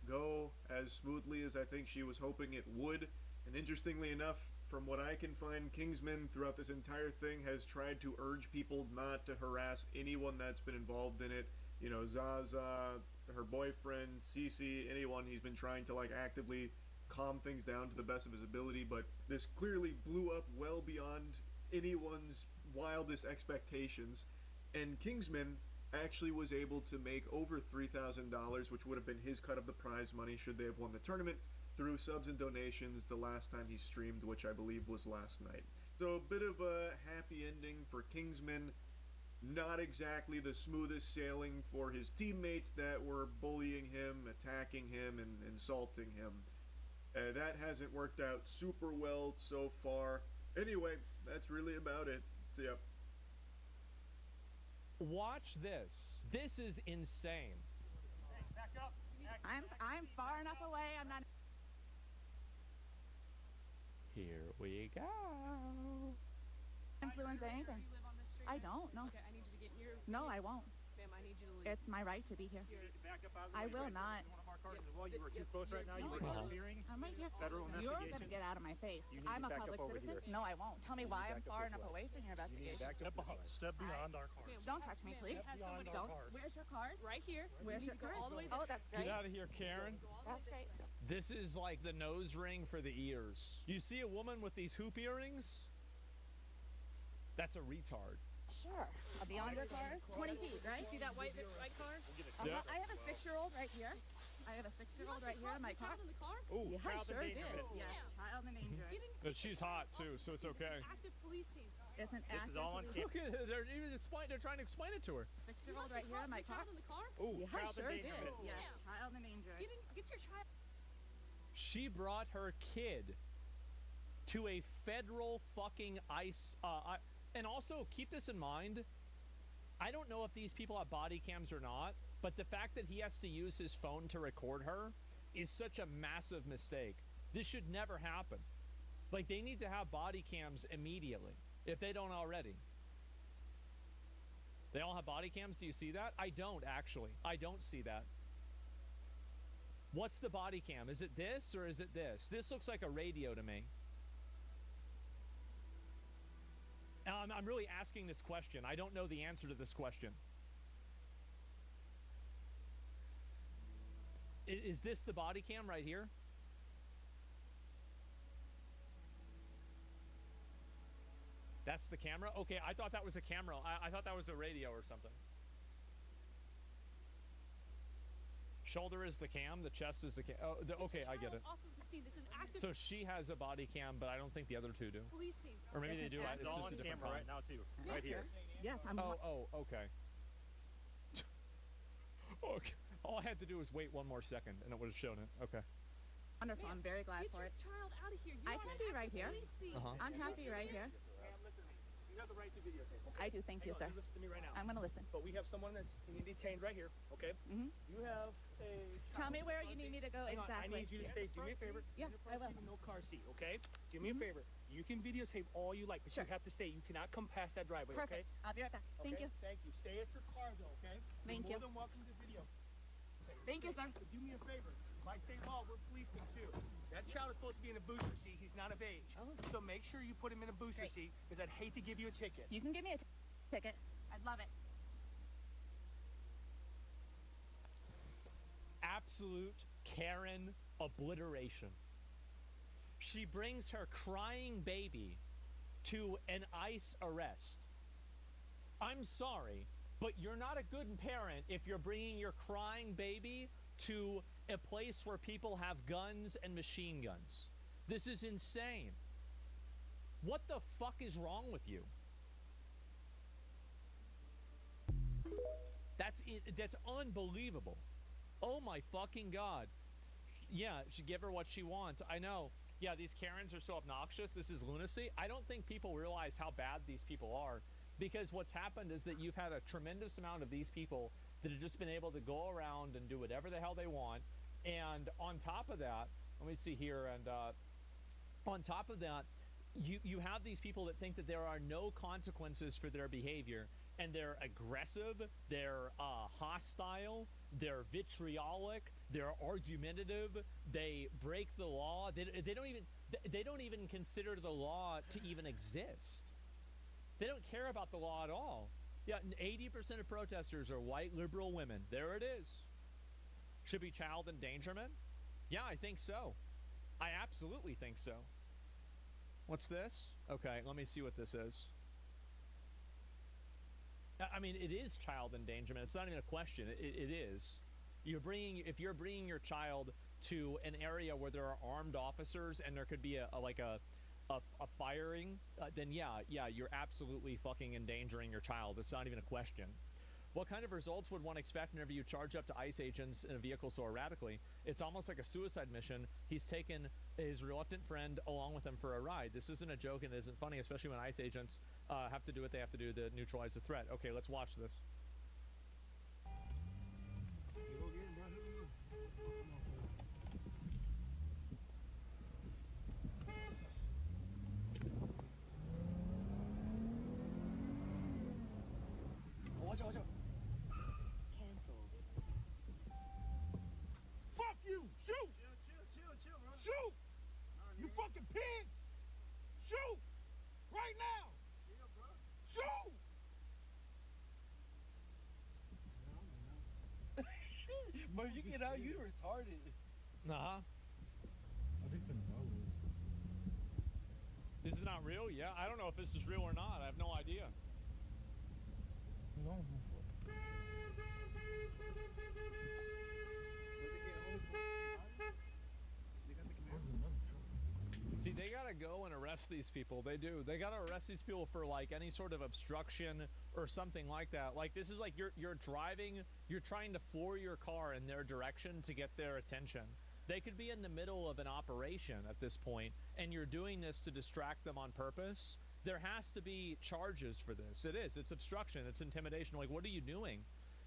Speaker 13: go as smoothly as I think she was hoping it would. And interestingly enough, from what I can find, Kingsman throughout this entire thing has tried to urge people not to harass anyone that's been involved in it. You know, Zaza, her boyfriend, CC, anyone. He's been trying to like actively calm things down to the best of his ability, but this clearly blew up well beyond anyone's wildest expectations. And Kingsman actually was able to make over $3,000, which would have been his cut of the prize money should they have won the tournament, through subs and donations the last time he streamed, which I believe was last night. So a bit of a happy ending for Kingsman. Not exactly the smoothest sailing for his teammates that were bullying him, attacking him, and insulting him. That hasn't worked out super well so far. Anyway, that's really about it. See ya.
Speaker 11: Watch this. This is insane.
Speaker 19: Hey, back up. I'm far enough away. I'm not.
Speaker 3: Here we go.
Speaker 19: Influence anything. I don't. No.
Speaker 20: Okay, I need you to get in your.
Speaker 19: No, I won't.
Speaker 20: Ma'am, I need you to leave.
Speaker 19: It's my right to be here. I will not.
Speaker 7: Well, you were too close right now. You were interfering.
Speaker 19: I'm right here.
Speaker 7: Federal
Speaker 19: You're
Speaker 7: investigation.
Speaker 19: gonna get out of my face.
Speaker 7: You need
Speaker 19: I'm
Speaker 7: to
Speaker 19: a
Speaker 7: back
Speaker 19: public
Speaker 7: up over
Speaker 19: citizen.
Speaker 7: here.
Speaker 19: No, I won't. Tell me
Speaker 7: You need
Speaker 19: why
Speaker 7: to
Speaker 19: I'm
Speaker 7: back up
Speaker 19: far
Speaker 7: this
Speaker 19: enough
Speaker 7: way.
Speaker 19: away from your investigation.
Speaker 7: Step beyond our cars.
Speaker 19: Don't touch me, please. Don't. Where's your cars?
Speaker 20: Right here.
Speaker 19: Where's your cars?
Speaker 20: All the way
Speaker 19: Oh, that's great.
Speaker 11: Get out of here, Karen.
Speaker 19: That's great.
Speaker 11: This is like the nose ring for the ears. You see a woman with these hoop earrings? That's a retard.
Speaker 19: Sure. Beyond your cars? 20 feet, right?
Speaker 20: See that white car?
Speaker 11: Yeah.
Speaker 19: I have a 6-year-old right here. I have a 6-year-old right here in my car.
Speaker 20: In the car?
Speaker 11: Ooh,
Speaker 19: Yeah, I
Speaker 7: child
Speaker 19: sure did.
Speaker 7: endangerment.
Speaker 19: Yes, child endangerment.
Speaker 11: But she's hot too, so it's okay.
Speaker 20: Active policing.
Speaker 19: It's an
Speaker 7: This is all on
Speaker 19: active
Speaker 11: Look at it. They're trying to explain it to her.
Speaker 19: 6-year-old right here in my car.
Speaker 20: In the car?
Speaker 11: Ooh,
Speaker 19: Yeah, I
Speaker 7: child
Speaker 19: sure did.
Speaker 7: endangerment.
Speaker 19: Yes, child endangerment.
Speaker 20: Get your child.
Speaker 11: She brought her kid to a federal fucking ICE. And also keep this in mind. I don't know if these people have body cams or not, but the fact that he has to use his phone to record her is such a massive mistake. This should never happen. Like, they need to have body cams immediately, if they don't already. They all have body cams? Do you see that? I don't, actually. I don't see that. What's the body cam? Is it this or is it this? This looks like a radio to me. I'm really asking this question. I don't know the answer to this question. Is this the body cam right here? That's the camera? Okay, I thought that was a camera. I thought that was a radio or something. Shoulder is the cam, the chest is the cam. Oh, okay, I get it.
Speaker 20: Off of the scene. This is an active
Speaker 11: So she has a body cam, but I don't think the other two do.
Speaker 20: police scene.
Speaker 11: Or maybe they do. It's just a different
Speaker 21: right now too.
Speaker 20: Yeah,
Speaker 21: Right here.
Speaker 20: Yes, I'm.
Speaker 11: Oh, okay. Okay. All I had to do was wait one more second, and it would have shown it. Okay.
Speaker 19: Wonderful. I'm very glad for it.
Speaker 20: Get your child out of here. You
Speaker 19: I
Speaker 20: are
Speaker 19: can
Speaker 20: an
Speaker 19: be
Speaker 20: active
Speaker 19: right here.
Speaker 20: police scene.
Speaker 19: I'm happy right here.
Speaker 21: Ma'am, listen to me. You have the right to videotape. Okay?
Speaker 19: I do. Thank you,
Speaker 21: Hang on,
Speaker 19: sir.
Speaker 21: you listen to me right now.
Speaker 19: I'm gonna listen.
Speaker 21: But we have someone that's being detained right here. Okay.
Speaker 19: Mhm.
Speaker 21: You have a.
Speaker 19: Tell me
Speaker 21: child
Speaker 19: where
Speaker 21: in the
Speaker 19: you need
Speaker 21: front
Speaker 19: me to go
Speaker 21: seat. Hang on,
Speaker 19: exactly.
Speaker 21: I need you to stay. Do me a favor.
Speaker 19: Yeah,
Speaker 21: In the
Speaker 19: I
Speaker 21: front
Speaker 19: will.
Speaker 21: seat with no car seat. Okay. Do me a favor. You can videotape all you like, but you have to stay. You cannot come past that driveway.
Speaker 19: Perfect.
Speaker 21: Okay.
Speaker 19: I'll be right back. Thank
Speaker 21: Okay?
Speaker 19: you.
Speaker 21: Thank you. Stay at your car though. Okay.
Speaker 19: Thank
Speaker 21: You're
Speaker 19: you.
Speaker 21: more than welcome to video.
Speaker 19: Thank you, sir.
Speaker 21: But do me a favor. By state law, we're policemen too. That child is supposed to be in a booster seat. He's not of age. So make sure you put him in a booster
Speaker 19: Great.
Speaker 21: seat because I'd hate to give you a ticket.
Speaker 19: You can give me a ticket. I'd love it.
Speaker 11: Absolute Karen obliteration. She brings her crying baby to an ICE arrest. I'm sorry, but you're not a good parent if you're bringing your crying baby to a place where people have guns and machine guns. This is insane. What the fuck is wrong with you? That's unbelievable. Oh my fucking God. Yeah, she give her what she wants. I know. Yeah, these Karens are so obnoxious. This is lunacy. I don't think people realize how bad these people are, because what's happened is that you've had a tremendous amount of these people that have just been able to go around and do whatever the hell they want. And on top of that, let me see here, and on top of that, you have these people that think that there are no consequences for their behavior, and they're aggressive, they're hostile, they're vitriolic, they're argumentative, they break the law. They don't even consider the law to even exist. They don't care about the law at all. Yeah, 80% of protesters are white liberal women. There it is. Should be child endangerment? Yeah, I think so. I absolutely think so. What's this? Okay, let me see what this is. I mean, it is child endangerment. It's not even a question. It is. If you're bringing your child to an area where there are armed officers and there could be a firing, then yeah, you're absolutely fucking endangering your child. It's not even a question. What kind of results would one expect whenever you charge up to ICE agents in a vehicle so erratically? It's almost like a suicide mission. He's taken his reluctant friend along with him for a ride. This isn't a joke and it isn't funny, especially when ICE agents have to do what they have to do to neutralize the threat. Okay, let's watch this.
Speaker 21: Watch out, watch out.
Speaker 19: Cancelled.
Speaker 21: Fuck you! Shoot! Chill, bro. Shoot! You fucking pig! Shoot! Right now! Chill, bro. Shoot!
Speaker 22: Bro, you get out, you retarded.
Speaker 11: Nah. This is not real? Yeah, I don't know if this is real or not. I have no idea.
Speaker 22: No.
Speaker 11: See, they gotta go and arrest these people. They do. They gotta arrest these people for like any sort of obstruction or something like that. Like this is like you're driving, you're trying to floor your car in their direction to get their attention. They could be in the middle of an operation at this point, and you're doing this to distract them on purpose. There has to be charges for this. It is. It's obstruction. It's intimidation. Like, what are you doing?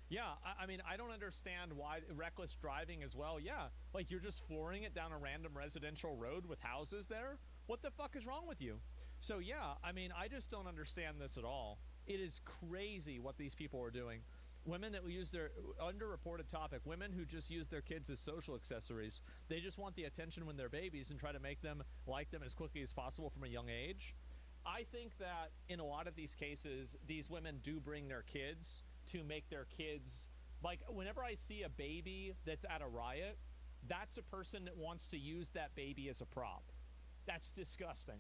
Speaker 11: Yeah, I mean, I don't understand why reckless driving as well. Yeah, like you're just flooring it down a random residential road with houses there. What the fuck is wrong with you? So yeah, I mean, I just don't understand this at all. It is crazy what these people are doing. Women that will use their underreported topic, women who just use their kids as social accessories. They just want the attention when they're babies and try to make them like them as quickly as possible from a young age. I think that in a lot of these cases, these women do bring their kids to make their kids, like whenever I see a baby that's at a riot, that's a person that wants to use that baby as a prop. That's disgusting.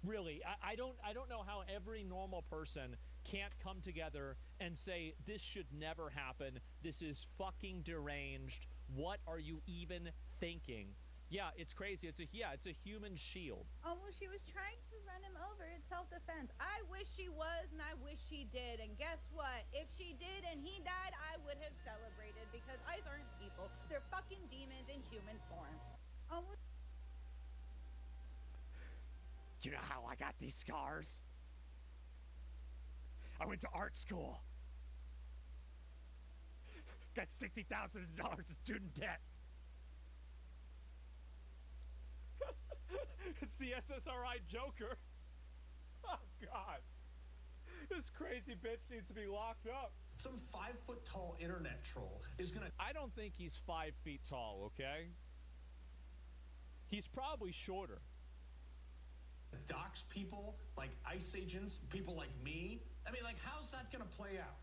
Speaker 11: Really, I don't know how every normal person can't come together and say, this should never happen. This is fucking deranged. What are you even thinking? Yeah, it's crazy. It's a human shield.
Speaker 19: Oh, well, she was trying to run him over. It's self-defense. I wish she was, and I wish she did. And guess what? If she did and he died, I would have celebrated, because eyes aren't people. They're fucking demons in human form. Oh, well,
Speaker 11: Do you know how I got these scars? I went to art school. Got $60,000 of student debt. It's the SSRI Joker. Oh, God. This crazy bitch needs to be locked up.
Speaker 4: Some 5-foot-tall internet troll is gonna...
Speaker 11: I don't think he's 5 feet tall, okay? He's probably shorter.
Speaker 4: Dox people like ICE agents, people like me. I mean, like, how's that gonna play out?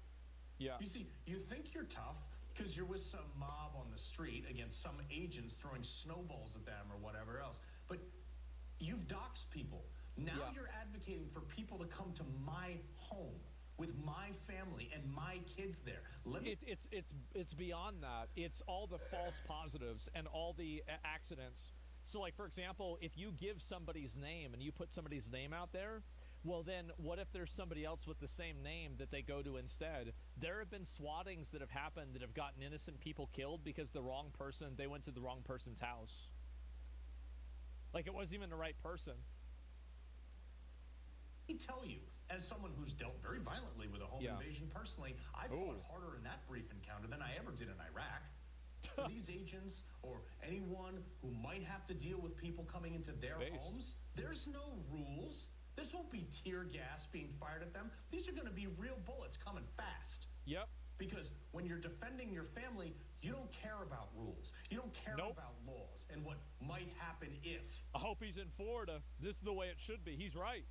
Speaker 11: Yeah.
Speaker 4: You see, you think you're tough because you're with some mob on the street against some agents throwing snowballs at them or whatever else. But you've doxed people. Now you're advocating for people to come to my home with my family and my kids there.
Speaker 11: It's beyond that. It's all the false positives and all the accidents. So, like, for example, if you give somebody's name and you put somebody's name out there, well, then what if there's somebody else with the same name that they go to instead? There have been swattings that have happened that have gotten innocent people killed because they went to the wrong person's house. Like, it wasn't even the right person.
Speaker 4: Let me tell you, as someone who's dealt very violently with a home invasion personally, I fought harder in that brief encounter than I ever did in Iraq. For these agents or anyone who might have to deal with people coming into their homes, there's no rules. This won't be tear gas being fired at them. These are going to be real bullets coming fast.
Speaker 11: Yep.
Speaker 4: Because when you're defending your family, you don't care about rules. You don't care about laws and what might happen if.
Speaker 11: I hope he's in Florida. This is the way it should be. He's right.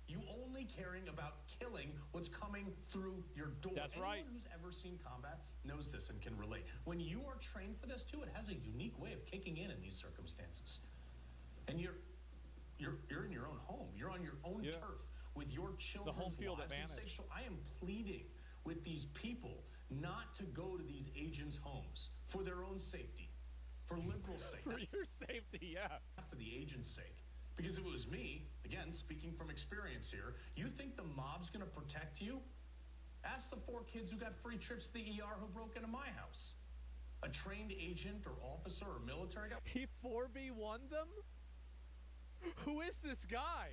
Speaker 4: You only caring about killing what's coming through your door.
Speaker 11: That's right.
Speaker 4: Anyone who's ever seen combat knows this and can relate. When you are trained for this too, it has a unique way of kicking in these circumstances. And you're in your own home. You're on your own turf with your children's
Speaker 11: the home field
Speaker 4: lives at
Speaker 11: advantage.
Speaker 4: stake. So I am pleading with these people not to go to these agents' homes for their own safety, for liberal sake.
Speaker 11: For your safety, yeah.
Speaker 4: Not for the agent's sake. Because if it was me, again, speaking from experience here, you think the mob's going to protect you? Ask the 4 kids who got free trips to the ER who broke into my house. A trained agent or officer or military guy.
Speaker 11: He 4v1'd them? Who is this guy?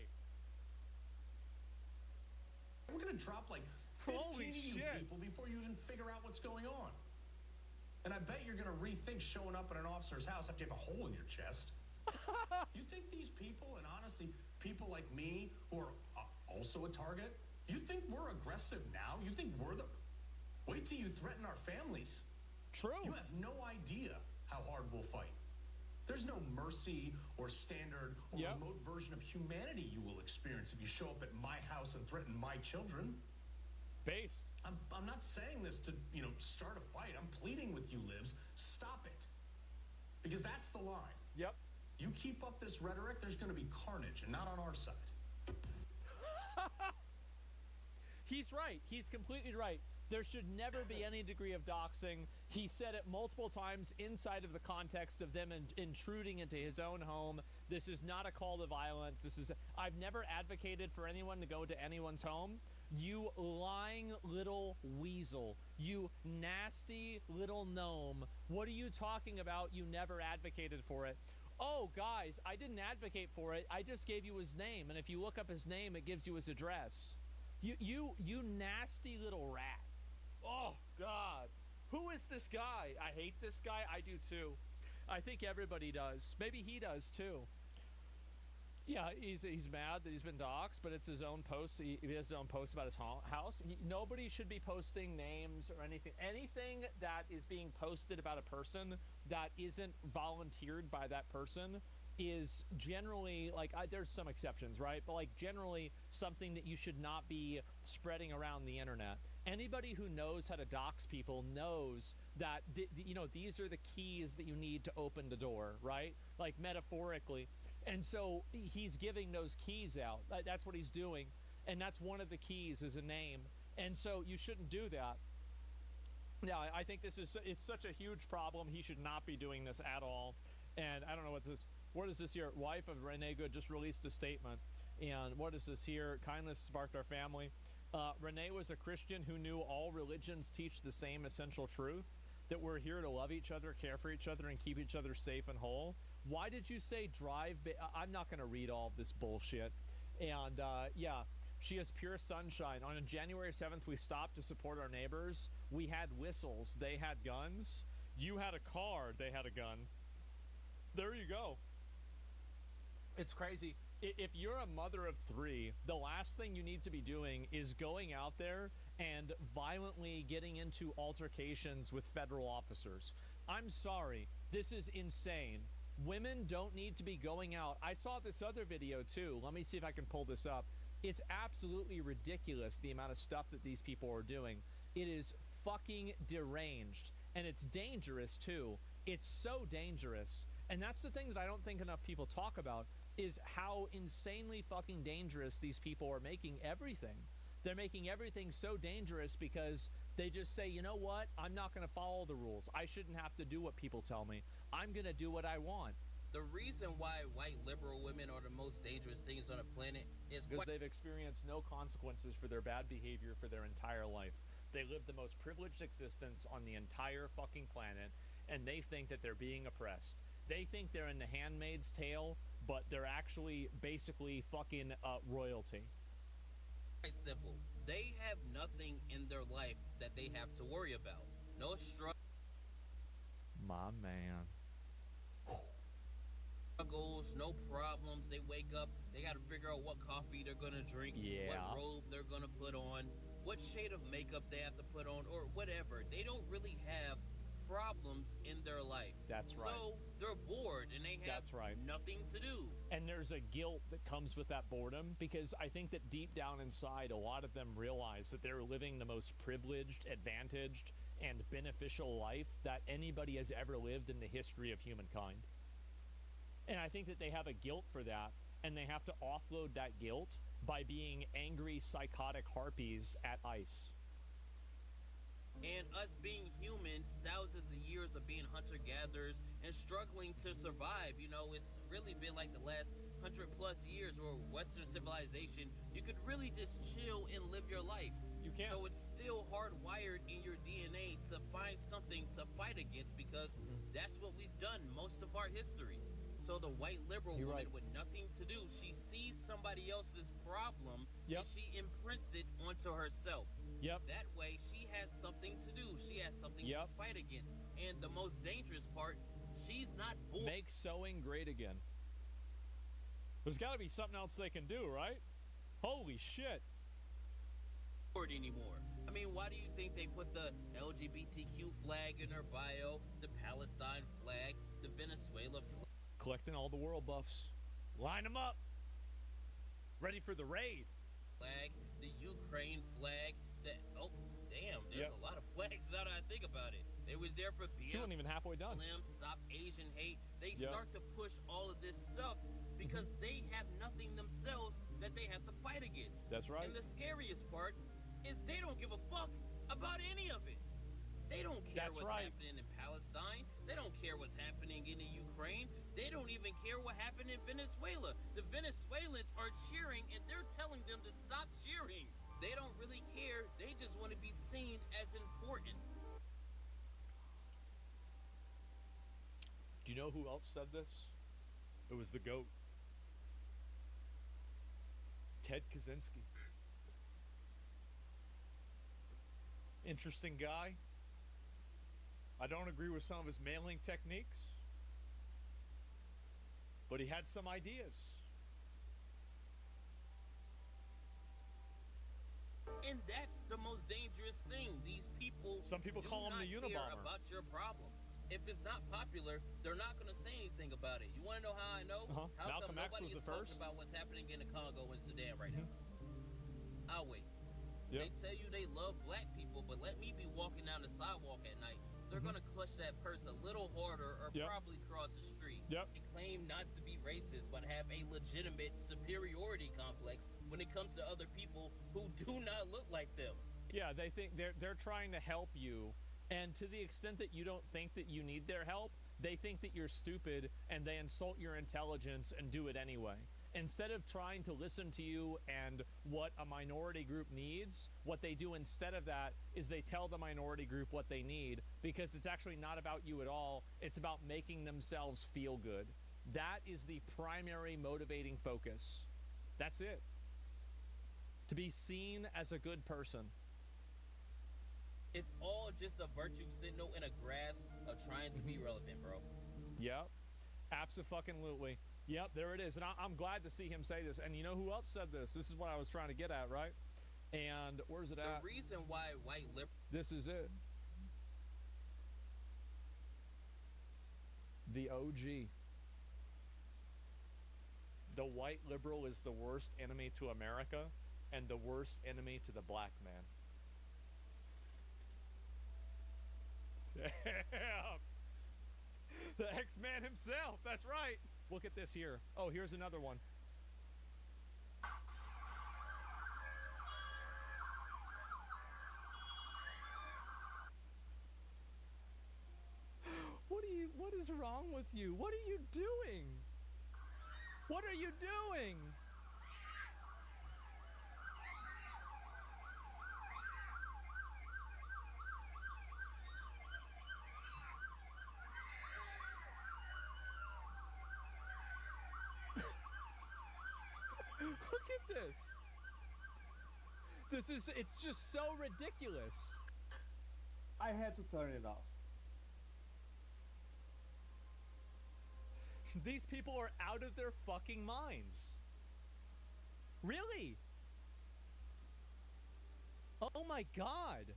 Speaker 4: We're going to drop like 15
Speaker 11: Holy
Speaker 4: of you
Speaker 11: shit.
Speaker 4: people before you even figure out what's going on. And I bet you're going to rethink showing up at an officer's house after you have a hole in your chest. You think these people, and honestly, people like me who are also a target, you think we're aggressive now? You think we're the... Wait till you threaten our families.
Speaker 11: True.
Speaker 4: You have no idea how hard we'll fight. There's no mercy or standard or remote version of humanity you will experience if you show up at my house and threaten my children.
Speaker 11: Based.
Speaker 4: I'm not saying this to, start a fight. I'm pleading with you, Libs. Stop it. Because that's the line.
Speaker 11: Yep.
Speaker 4: You keep up this rhetoric, there's going to be carnage, and not on our side.
Speaker 11: He's right. He's completely right. There should never be any degree of doxing. He said it multiple times inside of the context of them intruding into his own home. This is not a call to violence. I've never advocated for anyone to go to anyone's home. You lying little weasel. You nasty little gnome. What are you talking about? You never advocated for it. Oh, guys, I didn't advocate for it. I just gave you his name, and if you look up his name, it gives you his address. You nasty little rat. Oh, God. Who is this guy? I hate this guy. I do, too. I think everybody does. Maybe he does, too. Yeah, he's mad that he's been doxxed, but it's his own post. He has his own post about his house. Nobody should be posting names or anything. Anything that is being posted about a person that isn't volunteered by that person is generally, there's some exceptions, right? But, generally something that you should not be spreading around the internet. Anybody who knows how to dox people knows that, these are the keys that you need to open the door, right? Like, metaphorically. And so he's giving those keys out. That's what he's doing. And that's one of the keys is a name. And so you shouldn't do that. Yeah, I think it's such a huge problem. He should not be doing this at all. And I don't know what's this. What is this here? Wife of Renee Good just released a statement. And what is this here? Kindness sparked our family. Renee was a Christian who knew all religions teach the same essential truth, that we're here to love each other, care for each other, and keep each other safe and whole. Why did you say drive? I'm not going to read all of this bullshit. And yeah, she has pure sunshine. On January 7th, we stopped to support our neighbors. We had whistles. They had guns. You had a car. They had a gun. There you go. It's crazy. If you're a mother of 3, the last thing you need to be doing is going out there and violently getting into altercations with federal officers. I'm sorry. This is insane. Women don't need to be going out. I saw this other video too. Let me see if I can pull this up. It's absolutely ridiculous the amount of stuff that these people are doing. It is fucking deranged. And it's dangerous too. It's so dangerous. And that's the thing that I don't think enough people talk about, is how insanely fucking dangerous these people are making everything. They're making everything so dangerous because they just say, you know what? I'm not going to follow the rules. I shouldn't have to do what people tell me. I'm going to do what I want.
Speaker 5: The reason why white liberal women are the most dangerous things on the planet is
Speaker 11: because they've experienced no consequences for their bad behavior for their entire life. They live the most privileged existence on the entire fucking planet, and they think that they're being oppressed. They think they're in The Handmaid's Tale, but they're actually basically fucking royalty.
Speaker 5: Quite simple. They have nothing in their life that they have to worry about. No
Speaker 11: My man.
Speaker 5: Struggles, no problems. They wake up, they got to figure out what coffee they're going to drink, what robe they're going to put on, what shade of makeup they have to put on, or whatever. They don't really have problems in their life.
Speaker 11: That's right.
Speaker 5: So they're bored and they have nothing to do.
Speaker 11: And there's a guilt that comes with that boredom, because I think that deep down inside, a lot of them realize that they're living the most privileged, advantaged, and beneficial life that anybody has ever lived in the history of humankind. And I think that they have a guilt for that, and they have to offload that guilt by being angry, psychotic harpies at ICE.
Speaker 5: And us being humans, thousands of years of being hunter-gatherers and struggling to survive, you know, it's really been like the last 100+ years where Western civilization, you could really just chill and live your life.
Speaker 11: You can.
Speaker 5: So it's still hardwired in your DNA to find something to fight against, because that's what we've done most of our history. So the white liberal woman with nothing to do, she sees somebody else's problem and she imprints it onto herself. That way she has something to do. She has something to fight against. And the most dangerous part, she's not bored.
Speaker 11: Make sewing great again. There's got to be something else they can do, right? Holy shit.
Speaker 5: Anymore. I mean, why do you think they put the LGBTQ flag in their bio, the Palestine flag, the Venezuela flag?
Speaker 11: Collecting all the world buffs. Line them up. Ready for the raid.
Speaker 5: Flag, the Ukraine flag, oh, damn, there's a lot of flags now that I think about it. They was there for BLM.
Speaker 11: She wasn't even halfway done.
Speaker 5: Stop Asian hate. They start to push all of this stuff because they have nothing themselves that they have to fight against.
Speaker 11: That's right.
Speaker 5: And the scariest part is they don't give a fuck about any of it. They don't care what's happening in Palestine. They don't care what's happening in the Ukraine. They don't even care what happened in Venezuela. The Venezuelans are cheering and they're telling them to stop cheering. They don't really care. They just want to be seen as important.
Speaker 11: Do you know who else said this? It was the GOAT. Ted Kaczynski. Interesting guy. I don't agree with some of his mailing techniques, but he had some ideas.
Speaker 5: And that's the most dangerous thing. These people,
Speaker 11: some people call him the Unabomber,
Speaker 5: about your problems. If it's not popular, they're not going to say anything about it. You want to know how I know? How
Speaker 11: Malcolm X was the first.
Speaker 5: About what's happening in the Congo and Sudan right now. I'll wait. They tell you they love black people, but let me be walking down the sidewalk at night. They're going to clutch that purse a little harder or probably cross the street.
Speaker 11: Yep.
Speaker 5: They claim not to be racist, but have a legitimate superiority complex when it comes to other people who do not look like them.
Speaker 11: Yeah, they think they're trying to help you, and to the extent that you don't think that you need their help, they think that you're stupid, and they insult your intelligence and do it anyway. Instead of trying to listen to you and what a minority group needs, what they do instead of that is they tell the minority group what they need, because it's actually not about you at all. It's about making themselves feel good. That is the primary motivating focus. That's it. To be seen as a good person.
Speaker 5: It's all just a virtue signal and a grasp of trying to be relevant, bro.
Speaker 11: Yep. Abso-fucking-lutely. Yep, there it is. And I'm glad to see him say this. And you know who else said this? This is what I was trying to get at, right? And where's it at?
Speaker 5: The reason why white liberals...
Speaker 11: This is it. The OG. The white liberal is the worst enemy to America and the worst enemy to the black man. Damn. The X-Man himself, that's right. Look at this here. Oh, here's another one. What is wrong with you? What are you doing? What are you doing? Look at this. It's just so ridiculous.
Speaker 7: I had to turn it off.
Speaker 11: These people are out of their fucking minds. Really? Oh my God.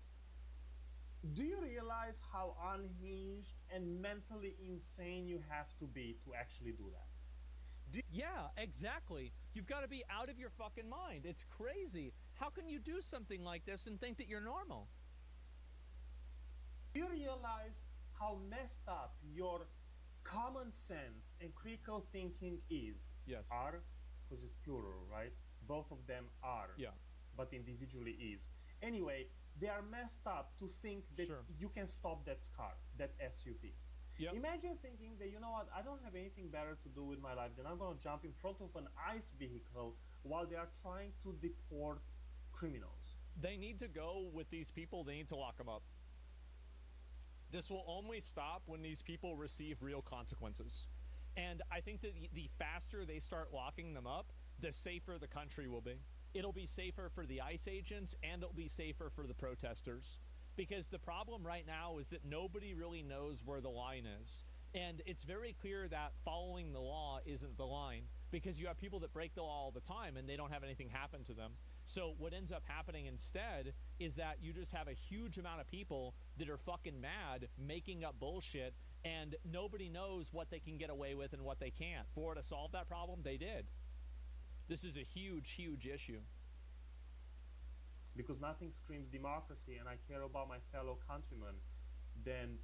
Speaker 7: Do you realize how unhinged and mentally insane you have to be to actually do that?
Speaker 11: Yeah, exactly. You've got to be out of your fucking mind. It's crazy. How can you do something like this and think that you're normal?
Speaker 7: Do you realize how messed up your common sense and critical thinking is?
Speaker 11: Yes.
Speaker 7: Are, because it's plural, right? Both of them are.
Speaker 11: Yeah.
Speaker 7: But individually is. Anyway, they are messed up to think that you can stop that car, that SUV.
Speaker 11: Yep.
Speaker 7: Imagine thinking that, you know what, I don't have anything better to do with my life than I'm going to jump in front of an ICE vehicle while they are trying to deport criminals.
Speaker 11: They need to go with these people. They need to lock them up. This will only stop when these people receive real consequences. And I think that the faster they start locking them up, the safer the country will be. It'll be safer for the ICE agents, and it'll be safer for the protesters. Because the problem right now is that nobody really knows where the line is. And it's very clear that following the law isn't the line, because you have people that break the law all the time and they don't have anything happen to them. So what ends up happening instead is that you just have a huge amount of people that are fucking mad, making up bullshit, and nobody knows what they can get away with and what they can't. For to solve that problem, they did. This is a huge, huge issue.
Speaker 7: Because nothing screams democracy and I care about my fellow countrymen than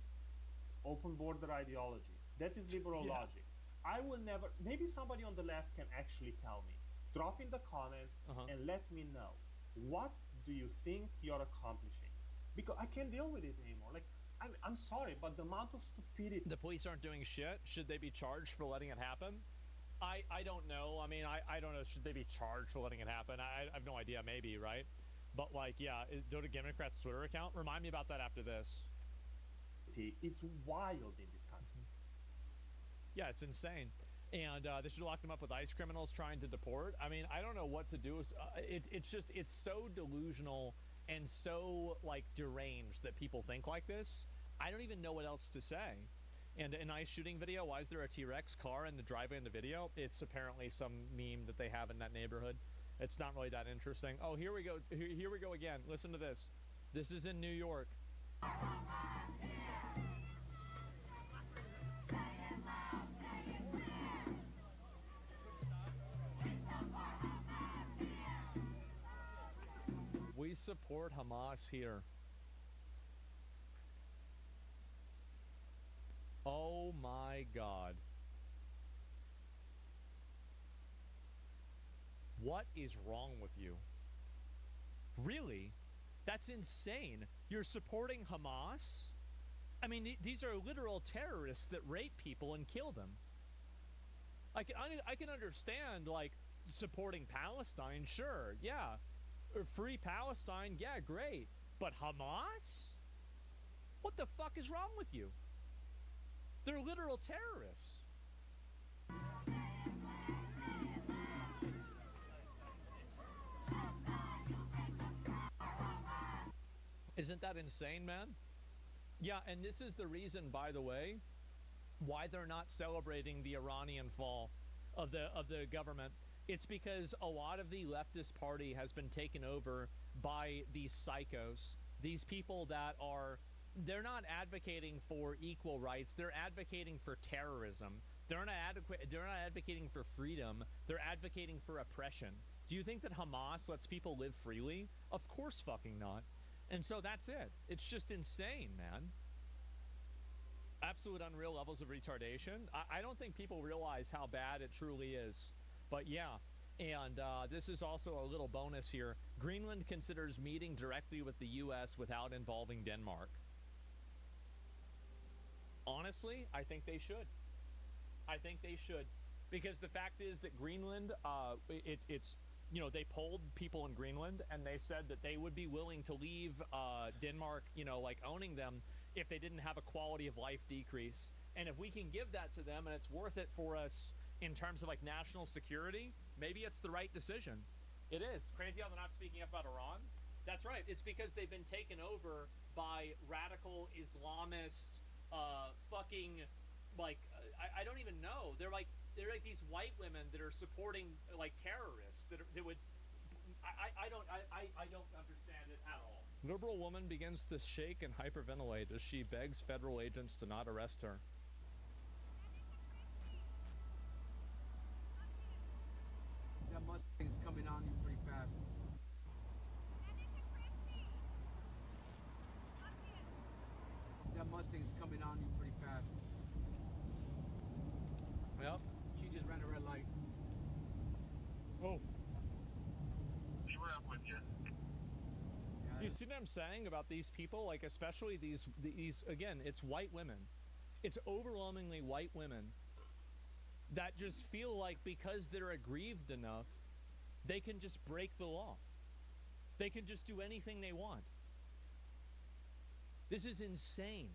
Speaker 7: open border ideology. That is liberal logic. I will never, maybe somebody on the left can actually tell me. Drop in the comments and let me know. What do you think you're accomplishing? Because I can't deal with it anymore. Like, I'm sorry, but the amount of stupidity.
Speaker 11: The police aren't doing shit. Should they be charged for letting it happen? I don't know. I mean, I don't know. Should they be charged for letting it happen? I have no idea. Maybe, right? But like, yeah, go to Democrats' Twitter account. Remind me about that after this.
Speaker 7: It's wild in this country.
Speaker 11: Yeah, it's insane. And they should lock them up with ICE criminals trying to deport. I mean, I don't know what to do. It's so delusional and so like deranged that people think like this. I don't even know what else to say. And a nice shooting video. Why is there a T-Rex car in the driveway in the video? It's apparently some meme that they have in that neighborhood. It's not really that interesting. Oh, here we go. Here we go again. Listen to this. This is in New York. We support Hamas here. Oh my God. What is wrong with you? Really? That's insane. You're supporting Hamas? I mean, these are literal terrorists that rape people and kill them. I can understand, like, supporting Palestine, sure, yeah. Or free Palestine, yeah, great. But Hamas? What the fuck is wrong with you? They're literal terrorists. Isn't that insane, man? Yeah, and this is the reason, by the way, why they're not celebrating the Iranian fall of the government. It's because a lot of the leftist party has been taken over by these psychos, these people that are, they're not advocating for equal rights, they're advocating for terrorism. They're not advocating for freedom, they're advocating for oppression. Do you think that Hamas lets people live freely? Of course fucking not. And so that's it. It's just insane, man. Absolute unreal levels of retardation. I don't think people realize how bad it truly is. But yeah, and this is also a little bonus here. Greenland considers meeting directly with the U.S. without involving Denmark. Honestly, I think they should. I think they should. Because the fact is that Greenland, it's, you know, they polled people in Greenland and they said that they would be willing to leave Denmark, you know, like owning them if they didn't have a quality of life decrease. And if we can give that to them and it's worth it for us in terms of like national security, maybe it's the right decision. It is. Crazy how they're not speaking up about Iran. That's right. It's because they've been taken over by radical Islamist fucking, like, I don't even know. They're like these white women that are supporting like terrorists that would. I don't understand it at all. Liberal woman begins to shake and hyperventilate as she begs federal agents to not arrest her.
Speaker 6: That Mustang's coming on you pretty fast. That Mustang's coming on you pretty fast.
Speaker 11: Yep.
Speaker 6: She just ran a red light.
Speaker 11: Oh.
Speaker 6: She went up with you.
Speaker 11: You see what I'm saying about these people? Like, especially these again, it's white women. It's overwhelmingly white women that just feel like because they're aggrieved enough, they can just break the law. They can just do anything they want. This is insane.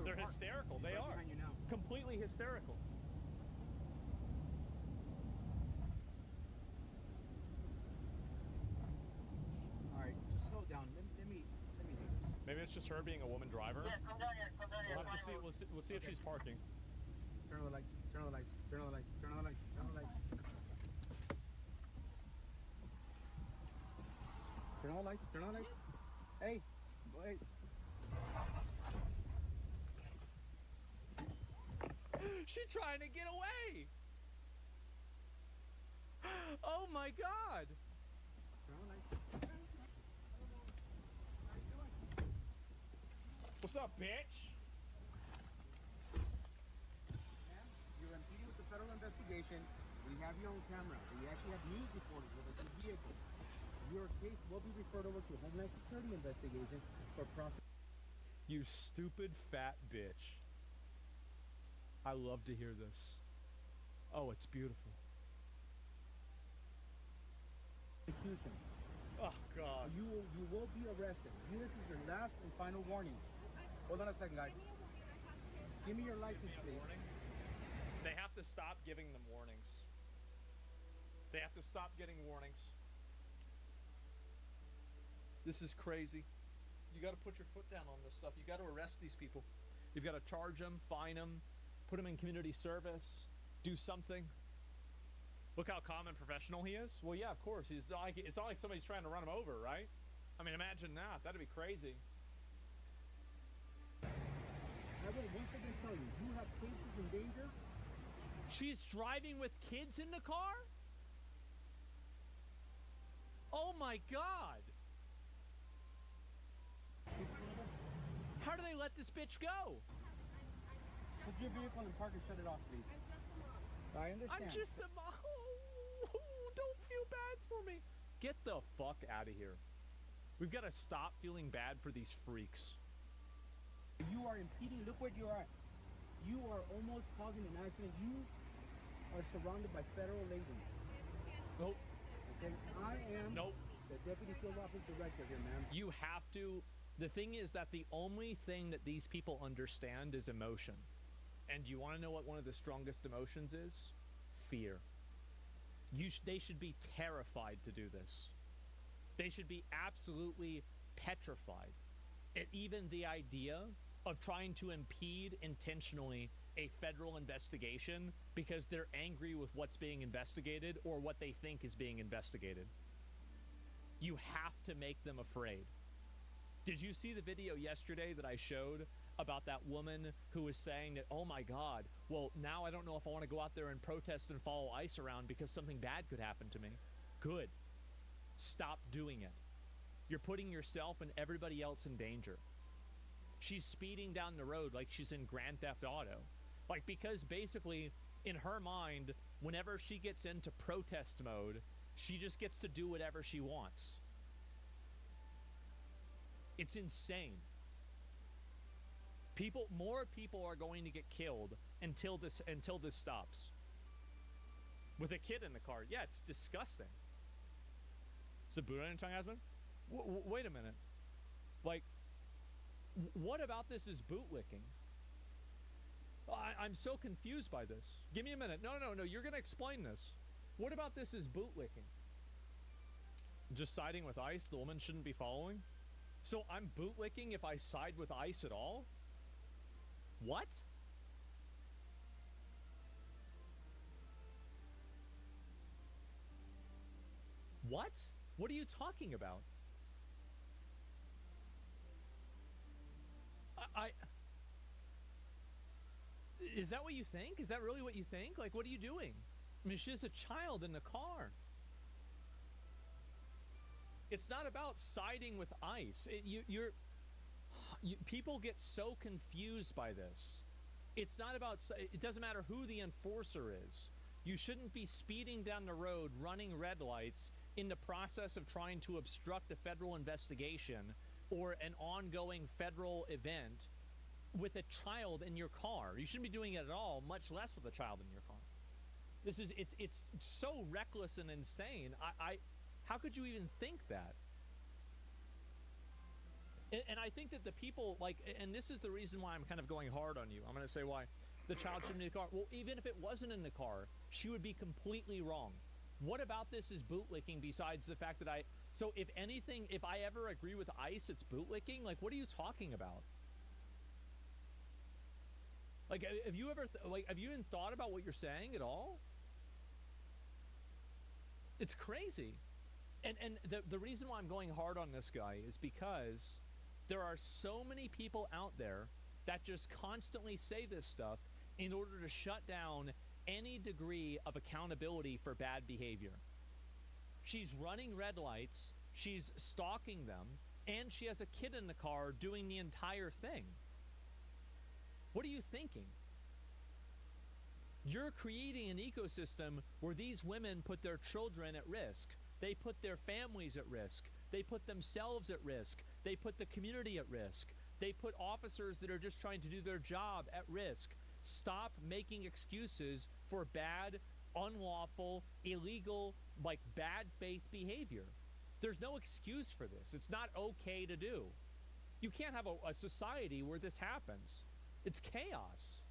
Speaker 11: They're hysterical. They are. Completely hysterical.
Speaker 6: Alright, just slow down. Let me do this.
Speaker 11: Maybe it's just her being a woman driver.
Speaker 6: Yeah, come down here.
Speaker 11: We'll have to see. We'll see if she's parking.
Speaker 6: Turn on the lights. Turn on the lights. Turn on the lights. Turn on the lights. Turn on the lights. Turn on the lights. Turn on the lights. Hey, wait.
Speaker 11: She's trying to get away. Oh my God.
Speaker 6: Turn on the lights.
Speaker 11: What's up, bitch?
Speaker 6: You're impeding with the federal investigation. We have you on camera. We actually have news reporters with us in the vehicle. Your case will be referred over to Homeland Security investigation for process.
Speaker 11: You stupid fat bitch. I love to hear this. Oh, it's beautiful.
Speaker 6: Execution.
Speaker 11: Oh God.
Speaker 6: You will be arrested. This is your last and final warning. Hold on a second, guys. Give me your license, please.
Speaker 11: They have to stop giving them warnings. They have to stop getting warnings. This is crazy. You got to put your foot down on this stuff. You got to arrest these people. You've got to charge them, fine them, put them in community service, do something. Look how calm and professional he is. Well, yeah, of course. It's not like somebody's trying to run him over, right? I mean, imagine that. That'd be crazy.
Speaker 6: I will once again tell you, you have cases in danger.
Speaker 11: She's driving with kids in the car? Oh my God. How do they let this bitch go?
Speaker 6: Put your vehicle in park and shut it off, please. I understand.
Speaker 11: I'm just a don't feel bad for me. Get the fuck out of here. We've got to stop feeling bad for these freaks.
Speaker 6: You are impeding. Look where you are. You are almost causing an accident. You are surrounded by federal agents.
Speaker 11: Nope.
Speaker 6: Okay, I am
Speaker 11: nope.
Speaker 6: The deputy field office director here, ma'am.
Speaker 11: You have to. The thing is that the only thing that these people understand is emotion. And you want to know what one of the strongest emotions is? Fear. They should be terrified to do this. They should be absolutely petrified at even the idea of trying to impede intentionally a federal investigation because they're angry with what's being investigated or what they think is being investigated. You have to make them afraid. Did you see the video yesterday that I showed about that woman who was saying that, oh my God, well, now I don't know if I want to go out there and protest and follow ICE around because something bad could happen to me? Good. Stop doing it. You're putting yourself and everybody else in danger. She's speeding down the road like she's in Grand Theft Auto. Like, because basically, in her mind, whenever she gets into protest mode, she just gets to do whatever she wants. It's insane. More people are going to get killed until this stops. With a kid in the car. Yeah, it's disgusting. Is it boot on your tongue, husband? Wait a minute. Like, what about this is bootlicking? I'm so confused by this. Give me a minute. No, you're going to explain this. What about this is bootlicking? Just siding with ICE, the woman shouldn't be following? So I'm bootlicking if I side with ICE at all? What? What? What are you talking about? Is that what you think? Is that really what you think? Like, what are you doing? I mean, she has a child in the car. It's not about siding with ICE. People get so confused by this. It's not about, it doesn't matter who the enforcer is. You shouldn't be speeding down the road, running red lights in the process of trying to obstruct a federal investigation or an ongoing federal event with a child in your car. You shouldn't be doing it at all, much less with a child in your car. It's so reckless and insane. How could you even think that? And I think that the people, like, and this is the reason why I'm kind of going hard on you. I'm going to say why. The child shouldn't be in the car. Well, even if it wasn't in the car, she would be completely wrong. What about this is bootlicking besides the fact that so if anything, if I ever agree with ICE, it's bootlicking? Like, what are you talking about? Like, have you ever, have you even thought about what you're saying at all? It's crazy. And the reason why I'm going hard on this guy is because there are so many people out there that just constantly say this stuff in order to shut down any degree of accountability for bad behavior. She's running red lights, she's stalking them, and she has a kid in the car doing the entire thing. What are you thinking? You're creating an ecosystem where these women put their children at risk. They put their families at risk. They put themselves at risk. They put the community at risk. They put officers that are just trying to do their job at risk. Stop making excuses for bad, unlawful, illegal, like bad faith behavior. There's no excuse for this. It's not okay to do. You can't have a society where this happens. It's chaos.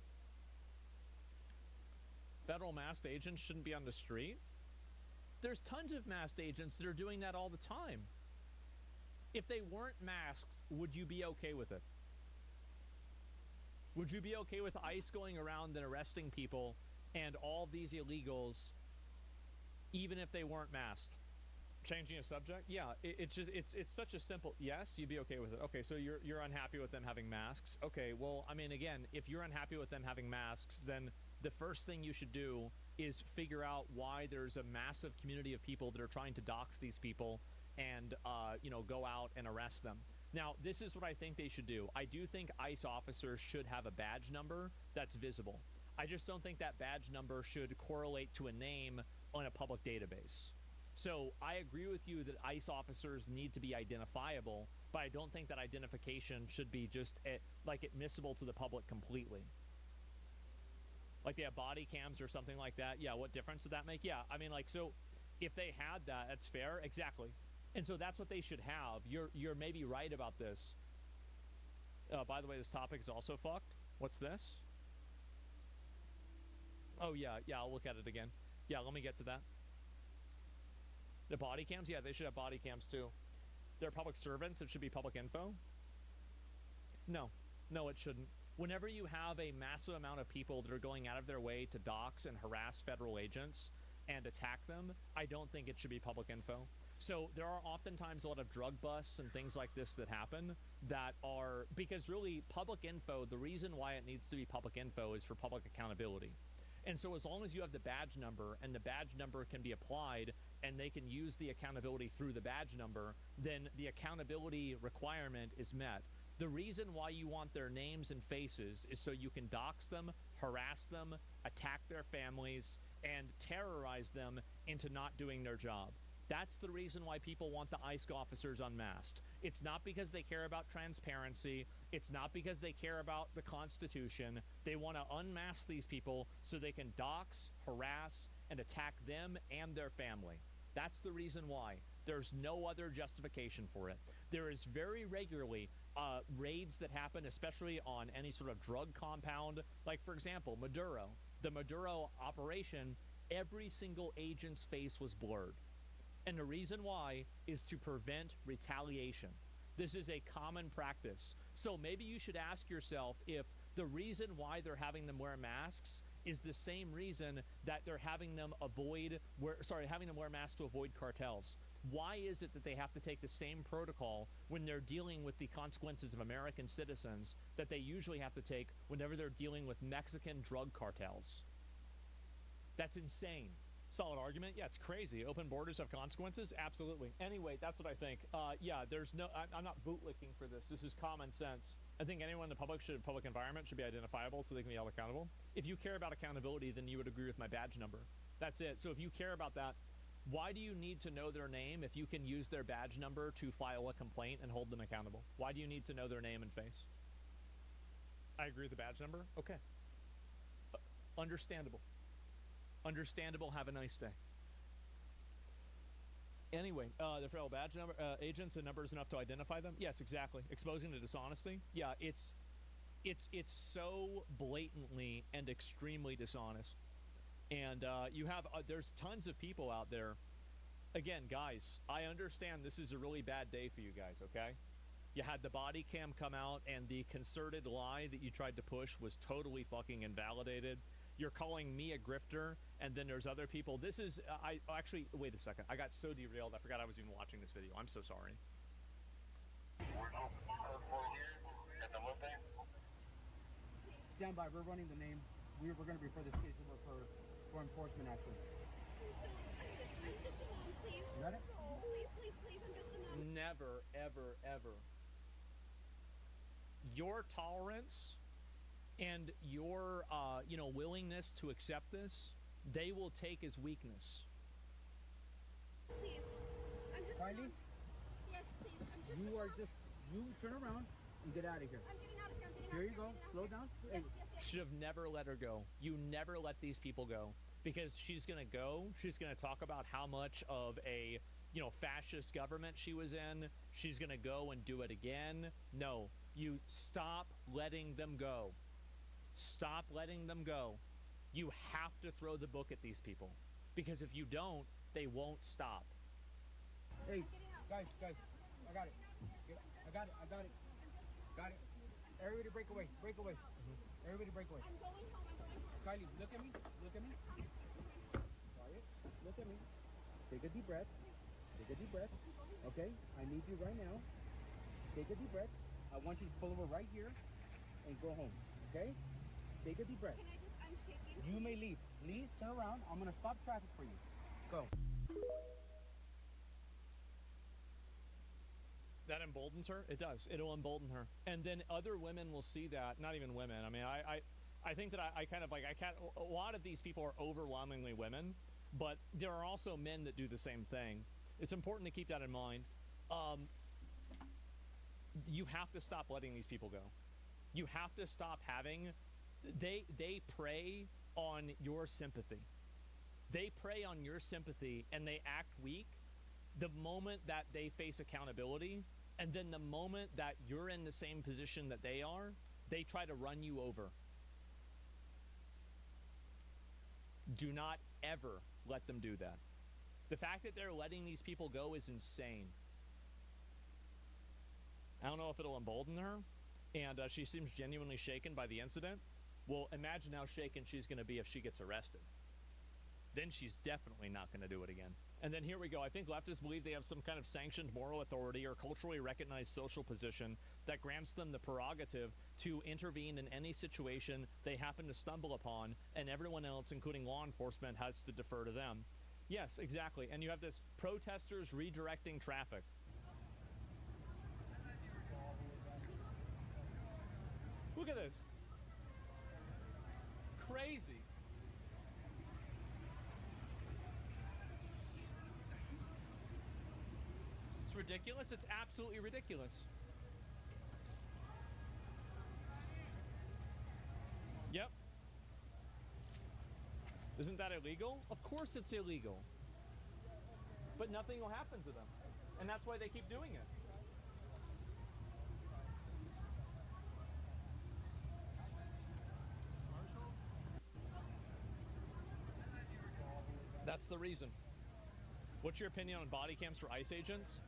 Speaker 11: Federal masked agents shouldn't be on the street. There's tons of masked agents that are doing that all the time. If they weren't masked, would you be okay with it? Would you be okay with ICE going around and arresting people and all these illegals, even if they weren't masked? Changing a subject? Yeah, it's such a simple yes. You'd be okay with it. Okay, so you're unhappy with them having masks. Okay, well, I mean, again, if you're unhappy with them having masks, then the first thing you should do is figure out why there's a massive community of people that are trying to dox these people and go out and arrest them. Now, this is what I think they should do. I do think ICE officers should have a badge number that's visible. I just don't think that badge number should correlate to a name on a public database. So I agree with you that ICE officers need to be identifiable, but I don't think that identification should be just like admissible to the public completely. Like they have body cams or something like that. Yeah, what difference would that make? Yeah, I mean, like, so if they had that, that's fair. Exactly. And so that's what they should have. You're maybe right about this. By the way, this topic is also fucked. What's this? Oh, yeah, I'll look at it again. Yeah, let me get to that. The body cams? Yeah, they should have body cams too. They're public servants. It should be public info. No, it shouldn't. Whenever you have a massive amount of people that are going out of their way to dox and harass federal agents and attack them, I don't think it should be public info. So there are oftentimes a lot of drug busts and things like this that happen that are, because really public info, the reason why it needs to be public info is for public accountability. And so as long as you have the badge number and the badge number can be applied and they can use the accountability through the badge number, then the accountability requirement is met. The reason why you want their names and faces is so you can dox them, harass them, attack their families, and terrorize them into not doing their job. That's the reason why people want the ICE officers unmasked. It's not because they care about transparency. It's not because they care about the Constitution. They want to unmask these people so they can dox, harass, and attack them and their family. That's the reason why. There's no other justification for it. There is very regularly raids that happen, especially on any sort of drug compound. Like, for example, Maduro. The Maduro operation, every single agent's face was blurred. And the reason why is to prevent retaliation. This is a common practice. So maybe you should ask yourself if the reason why they're having them wear masks is the same reason that they're having them having them wear masks to avoid cartels. Why is it that they have to take the same protocol when they're dealing with the consequences of American citizens that they usually have to take whenever they're dealing with Mexican drug cartels? That's insane. Solid argument. Yeah, it's crazy. Open borders have consequences? Absolutely. Anyway, that's what I think. Yeah, I'm not bootlicking for this. This is common sense. I think anyone in the public environment should be identifiable so they can be held accountable. If you care about accountability, then you would agree with my badge number. That's it. So if you care about that, why do you need to know their name if you can use their badge number to file a complaint and hold them accountable? Why do you need to know their name and face? I agree with the badge number. Okay. Understandable. Understandable. Have a nice day. Anyway, the federal badge number agents and numbers enough to identify them. Yes, exactly. Exposing the dishonesty. Yeah, it's so blatantly and extremely dishonest. And you have there's tons of people out there. Again, guys, I understand this is a really bad day for you guys. Okay, you had the body cam come out, and the concerted lie that you tried to push was totally fucking invalidated. You're calling me a grifter, and then there's other people. This is, actually, wait a second. I got so derailed, I forgot I was even watching this video. I'm so sorry.
Speaker 6: Stand by, we're running the name. We're going to refer this case over for enforcement action.
Speaker 12: Please.
Speaker 6: You got it?
Speaker 12: Please, I'm just a mom.
Speaker 11: Never, ever, ever. Your tolerance and your willingness to accept this, they will take as weakness.
Speaker 12: Please, I'm just
Speaker 6: Kylie?
Speaker 12: Yes, please, I'm just
Speaker 6: You turn around and get out of here.
Speaker 12: I'm getting out of here.
Speaker 6: Here you go. Slow down.
Speaker 12: Yes.
Speaker 11: Should have never let her go. You never let these people go, because she's gonna go. She's gonna talk about how much of a fascist government she was in. She's gonna go and do it again. No, you stop letting them go. Stop letting them go. You have to throw the book at these people, because if you don't, they won't stop.
Speaker 6: Hey, guys, I got it. Got it. Everybody break away. Everybody break away.
Speaker 12: I'm going home.
Speaker 6: Kylie, look at me. Quiet. Look at me. Take a deep breath. Okay, I need you right now. Take a deep breath. I want you to pull over right here and go home. Okay? Take a deep breath.
Speaker 12: I'm shaking.
Speaker 6: You may leave. Please turn around. I'm gonna stop traffic for you. Go.
Speaker 11: That emboldens her? It does. It'll embolden her. And then other women will see that. Not even women. I mean, I think that I kind of like, a lot of these people are overwhelmingly women, but there are also men that do the same thing. It's important to keep that in mind. You have to stop letting these people go. You have to stop having, they prey on your sympathy. They prey on your sympathy and they act weak the moment that they face accountability, and then the moment that you're in the same position that they are, they try to run you over. Do not ever let them do that. The fact that they're letting these people go is insane. I don't know if it'll embolden her, and she seems genuinely shaken by the incident. Well, imagine how shaken she's going to be if she gets arrested. Then she's definitely not going to do it again. And then here we go. I think leftists believe they have some kind of sanctioned moral authority or culturally recognized social position that grants them the prerogative to intervene in any situation they happen to stumble upon, and everyone else, including law enforcement, has to defer to them. Yes, exactly. And you have this protesters redirecting traffic. Look at this. Crazy. It's ridiculous. It's absolutely ridiculous. Yep. Isn't that illegal? Of course it's illegal. But nothing will happen to them. And that's why they keep doing it. That's the reason. What's your opinion on body cams for ICE agents?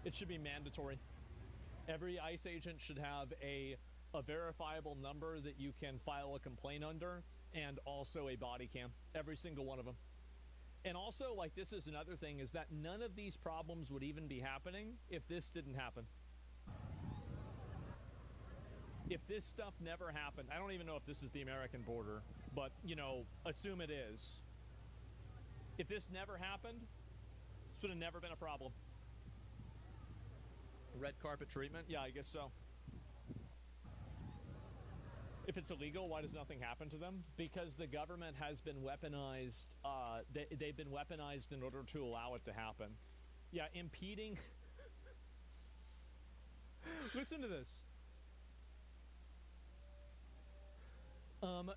Speaker 11: It should be mandatory. Every ICE agent should have a verifiable number that you can file a complaint under, and also a body cam. Every single one of them. And also, like, this is another thing, is that none of these problems would even be happening if this didn't happen. If this stuff never happened, I don't even know if this is the American border, but, you know, assume it is. If this never happened, this would have never been a problem. Red carpet treatment? Yeah, I guess so. If it's illegal, why does nothing happen to them? Because the government has been weaponized. They've been weaponized in order to allow it to happen. Yeah, impeding. Listen to this.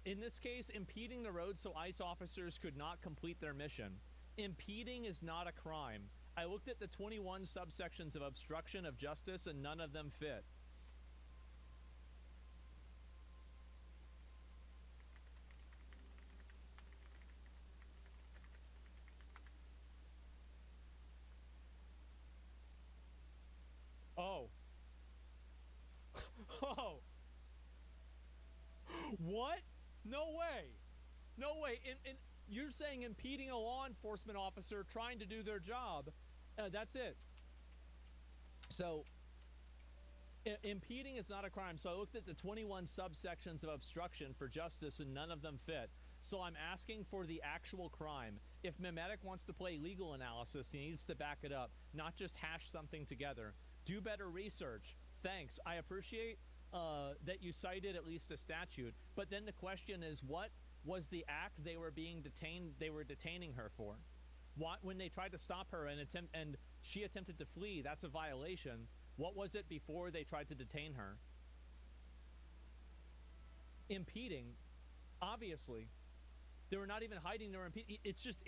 Speaker 11: In this case, impeding the road so ICE officers could not complete their mission. Impeding is not a crime. I looked at the 21 subsections of obstruction of justice and none of them fit. Oh. Oh. What? No way. No way. And you're saying impeding a law enforcement officer trying to do their job. That's it. So, impeding is not a crime. So I looked at the 21 subsections of obstruction for justice and none of them fit. So I'm asking for the actual crime. If Memetic wants to play legal analysis, he needs to back it up, not just hash something together. Do better research. Thanks. I appreciate that you cited at least a statute. But then the question is, what was the act they were detaining her for? What, when they tried to stop her and she attempted to flee, that's a violation. What was it before they tried to detain her? Impeding, obviously. They were not even hiding, they were impeding. It's just,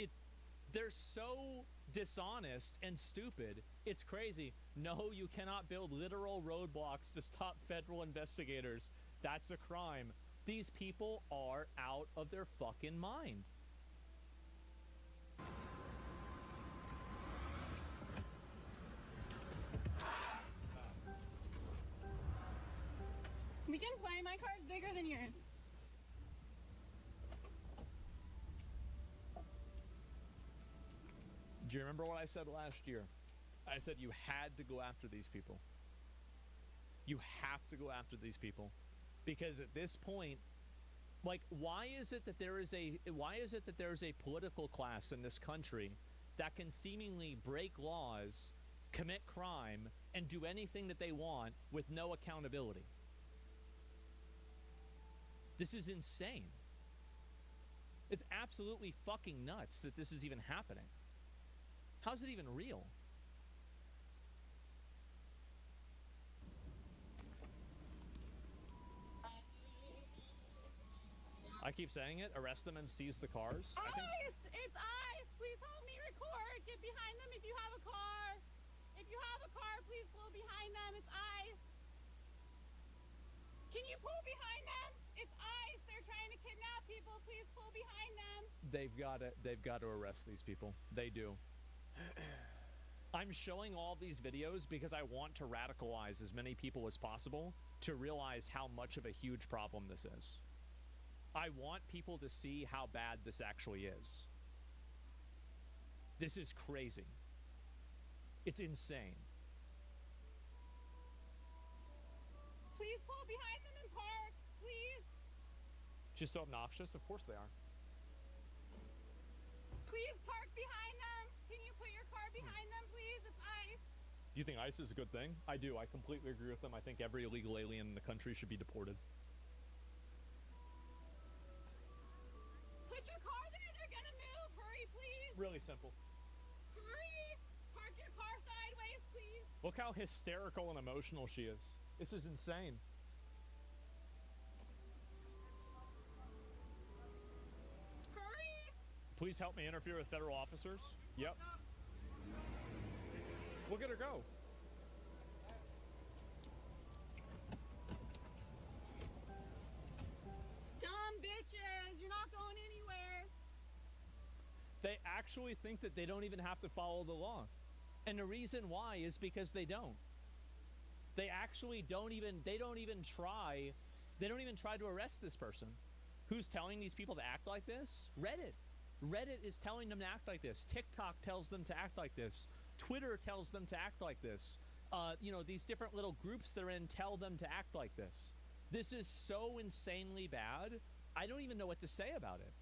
Speaker 11: they're so dishonest and stupid. It's crazy. No, you cannot build literal roadblocks to stop federal investigators. That's a crime. These people are out of their fucking mind.
Speaker 8: We can play. My car's bigger than yours.
Speaker 11: Do you remember what I said last year? I said you had to go after these people. You have to go after these people. Because at this point, like, why is it that there is a political class in this country that can seemingly break laws, commit crime, and do anything that they want with no accountability? This is insane. It's absolutely fucking nuts that this is even happening. How's it even real? I keep saying it. Arrest them and seize the cars.
Speaker 8: ICE! It's ICE! Please help me record. Get behind them if you have a car. If you have a car, please pull behind them. It's ICE. Can you pull behind them? It's ICE. They're trying to kidnap people. Please pull behind them.
Speaker 11: They've got to arrest these people. They do. I'm showing all these videos because I want to radicalize as many people as possible to realize how much of a huge problem this is. I want people to see how bad this actually is. This is crazy. It's insane.
Speaker 8: Please pull behind them and park, please.
Speaker 11: Just so obnoxious? Of course they are.
Speaker 8: Please park behind them. Can you put your car behind them, please? It's ICE.
Speaker 11: Do you think ICE is a good thing? I do. I completely agree with them. I think every illegal alien in the country should be deported.
Speaker 8: Put your car there. They're gonna move. Hurry, please.
Speaker 11: It's really simple.
Speaker 8: Hurry. Park your car sideways, please.
Speaker 11: Look how hysterical and emotional she is. This is insane.
Speaker 8: Hurry.
Speaker 11: Please help me interfere with federal officers. Yep. Look at her go.
Speaker 8: Dumb bitches. You're not going anywhere.
Speaker 11: They actually think that they don't even have to follow the law. And the reason why is because they don't. They actually don't even try to arrest this person. Who's telling these people to act like this? Reddit. Reddit is telling them to act like this. TikTok tells them to act like this. Twitter tells them to act like this. You know, these different little groups they're in tell them to act like this. This is so insanely bad, I don't even know what to say about it.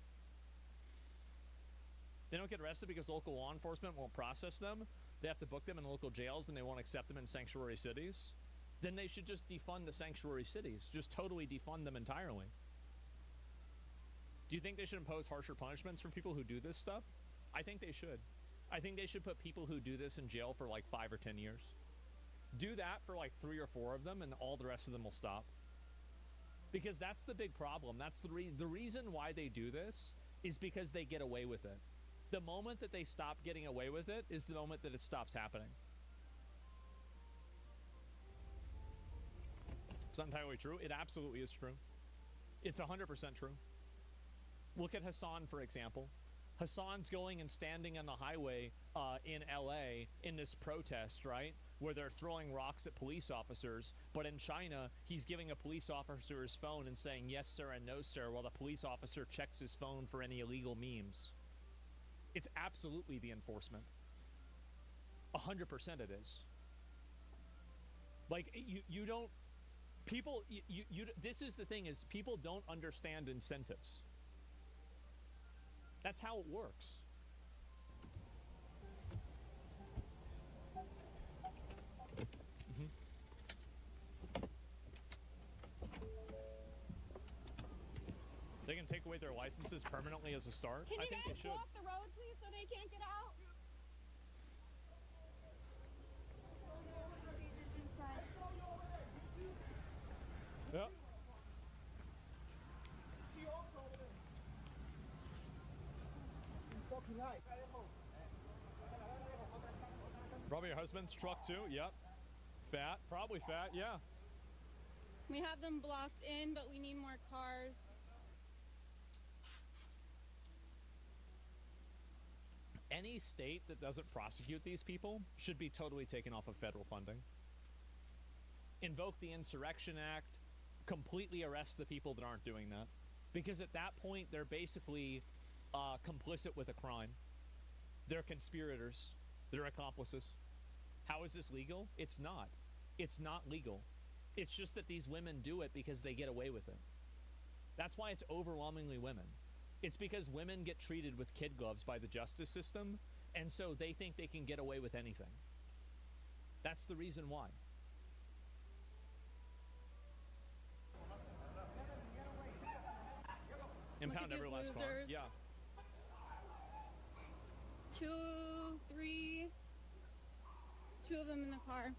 Speaker 11: They don't get arrested because local law enforcement won't process them. They have to book them in local jails and they won't accept them in sanctuary cities. Then they should just defund the sanctuary cities. Just totally defund them entirely. Do you think they should impose harsher punishments for people who do this stuff? I think they should. I think they should put people who do this in jail for like 5 or 10 years. Do that for like 3 or 4 of them and all the rest of them will stop. Because that's the big problem. That's the reason why they do this is because they get away with it. The moment that they stop getting away with it is the moment that it stops happening. It's not entirely true. It absolutely is true. It's 100% true. Look at Hassan, for example. Hassan's going and standing on the highway in LA in this protest, right? Where they're throwing rocks at police officers. But in China, he's giving a police officer his phone and saying, yes, sir, and no, sir, while the police officer checks his phone for any illegal memes. It's absolutely the enforcement. 100% it is. Like, you don't... People, this is the thing, is people don't understand incentives. That's how it works. They can take away their licenses permanently as a start.
Speaker 8: Can
Speaker 11: I
Speaker 8: you
Speaker 11: think
Speaker 8: guys
Speaker 11: they should.
Speaker 8: go off the road, please, so they can't get out?
Speaker 11: Yep. Probably your husband's truck too. Yep. Fat. Probably fat. Yeah.
Speaker 8: We have them blocked in, but we need more cars.
Speaker 11: Any state that doesn't prosecute these people should be totally taken off of federal funding. Invoke the Insurrection Act. Completely arrest the people that aren't doing that. Because at that point, they're basically complicit with a crime. They're conspirators. They're accomplices. How is this legal? It's not. It's not legal. It's just that these women do it because they get away with it. That's why it's overwhelmingly women. It's because women get treated with kid gloves by the justice system, and so they think they can get away with anything. That's the reason why. Impound every last car. Yeah.
Speaker 8: 2, 3, 2 of them in the car.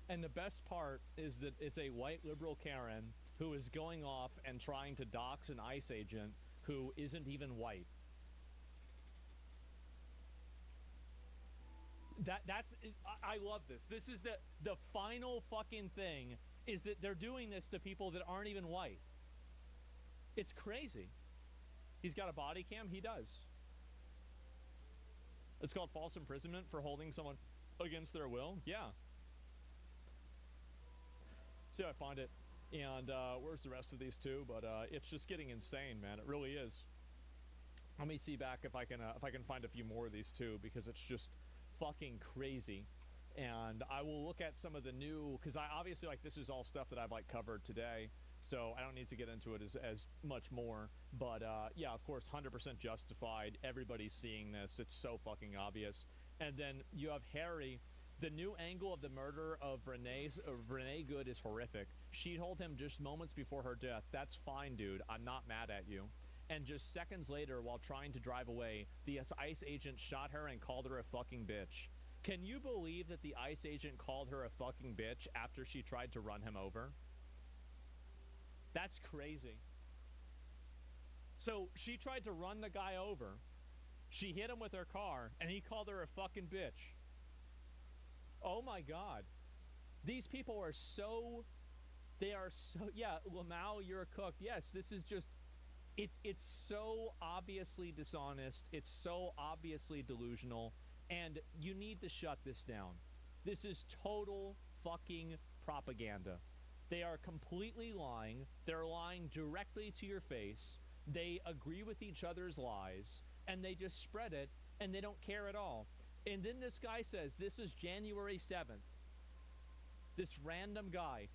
Speaker 11: And the best part is that it's a white liberal Karen who is going off and trying to dox an ICE agent who isn't even white. I love this. This is the final fucking thing, is that they're doing this to people that aren't even white. It's crazy. He's got a body cam? He does. It's called false imprisonment for holding someone against their will? Yeah. See how I find it. And where's the rest of these two? But it's just getting insane, man. It really is. Let me see back if I can find a few more of these two, because it's just fucking crazy. And I will look at some of the new, because I obviously, like, this is all stuff that I've like covered today, so I don't need to get into it as much more. But yeah, of course, 100% justified. Everybody's seeing this. It's so fucking obvious. And then you have Harry. The new angle of the murder of Renee Good is horrific. She told him just moments before her death, "That's fine, dude. I'm not mad at you." And just seconds later, while trying to drive away, the ICE agent shot her and called her a fucking bitch. Can you believe that the ICE agent called her a fucking bitch after she tried to run him over? That's crazy. So she tried to run the guy over. She hit him with her car, and he called her a fucking bitch. Oh my God. These people are so, yeah, Lamau, you're a cook. Yes, this is just, it's so obviously dishonest. It's so obviously delusional, and you need to shut this down. This is total fucking propaganda. They are completely lying. They're lying directly to your face. They agree with each other's lies, and they just spread it, and they don't care at all. And then this guy says, this is January 7th. This random guy.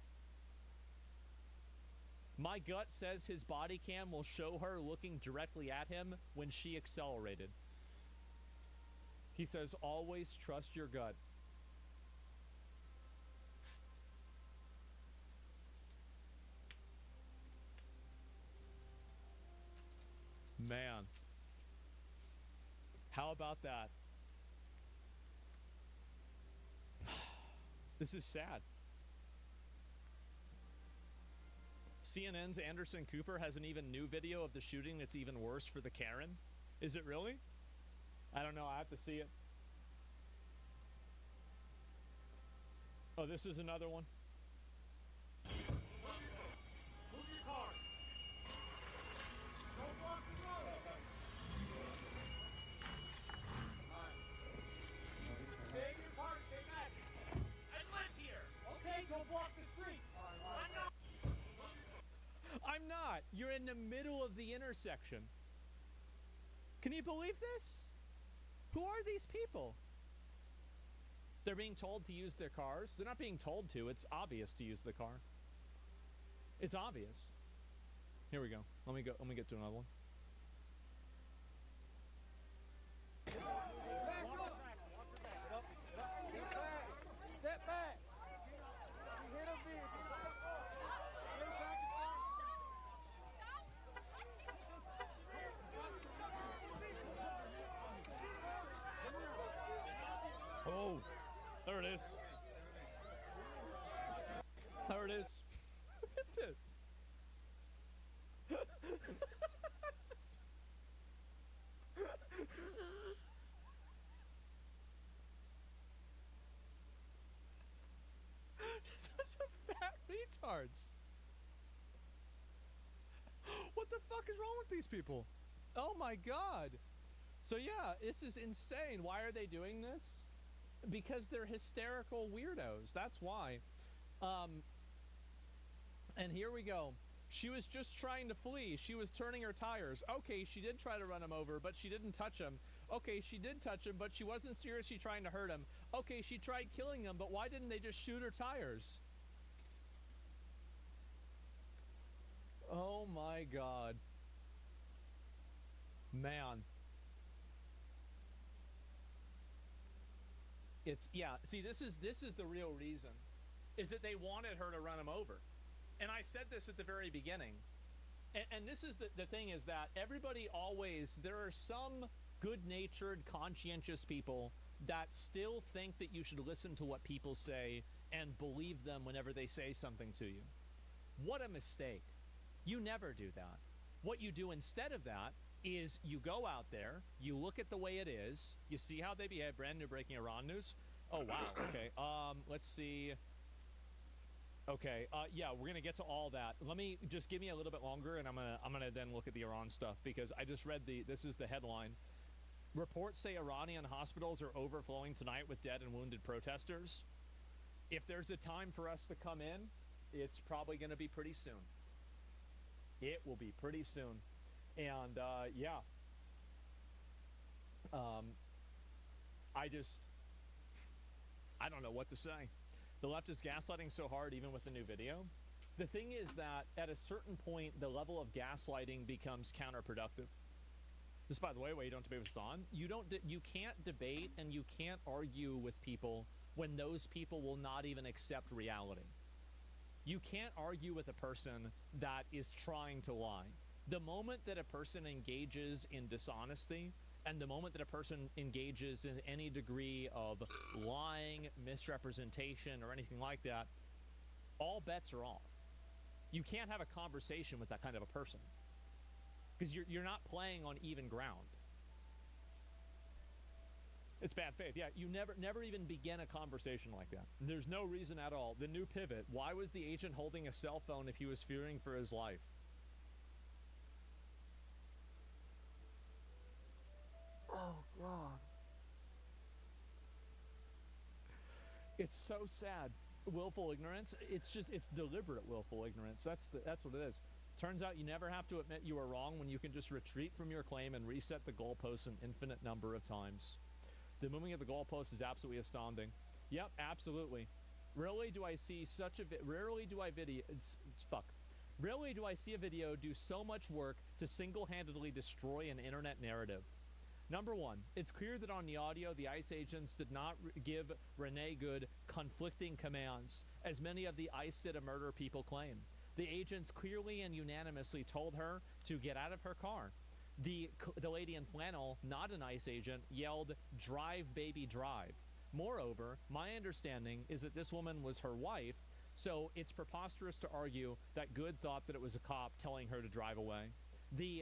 Speaker 11: My gut says his body cam will show her looking directly at him when she accelerated. He says, always trust your gut. Man. How about that? This is sad. CNN's Anderson Cooper has an even new video of the shooting that's even worse for the Karen. Is it really? I don't know. I have to see it. Oh, this is another one.
Speaker 21: Move your cars. Don't block the road. Stay in your car. Stay back. I live here. Okay, don't block the street.
Speaker 11: I'm not. You're in the middle of the intersection. Can you believe this? Who are these people? They're being told to use their cars. They're not being told to. It's obvious to use the car. It's obvious. Here we go. Let me get to another one.
Speaker 21: Step back. You hit a vehicle.
Speaker 11: Oh, there it is. There it is. Look at this. Such a fat retards. What the fuck is wrong with these people? Oh my God. So yeah, this is insane. Why are they doing this? Because they're hysterical weirdos. That's why. And here we go. She was just trying to flee. She was turning her tires. Okay, she did try to run him over, but she didn't touch him. Okay, she did touch him, but she wasn't seriously trying to hurt him. Okay, she tried killing him, but why didn't they just shoot her tires? Oh my God. Man. It's, yeah, see, this is the real reason. is that they wanted her to run him over. And I said this at the very beginning. And this is the thing is that everybody always, there are some good-natured, conscientious people that still think that you should listen to what people say and believe them whenever they say something to you. What a mistake. You never do that. What you do instead of that is you go out there, you look at the way it is, you see how they behave. Brand new breaking Iran news. Oh, wow. Okay. Let's see. Okay. Yeah, we're going to get to all that. Let me just give me a little bit longer, and I'm going to then look at the Iran stuff, because I just read this is the headline. Reports say Iranian hospitals are overflowing tonight with dead and wounded protesters. If there's a time for us to come in, it's probably going to be pretty soon. It will be pretty soon. And, yeah. I don't know what to say. The left is gaslighting so hard, even with the new video. The thing is that at a certain point, the level of gaslighting becomes counterproductive. This, by the way, why you don't debate with Zahn. You can't debate and you can't argue with people when those people will not even accept reality. You can't argue with a person that is trying to lie. The moment that a person engages in dishonesty, and the moment that a person engages in any degree of lying, misrepresentation, or anything like that, all bets are off. You can't have a conversation with that kind of a person, because you're not playing on even ground. It's bad faith. Yeah, you never even begin a conversation like that. There's no reason at all. The new pivot. Why was the agent holding a cell phone if he was fearing for his life? Oh, God. It's so sad. Willful ignorance. It's deliberate willful ignorance. That's what it is. Turns out you never have to admit you were wrong when you can just retreat from your claim and reset the goalposts an infinite number of times. The moving of the goalpost is absolutely astounding. Yep, absolutely. Rarely do I see such a Rarely do I see a video do so much work to single-handedly destroy an internet narrative. Number one, it's clear that on the audio, the ICE agents did not give Renee Good conflicting commands, as many of the ICE did a murder people claim. The agents clearly and unanimously told her to get out of her car. The lady in flannel, not an ICE agent, yelled, "Drive, baby, drive." Moreover, my understanding is that this woman was her wife, so it's preposterous to argue that Good thought that it was a cop telling her to drive away.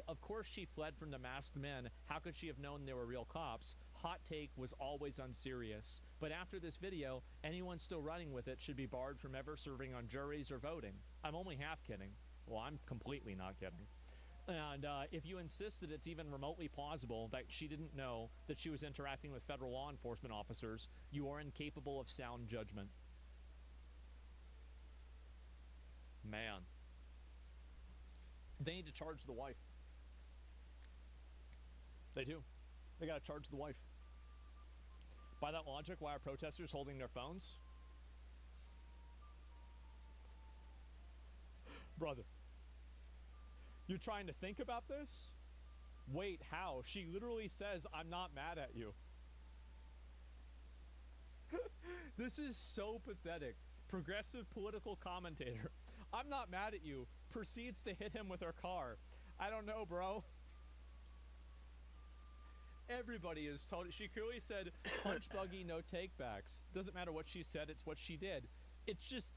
Speaker 11: Of course she fled from the masked men. How could she have known they were real cops? Hot take was always unserious. But after this video, anyone still running with it should be barred from ever serving on juries or voting. I'm only half kidding. Well, I'm completely not kidding. And if you insist that it's even remotely plausible that she didn't know that she was interacting with federal law enforcement officers, you are incapable of sound judgment. Man. They need to charge the wife. They do. They gotta charge the wife. By that logic, why are protesters holding their phones? Brother, you're trying to think about this? Wait, how? She literally says, "I'm not mad at you." This is so pathetic. Progressive political commentator. "I'm not mad at you," proceeds to hit him with her car. I don't know, bro. Everybody is told. She clearly said, "Punch buggy, no takebacks." Doesn't matter what she said, it's what she did. It's just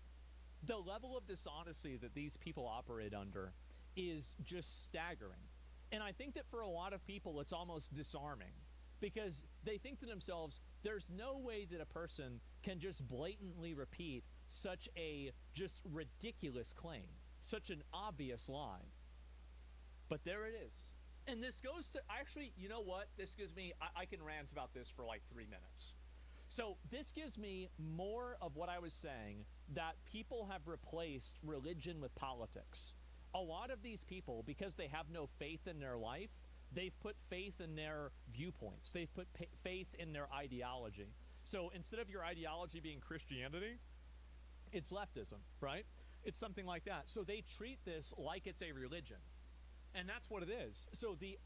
Speaker 11: the level of dishonesty that these people operate under is just staggering. And I think that for a lot of people, it's almost disarming, because they think to themselves, there's no way that a person can just blatantly repeat such a just ridiculous claim, such an obvious lie. But there it is. And this goes to, actually, you know what? This gives me, I can rant about this for like 3 minutes. So this gives me more of what I was saying, that people have replaced religion with politics. A lot of these people, because they have no faith in their life, they've put faith in their viewpoints. They've put faith in their ideology. So instead of your ideology being Christianity, it's leftism, right? It's something like that. So they treat this like it's a religion. And that's what it is. So the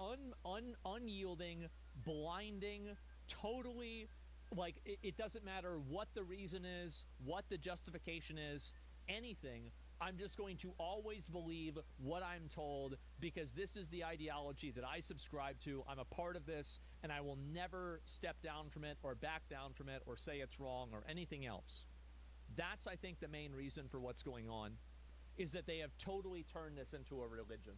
Speaker 11: unyielding, blinding, totally Like, it doesn't matter what the reason is, what the justification is, anything. I'm just going to always believe what I'm told because this is the ideology that I subscribe to. I'm a part of this, and I will never step down from it or back down from it or say it's wrong or anything else. That's, I think, the main reason for what's going on, is that they have totally turned this into a religion.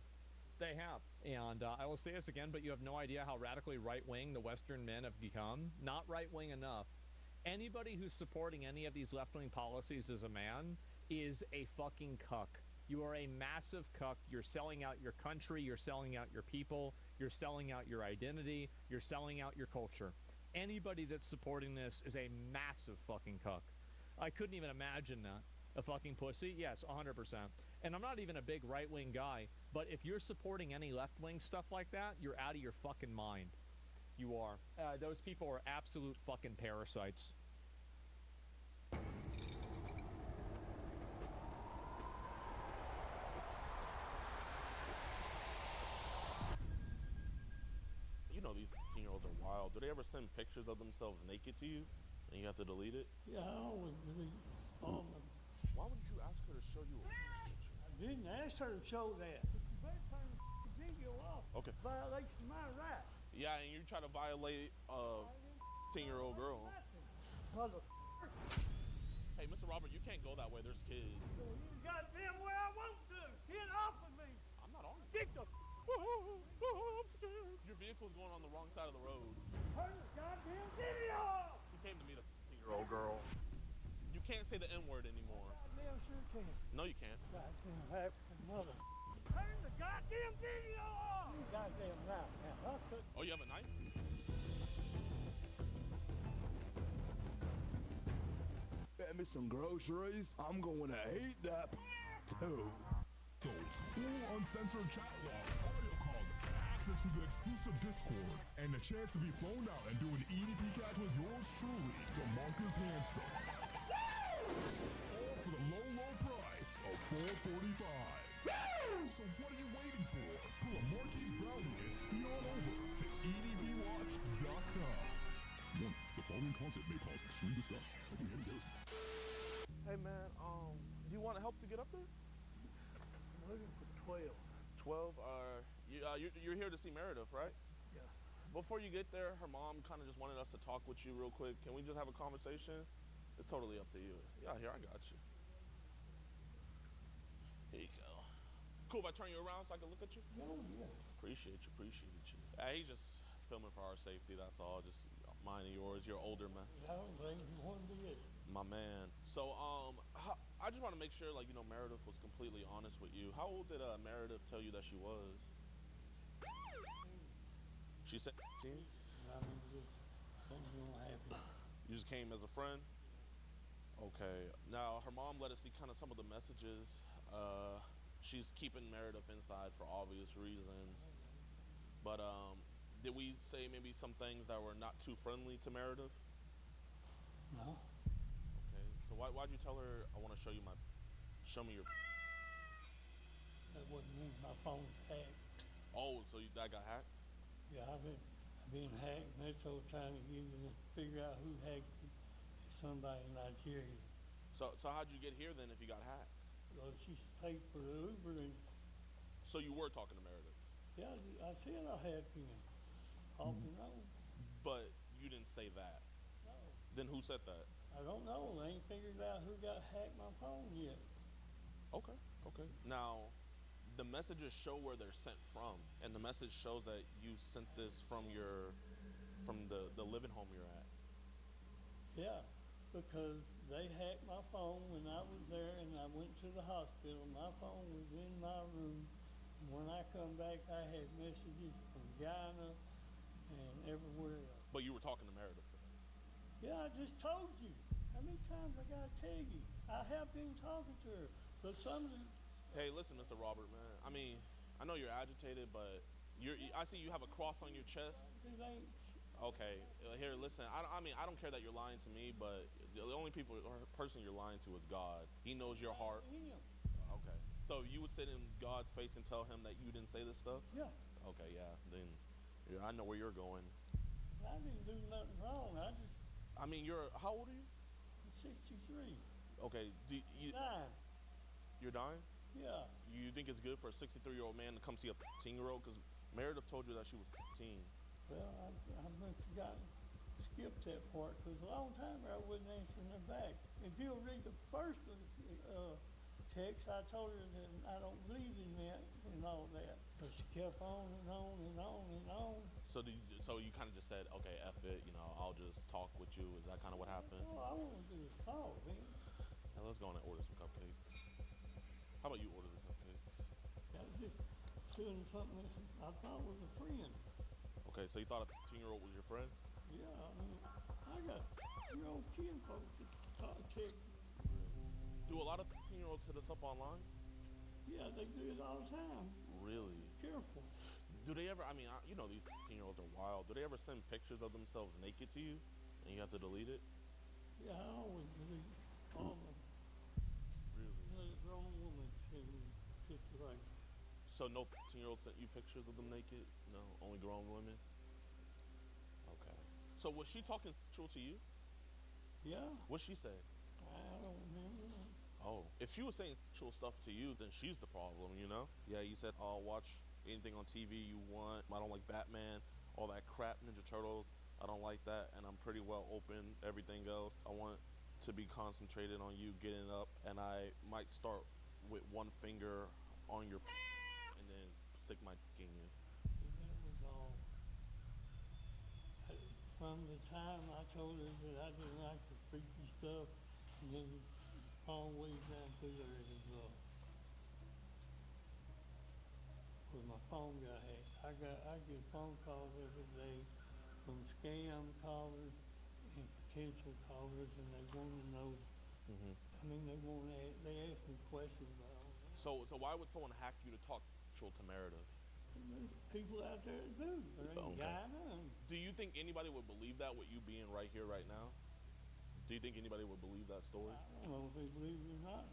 Speaker 11: They have. And I will say this again, but you have no idea how radically right-wing the Western men have become. Not right-wing enough. Anybody who's supporting any of these left-wing policies as a man is a fucking cuck. You are a massive cuck. You're selling out your country. You're selling out your people. You're selling out your identity. You're selling out your culture. Anybody that's supporting this is a massive fucking cuck. I couldn't even imagine that. A fucking pussy? Yes, 100%. And I'm not even a big right-wing guy, but if you're supporting any left-wing stuff like that, you're out of your fucking mind. You are. Those people are absolute fucking parasites.
Speaker 9: You know these 18-year-olds are wild. Do they ever send pictures of themselves naked to you, and you have to delete it?
Speaker 10: Yeah, I always delete all of them.
Speaker 9: Why would you ask her to show you a picture?
Speaker 10: I didn't ask her to show that. But you better turn the video off.
Speaker 9: Okay.
Speaker 10: Violation of my rights.
Speaker 9: Yeah, and you try to violate a 10-year-old girl.
Speaker 10: Mother.
Speaker 9: Hey, Mr. Robert, you can't go that way. There's kids.
Speaker 10: You goddamn where I want to. Get off of me.
Speaker 9: I'm not on.
Speaker 10: Get the
Speaker 9: I'm scared. Your vehicle's going on the wrong side of the road.
Speaker 10: Turn the goddamn video off.
Speaker 9: You came to meet a 10-year-old girl. You can't say the N-word anymore.
Speaker 10: Goddamn sure can.
Speaker 9: No, you can't.
Speaker 10: Goddamn African mother. Turn the goddamn video off. You goddamn knife now.
Speaker 9: Oh, you have a knife?
Speaker 23: Get me some groceries. I'm going to eat that too.
Speaker 24: Full uncensored chat logs, audio calls, access to the exclusive Discord, and the chance to be flown out and do an EDP-CAT with yours truly, DeMarcus Hanson. All for the low, low price of $4.45. So what are you waiting for? Pull a Marquis Brownie and speed on over to edbwatch.com. Warning, the following content may cause extreme disgust.
Speaker 9: Hey, man, do you want help to get up there?
Speaker 10: I'm looking for 12.
Speaker 9: 12? You're here to see Meredith, right?
Speaker 10: Yeah.
Speaker 9: Before you get there, her mom kind of just wanted us to talk with you real quick. Can we just have a conversation? It's totally up to you. Yeah, here, I got you. Here you go. Cool, if I turn you around so I can look at you?
Speaker 10: Oh, yeah.
Speaker 9: Appreciate you. He's just filming for our safety, that's all. Just mine and yours. You're older, man.
Speaker 10: I don't think you want to do it.
Speaker 9: My man. So, I just want to make sure, like, Meredith was completely honest with you. How old did Meredith tell you that she was? She said 18?
Speaker 10: I mean, just something gonna happen.
Speaker 9: You just came as a friend? Okay. Now, her mom let us see kind of some of the messages. She's keeping Meredith inside for obvious reasons. But, did we say maybe some things that were not too friendly to Meredith?
Speaker 10: No.
Speaker 9: Okay. So why'd you tell her, I want to show me your...
Speaker 10: That wasn't me. My phone's hacked.
Speaker 9: Oh, so that got hacked?
Speaker 10: Yeah, I've been hacked. Metro trying to figure out who hacked it. It's somebody in Nigeria.
Speaker 9: So how'd you get here then if you got hacked?
Speaker 10: Well, she paid for the Uber and...
Speaker 9: So you were talking to Meredith?
Speaker 10: Yeah, I said I had been. Off and on.
Speaker 9: But you didn't say that?
Speaker 10: No.
Speaker 9: Then who said that?
Speaker 10: I don't know. They ain't figured out who got hacked my phone yet.
Speaker 9: Okay. Now, the messages show where they're sent from, and the message shows that you sent this from the living home you're at.
Speaker 10: Yeah, because they hacked my phone when I was there, and I went to the hospital. My phone was in my room. When I come back, I had messages from Guyana and everywhere else.
Speaker 9: But you were talking to Meredith then?
Speaker 10: Yeah, I just told you. How many times I gotta tell you? I have been talking to her, but some of the...
Speaker 9: Hey, listen, Mr. Robert, man. I mean, I know you're agitated, but I see you have a cross on your chest. Okay, here, listen. I mean, I don't care that you're lying to me, but the only person you're lying to is God. He knows your heart. Okay. So you would sit in God's face and tell him that you didn't say this stuff?
Speaker 10: Yeah.
Speaker 9: Okay, yeah. Then I know where you're going.
Speaker 10: I didn't do nothing wrong. I just
Speaker 9: I mean, how old are you?
Speaker 10: 63.
Speaker 9: Okay,
Speaker 10: Dying.
Speaker 9: You're dying?
Speaker 10: Yeah.
Speaker 9: You think it's good for a 63-year-old man to come see a 13-year-old? Because Meredith told you that she was 13.
Speaker 10: Well, I must have skipped that part because a long time ago I wasn't answering her back. If you'll read the first text, I told her that I don't believe in that and all that. But she kept on and on and on and on.
Speaker 9: So you kind of just said, okay, F it, I'll just talk with you. Is that kind of what happened?
Speaker 10: All I want to do is talk, man.
Speaker 9: Now let's go on and order some cupcakes. How about you order the cupcakes?
Speaker 10: I was just doing something that I thought was a friend.
Speaker 9: Okay, so you thought a 13-year-old was your friend?
Speaker 10: Yeah, I mean, I got your old kinfolk that text.
Speaker 9: Do a lot of 13-year-olds hit us up online?
Speaker 10: Yeah, they do it all the time.
Speaker 9: Really?
Speaker 10: Careful.
Speaker 9: Do they ever, these 13-year-olds are wild. Do they ever send pictures of themselves naked to you and you have to delete it?
Speaker 10: Yeah, I always delete all of them.
Speaker 9: Really?
Speaker 10: Let a grown woman send me pictures.
Speaker 9: So no 13-year-old sent you pictures of them naked? No, only grown women? Okay. So was she talking sexual to you?
Speaker 10: Yeah.
Speaker 9: What'd she say?
Speaker 10: I don't remember.
Speaker 9: Oh, if she was saying sexual stuff to you, then she's the problem, Yeah, you said, oh, watch anything on TV you want. I don't like Batman, all that crap, Ninja Turtles. I don't like that, and I'm pretty well open, everything else. I want to be concentrated on you getting up, and I might start with one finger on your and then stick my dick in you.
Speaker 10: That was all. From the time I told her that I didn't like the freaky stuff, and then all the way down through there is when my phone got hacked. I get phone calls every day from scam callers and potential callers, and they want to know. I mean, they ask me questions about all that.
Speaker 9: So why would someone hack you to talk sexual to Meredith?
Speaker 10: There's people out there that do. There ain't Guyana.
Speaker 9: Do you think anybody would believe that with you being right here, right now? Do you think anybody would believe that story?
Speaker 10: I don't know if they believe it or not.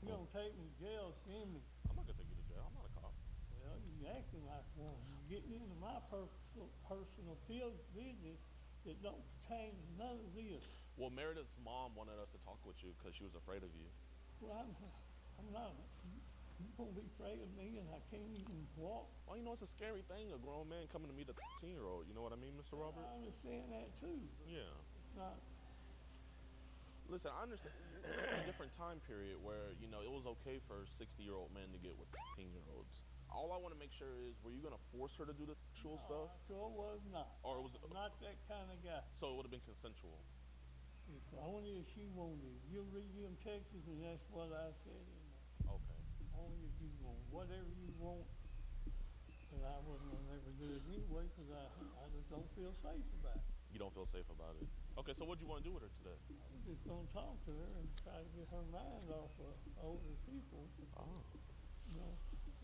Speaker 10: You're going to take me to jail, send me.
Speaker 9: I'm not going to take you to jail. I'm not a cop.
Speaker 10: Well, you're acting like one. You're getting into my personal business that don't pertain to none of this.
Speaker 9: Well, Meredith's mom wanted us to talk with you because she was afraid of you.
Speaker 10: Well, I'm not. You're going to be afraid of me and I can't even walk.
Speaker 9: Well, it's a scary thing, a grown man coming to meet a 13-year-old. You know what I mean, Mr. Robert?
Speaker 10: I understand that too.
Speaker 9: Yeah.
Speaker 10: It's not.
Speaker 9: Listen, I understand a different time period where, it was okay for 60-year-old men to get with 13-year-olds. All I want to make sure is, were you going to force her to do the sexual stuff?
Speaker 10: Sure was not.
Speaker 9: Or was it
Speaker 10: not that kind of guy.
Speaker 9: So it would have been consensual?
Speaker 10: Only if she wanted. You'll read them texts and that's what I said in there.
Speaker 9: Okay.
Speaker 10: Only if you want. Whatever you want. But I wasn't going to ever do it anyway because I just don't feel safe about it.
Speaker 9: You don't feel safe about it? Okay, so what do you want to do with her today?
Speaker 10: I was just going to talk to her and try to get her mind off of older people.
Speaker 9: Oh.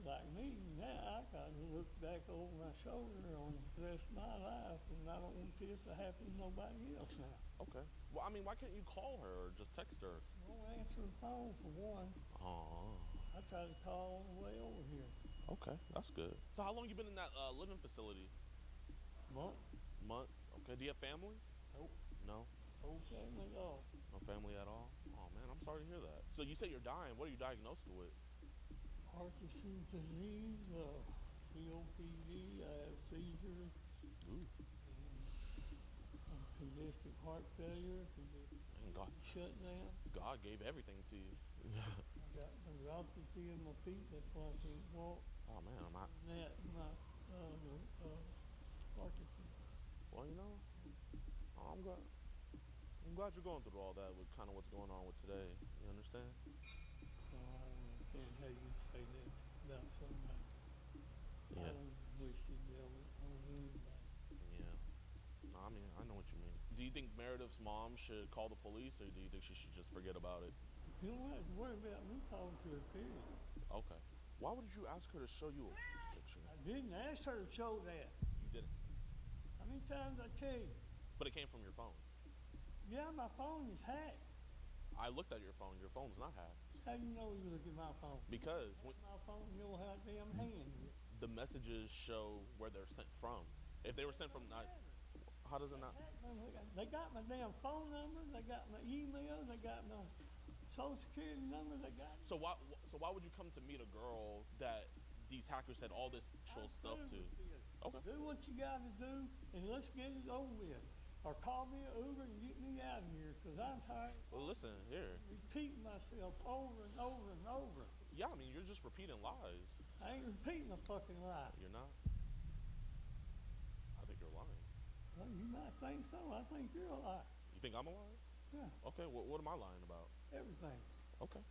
Speaker 10: Like me. Now I got to look back over my shoulder on the rest of my life, and I don't want this to happen to nobody else now.
Speaker 9: Okay. Well, why can't you call her or just text her?
Speaker 10: She won't answer the phone for one.
Speaker 9: Oh.
Speaker 10: I tried to call on the way over here.
Speaker 9: Okay, that's good. So how long you been in that living facility?
Speaker 10: Month.
Speaker 9: Okay. Do you have family?
Speaker 10: Nope.
Speaker 9: No?
Speaker 10: No family at all.
Speaker 9: No family at all? Oh, man, I'm sorry to hear that. So you say you're dying. What are you diagnosed with?
Speaker 10: Parkinson's disease, COPD, I have seizures.
Speaker 9: Ooh.
Speaker 10: Congestive heart failure,
Speaker 9: God.
Speaker 10: shut down.
Speaker 9: God gave everything to you.
Speaker 10: I got neuropathy in my feet, that's why I can't walk.
Speaker 9: Oh, man, I'm not.
Speaker 10: Parkinson's.
Speaker 9: Well, I'm glad you're going through all that with kind of what's going on with today. You understand?
Speaker 10: I can't have you say that about somebody.
Speaker 9: Yeah.
Speaker 10: I don't wish you'd yell on anybody.
Speaker 9: Yeah. No, I know what you mean. Do you think Meredith's mom should call the police, or do you think she should just forget about it?
Speaker 10: You don't have to worry about me calling to her, period.
Speaker 9: Okay. Why would you ask her to show you a picture?
Speaker 10: I didn't ask her to show that.
Speaker 9: You didn't?
Speaker 10: How many times I tell you?
Speaker 9: But it came from your phone.
Speaker 10: Yeah, my phone is hacked.
Speaker 9: I looked at your phone. Your phone's not hacked.
Speaker 10: How do you know you look at my phone?
Speaker 9: Because
Speaker 10: my phone, you know how damn hand is.
Speaker 9: The messages show where they're sent from. If they were sent from How does it not?
Speaker 10: They got my damn phone number. They got my email. They got my social security number. They got.
Speaker 9: So why would you come to meet a girl that these hackers said all this actual stuff to? Okay.
Speaker 10: Do what you got to do, and let's get it over with. Or call me an Uber and get me out of here, because I'm tired.
Speaker 9: Well, listen, here.
Speaker 10: Repeating myself over and over and over.
Speaker 9: Yeah, I mean, you're just repeating lies.
Speaker 10: I ain't repeating a fucking lie.
Speaker 9: You're not? I think you're lying.
Speaker 10: Well, you might think so. I think you're a liar.
Speaker 9: You think I'm a liar?
Speaker 10: Yeah.
Speaker 9: Okay, what am I lying about?
Speaker 10: Everything.
Speaker 9: Okay.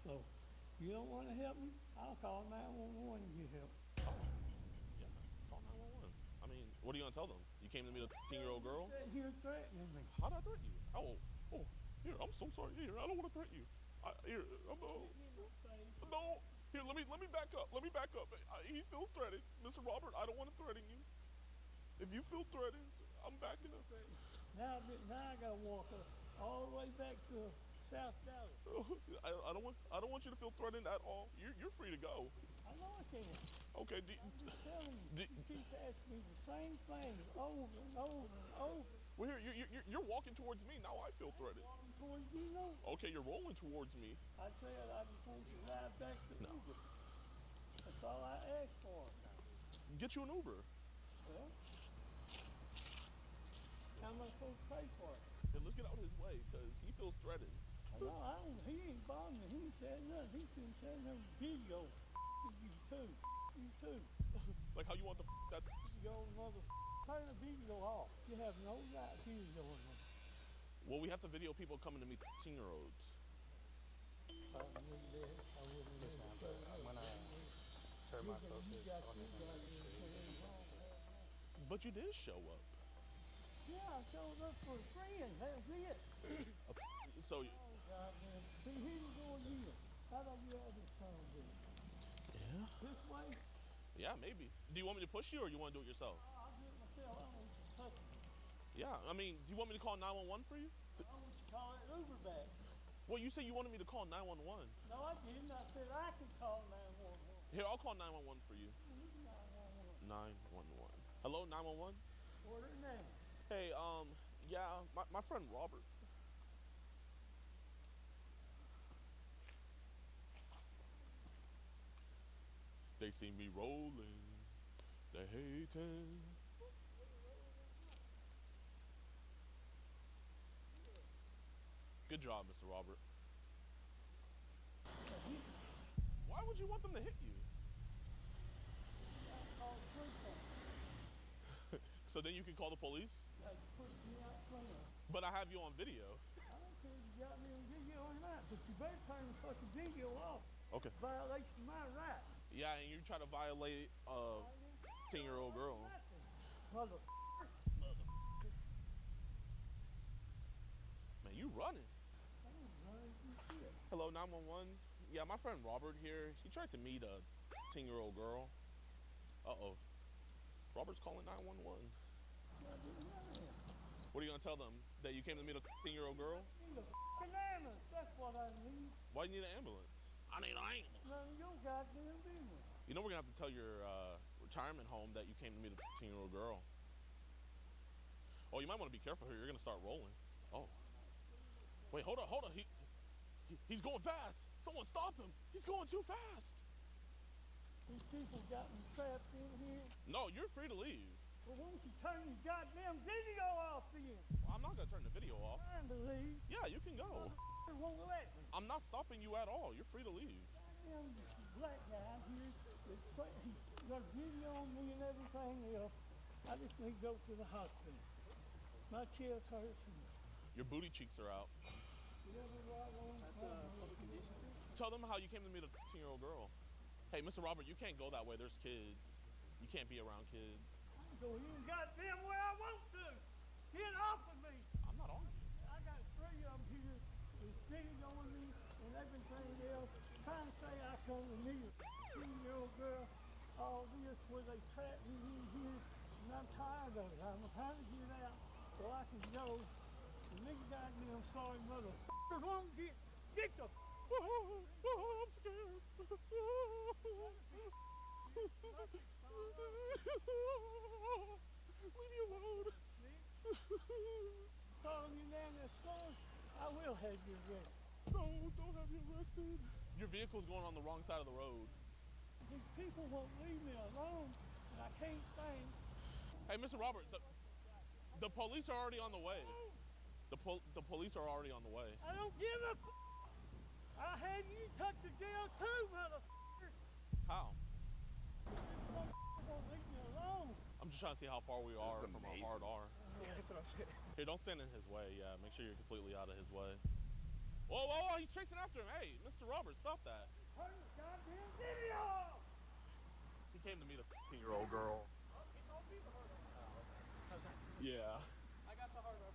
Speaker 10: So, you don't want to help me? I'll call 911 and get help.
Speaker 9: Yeah, call 911. I mean, what are you going to tell them? You came to meet a 10-year-old girl?
Speaker 10: You're threatening me.
Speaker 9: How did I threaten you? Oh, here, I'm so sorry. Here, I don't want to threaten you. No. Here, let me back up. Let me back up. He feels threatened. Mr. Robert, I don't want to threaten you. If you feel threatened, I'm backing up.
Speaker 10: Now I got to walk all the way back to South Dallas.
Speaker 9: I don't want you to feel threatened at all. You're free to go.
Speaker 10: I know I can.
Speaker 9: Okay.
Speaker 10: I'm just telling you. You keep asking me the same thing over and over and over.
Speaker 9: Well, here, you're walking towards me. Now I feel threatened.
Speaker 10: Walking towards you, no.
Speaker 9: Okay, you're rolling towards me.
Speaker 10: I said I just want you to ride back to Uber. That's all I asked for.
Speaker 9: Get you an Uber.
Speaker 10: Well, how am I supposed to pay for it?
Speaker 9: Here, let's get out of his way, because he feels threatened.
Speaker 10: No, he ain't bothering me. He ain't said nothing. He's been saying no video. You too. You too.
Speaker 9: Like how you want that
Speaker 10: video, mother. Turn the video off. You have no right videoing them.
Speaker 9: Well, we have to video people coming to meet 10-year-olds.
Speaker 18: Yes, ma'am, but I'm going to turn my focus on the
Speaker 9: But you did show up.
Speaker 10: Yeah, I showed up for a friend. That's it.
Speaker 9: So.
Speaker 10: Oh, God, man. See, here you go again. How do you have this time, dude?
Speaker 9: Yeah.
Speaker 10: This way?
Speaker 9: Yeah, maybe. Do you want me to push you, or you want to do it yourself?
Speaker 10: I'll do it myself. I don't want you to touch me.
Speaker 9: Yeah, I mean, do you want me to call 911 for you?
Speaker 10: I want you to call it Uber back.
Speaker 9: Well, you said you wanted me to call 911.
Speaker 10: No, I didn't. I said I could call 911.
Speaker 9: Here, I'll call 911 for you. 911. Hello, 911?
Speaker 10: Order it now.
Speaker 9: Hey, yeah, my friend Robert. They see me rolling, they hating. Good job, Mr. Robert. Why would you want them to hit you? So then you can call the police? But I have you on video.
Speaker 10: I don't care if you got me on video or not, but you better turn the fucking video off.
Speaker 9: Okay.
Speaker 10: Violation of my rights.
Speaker 9: Yeah, and you try to violate a 10-year-old girl.
Speaker 10: Motherfucker.
Speaker 9: Man, you running. Hello, 911. Yeah, my friend Robert here. He tried to meet a 10-year-old girl. Uh-oh. Robert's calling 911. What are you going to tell them? That you came to meet a 10-year-old girl?
Speaker 10: I need a fucking ambulance. That's what I need.
Speaker 9: Why do you need an ambulance?
Speaker 5: I need an ambulance.
Speaker 10: None of your goddamn business.
Speaker 9: You know we're going to have to tell your retirement home that you came to meet a 10-year-old girl. Oh, you might want to be careful here. You're going to start rolling. Oh. Wait, hold on. He's going fast. Someone stop him. He's going too fast.
Speaker 10: These people got me trapped in here.
Speaker 9: No, you're free to leave.
Speaker 10: Well, why don't you turn your goddamn video off then?
Speaker 9: Well, I'm not going to turn the video off.
Speaker 10: Trying to leave.
Speaker 9: Yeah, you can go.
Speaker 10: Won't let me.
Speaker 9: I'm not stopping you at all. You're free to leave.
Speaker 10: Goddamn black guy here. He's got a video on me and everything else. I just need to go to the hospital. My chest hurts.
Speaker 9: Your booty cheeks are out.
Speaker 10: That's
Speaker 18: public indecency?
Speaker 9: Tell them how you came to meet a 10-year-old girl. Hey, Mr. Robert, you can't go that way. There's kids. You can't be around kids.
Speaker 10: I can go here goddamn where I want to. Get off of me.
Speaker 9: I'm not on you.
Speaker 10: I got 3 of them here. There's video on me and everything else. Trying to say I come to meet a 10-year-old girl. All this where they trap me in here. And I'm tired of it. I'm trying to get out so I can go. And these goddamn sorry motherfuckers won't get the
Speaker 9: I'm scared. Leave me alone.
Speaker 10: Following you down that store, I will have you arrested.
Speaker 9: No, don't have me arrested. Your vehicle's going on the wrong side of the road.
Speaker 10: These people won't leave me alone, and I can't think.
Speaker 9: Hey, Mr. Robert, the police are already on the way. The police are already on the way.
Speaker 10: I don't give a f***. I'll have you tucked to jail too, motherfucker.
Speaker 9: How?
Speaker 10: Won't leave me alone.
Speaker 9: I'm just trying to see how far we are from a hard R.
Speaker 10: Yeah, that's what I'm saying.
Speaker 9: Here, don't stand in his way. Yeah, make sure you're completely out of his way. Whoa, whoa, whoa, he's chasing after him. Hey, Mr. Robert, stop that.
Speaker 10: Turn the goddamn video off!
Speaker 9: He came to meet a 15-year-old girl.
Speaker 10: Oh, he told me the hard R. Oh, okay. How's that?
Speaker 9: Yeah.
Speaker 10: I got the hard R.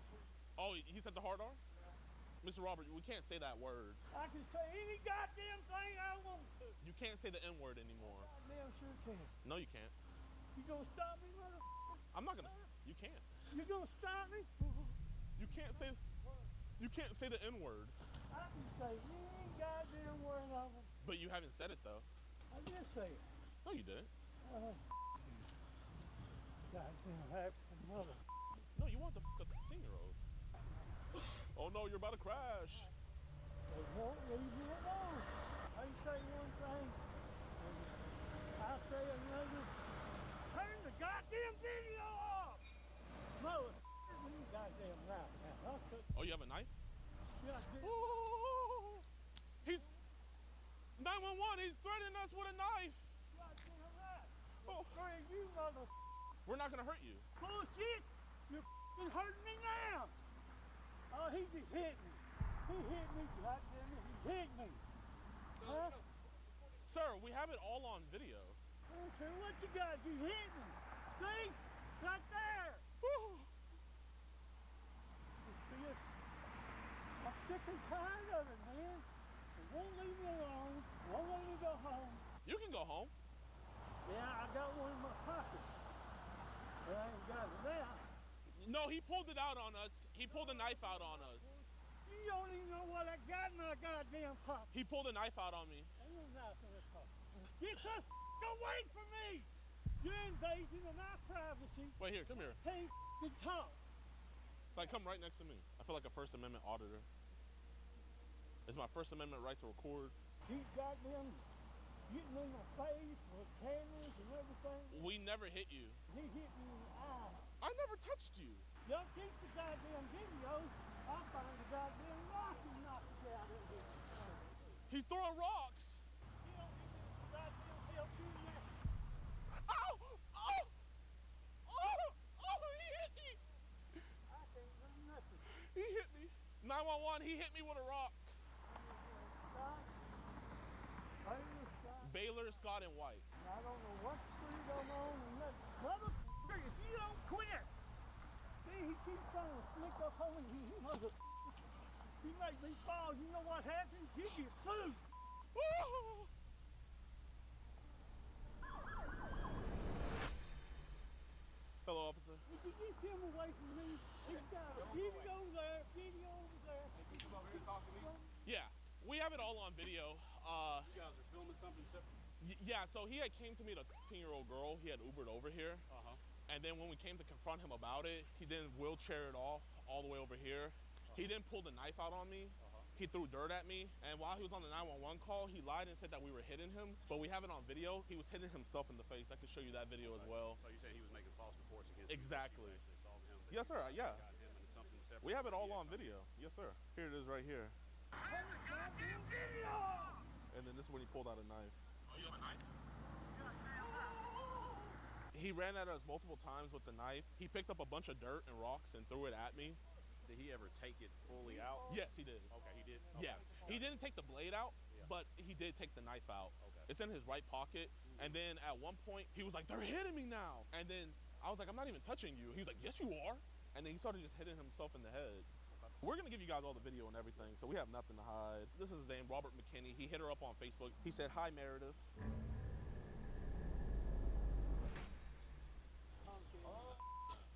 Speaker 9: Oh, he said the hard R? Mr. Robert, we can't say that word.
Speaker 10: I can say any goddamn thing I want to.
Speaker 9: You can't say the N-word anymore.
Speaker 10: Goddamn sure can.
Speaker 9: No, you can't.
Speaker 10: You gonna stop me, motherfucker?
Speaker 9: I'm not gonna. You can't.
Speaker 10: You gonna stop me?
Speaker 9: You can't say. You can't say the N-word.
Speaker 10: I can say any goddamn word of them.
Speaker 9: But you haven't said it though.
Speaker 10: I did say it.
Speaker 9: No, you didn't.
Speaker 10: Goddamn African mother.
Speaker 9: No, you want the 15-year-old. Oh no, you're about to crash.
Speaker 10: They won't leave me alone. I say one thing, I say another. Turn the goddamn video off! Motherfucker, you goddamn right now.
Speaker 9: Oh, you have a knife?
Speaker 10: Yeah, I did.
Speaker 9: Oh, he's 911. He's threatening us with a knife.
Speaker 10: Goddamn right. Oh, sorry, you motherfucker.
Speaker 9: We're not gonna hurt you.
Speaker 10: Bullshit! You're f***ing hurting me now! Oh, he just hit me. He hit me, goddamn it, he hit me. Huh?
Speaker 9: Sir, we have it all on video.
Speaker 10: I don't care what you got, you hit me. See? Right there. I'm sick and tired of it, man. They won't leave me alone. Won't let me go home.
Speaker 9: You can go home.
Speaker 10: Yeah, I got one in my pocket. But I ain't got it now.
Speaker 9: No, he pulled it out on us. He pulled a knife out on us.
Speaker 10: You don't even know what I got in my goddamn pocket.
Speaker 9: He pulled a knife out on me.
Speaker 10: Ain't no knife in this pocket. Get the f*** away from me! You're invasion of my privacy.
Speaker 9: Wait, here, come here.
Speaker 10: Can't f***ing talk.
Speaker 9: Like, come right next to me. I feel like a First Amendment auditor. It's my First Amendment right to record.
Speaker 10: He's goddamn getting in my face with cameras and everything.
Speaker 9: We never hit you.
Speaker 10: He hit me in the eye.
Speaker 9: I never touched you.
Speaker 10: Don't keep the goddamn video. I'll find the goddamn rock and knock it out of here.
Speaker 9: He's throwing rocks.
Speaker 10: You don't need this goddamn help you now.
Speaker 9: Ow! Oh! Oh! Oh, he hit me!
Speaker 10: I can't do nothing.
Speaker 9: He hit me. 911, he hit me with a rock. Baylor, Scott, and White.
Speaker 10: I don't know what street I'm on and nothing. Motherfucker, if you don't quit. See, he keeps trying to sneak up on me. Motherfucker. He make me fall. You know what happens? He gets sued.
Speaker 9: Hello, officer.
Speaker 10: Would you get him away from me? He's got a video there, video over there.
Speaker 1: Can you come over here and talk to me?
Speaker 9: Yeah, we have it all on video.
Speaker 1: You guys are filming something separate?
Speaker 9: Yeah, so he had came to meet a 15-year-old girl. He had Ubered over here. And then when we came to confront him about it, he then wheelchaired off all the way over here. He then pulled a knife out on me. He threw dirt at me. And while he was on the 911 call, he lied and said that we were hitting him. But we have it on video. He was hitting himself in the face. I can show you that video as well.
Speaker 1: So you said he was making false reports against
Speaker 9: Exactly.
Speaker 1: you. You actually saw him.
Speaker 9: Yes, sir. Yeah.
Speaker 1: Got him and something separate.
Speaker 9: We have it all on video. Yes, sir. Here it is right here. And then this is when he pulled out a knife.
Speaker 1: Oh, you have a knife?
Speaker 9: He ran at us multiple times with the knife. He picked up a bunch of dirt and rocks and threw it at me.
Speaker 1: Did he ever take it fully out?
Speaker 9: Yes, he did.
Speaker 1: Okay, he did? Okay.
Speaker 9: Yeah. He didn't take the blade out, but he did take the knife out.
Speaker 1: Okay.
Speaker 9: It's in his right pocket. And then at one point, he was like, they're hitting me now. And then I was like, I'm not even touching you. He was like, yes, you are. And then he started just hitting himself in the head. We're going to give you guys all the video and everything, so we have nothing to hide. This is his name, Robert McKinney. He hit her up on Facebook. He said, hi, Meredith.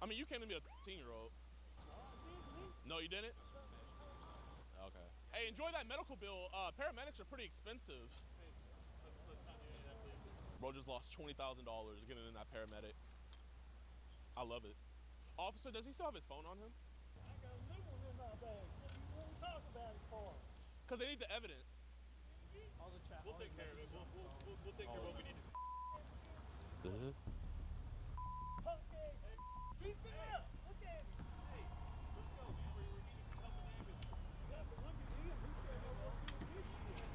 Speaker 9: I mean, you came to me a 15-year-old. No, you didn't? Okay. Hey, enjoy that medical bill. Paramedics are pretty expensive. Bro just lost $20,000 getting in that paramedic. I love it. Officer, does he still have his phone on him?
Speaker 10: I got a new one in my bag. What do you want to talk about it for?
Speaker 9: Because they need the evidence.
Speaker 7: All the chat.
Speaker 1: We'll take care of it. We'll take care of what we need to.
Speaker 10: Okay. Keep it up. Look at me.
Speaker 1: Hey, let's go, man. We need to come in ambulance.
Speaker 10: You have to look at him. He's going to go through this shit.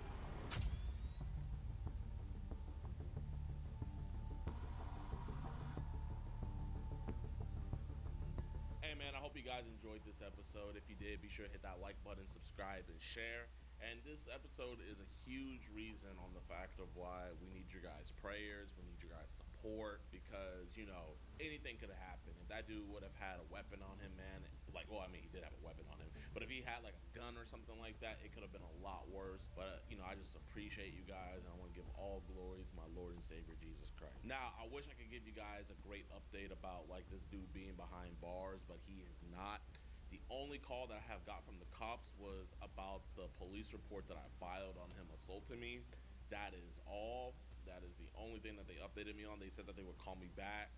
Speaker 9: Hey man, I hope you guys enjoyed this episode. If you did, be sure to hit that like button, subscribe, and share. And this episode is a huge reason on the fact of why we need your guys' prayers, we need your guys' support, because, you know, anything could have happened. If that dude would have had a weapon on him, man, like, well, I mean, he did have a weapon on him, but if he had, like, a gun or something like that, it could have been a lot worse. But, you know, I just appreciate you guys, and I want to give all glory to my Lord and Savior, Jesus Christ. Now, I wish I could give you guys a great update about, like, this dude being behind bars, but he is not. The only call that I have got from the cops was about the police report that I filed on him assaulting me. That is all. That is the only thing that they updated me on. They said that they would call me back,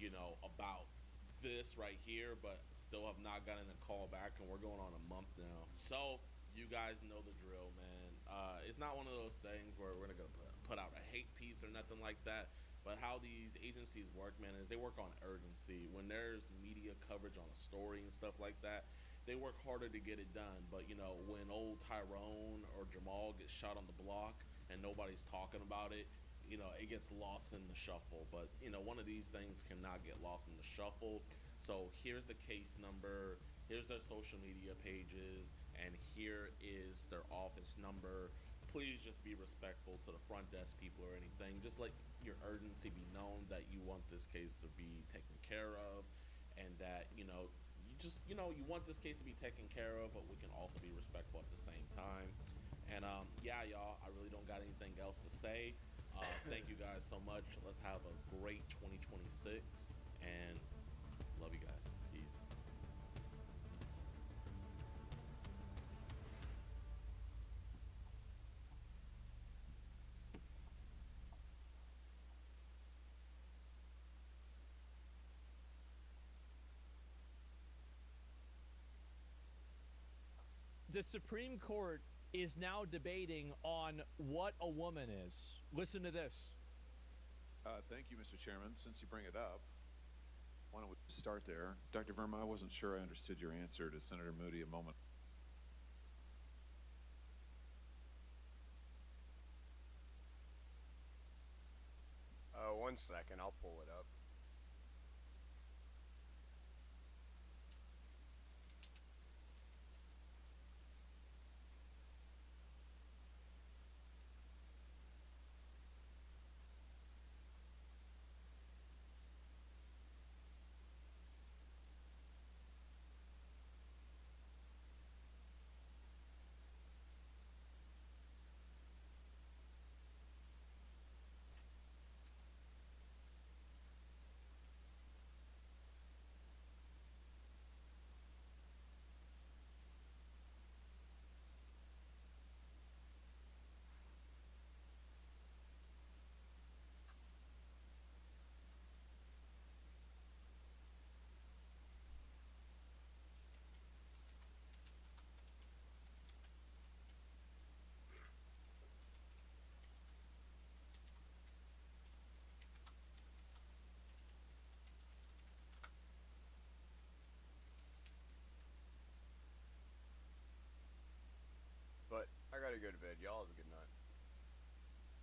Speaker 9: you know, about this right here, but still have not gotten a call back, and we're going on a month now. So you guys know the drill, man. It's not one of those things where we're gonna put out a hate piece or nothing like that. But how these agencies work, man, is they work on urgency. When there's media coverage on a story and stuff like that, they work harder to get it done. But, you know, when old Tyrone or Jamal gets shot on the block and nobody's talking about it, you know, it gets lost in the shuffle. But, you know, one of these things cannot get lost in the shuffle. So here's the case number, here's their social media pages, and here is their office number. Please just be respectful to the front desk people or anything. Just let your urgency be known that you want this case to be taken care of, and that, you know, you want this case to be taken care of, but we can also be respectful at the same time. And yeah, y'all, I really don't got anything else to say. Thank you guys so much. Let's have a great 2026, and love you guys. Peace.
Speaker 11: The Supreme Court is now debating on what a woman is. Listen to this.
Speaker 2: Thank you, Mr. Chairman. Since you bring it up, why don't we start there? Dr. Verma, I wasn't sure I understood your answer to Senator Moody a moment.
Speaker 14: One second, I'll pull it up. But I gotta go to bed. Y'all have a good night.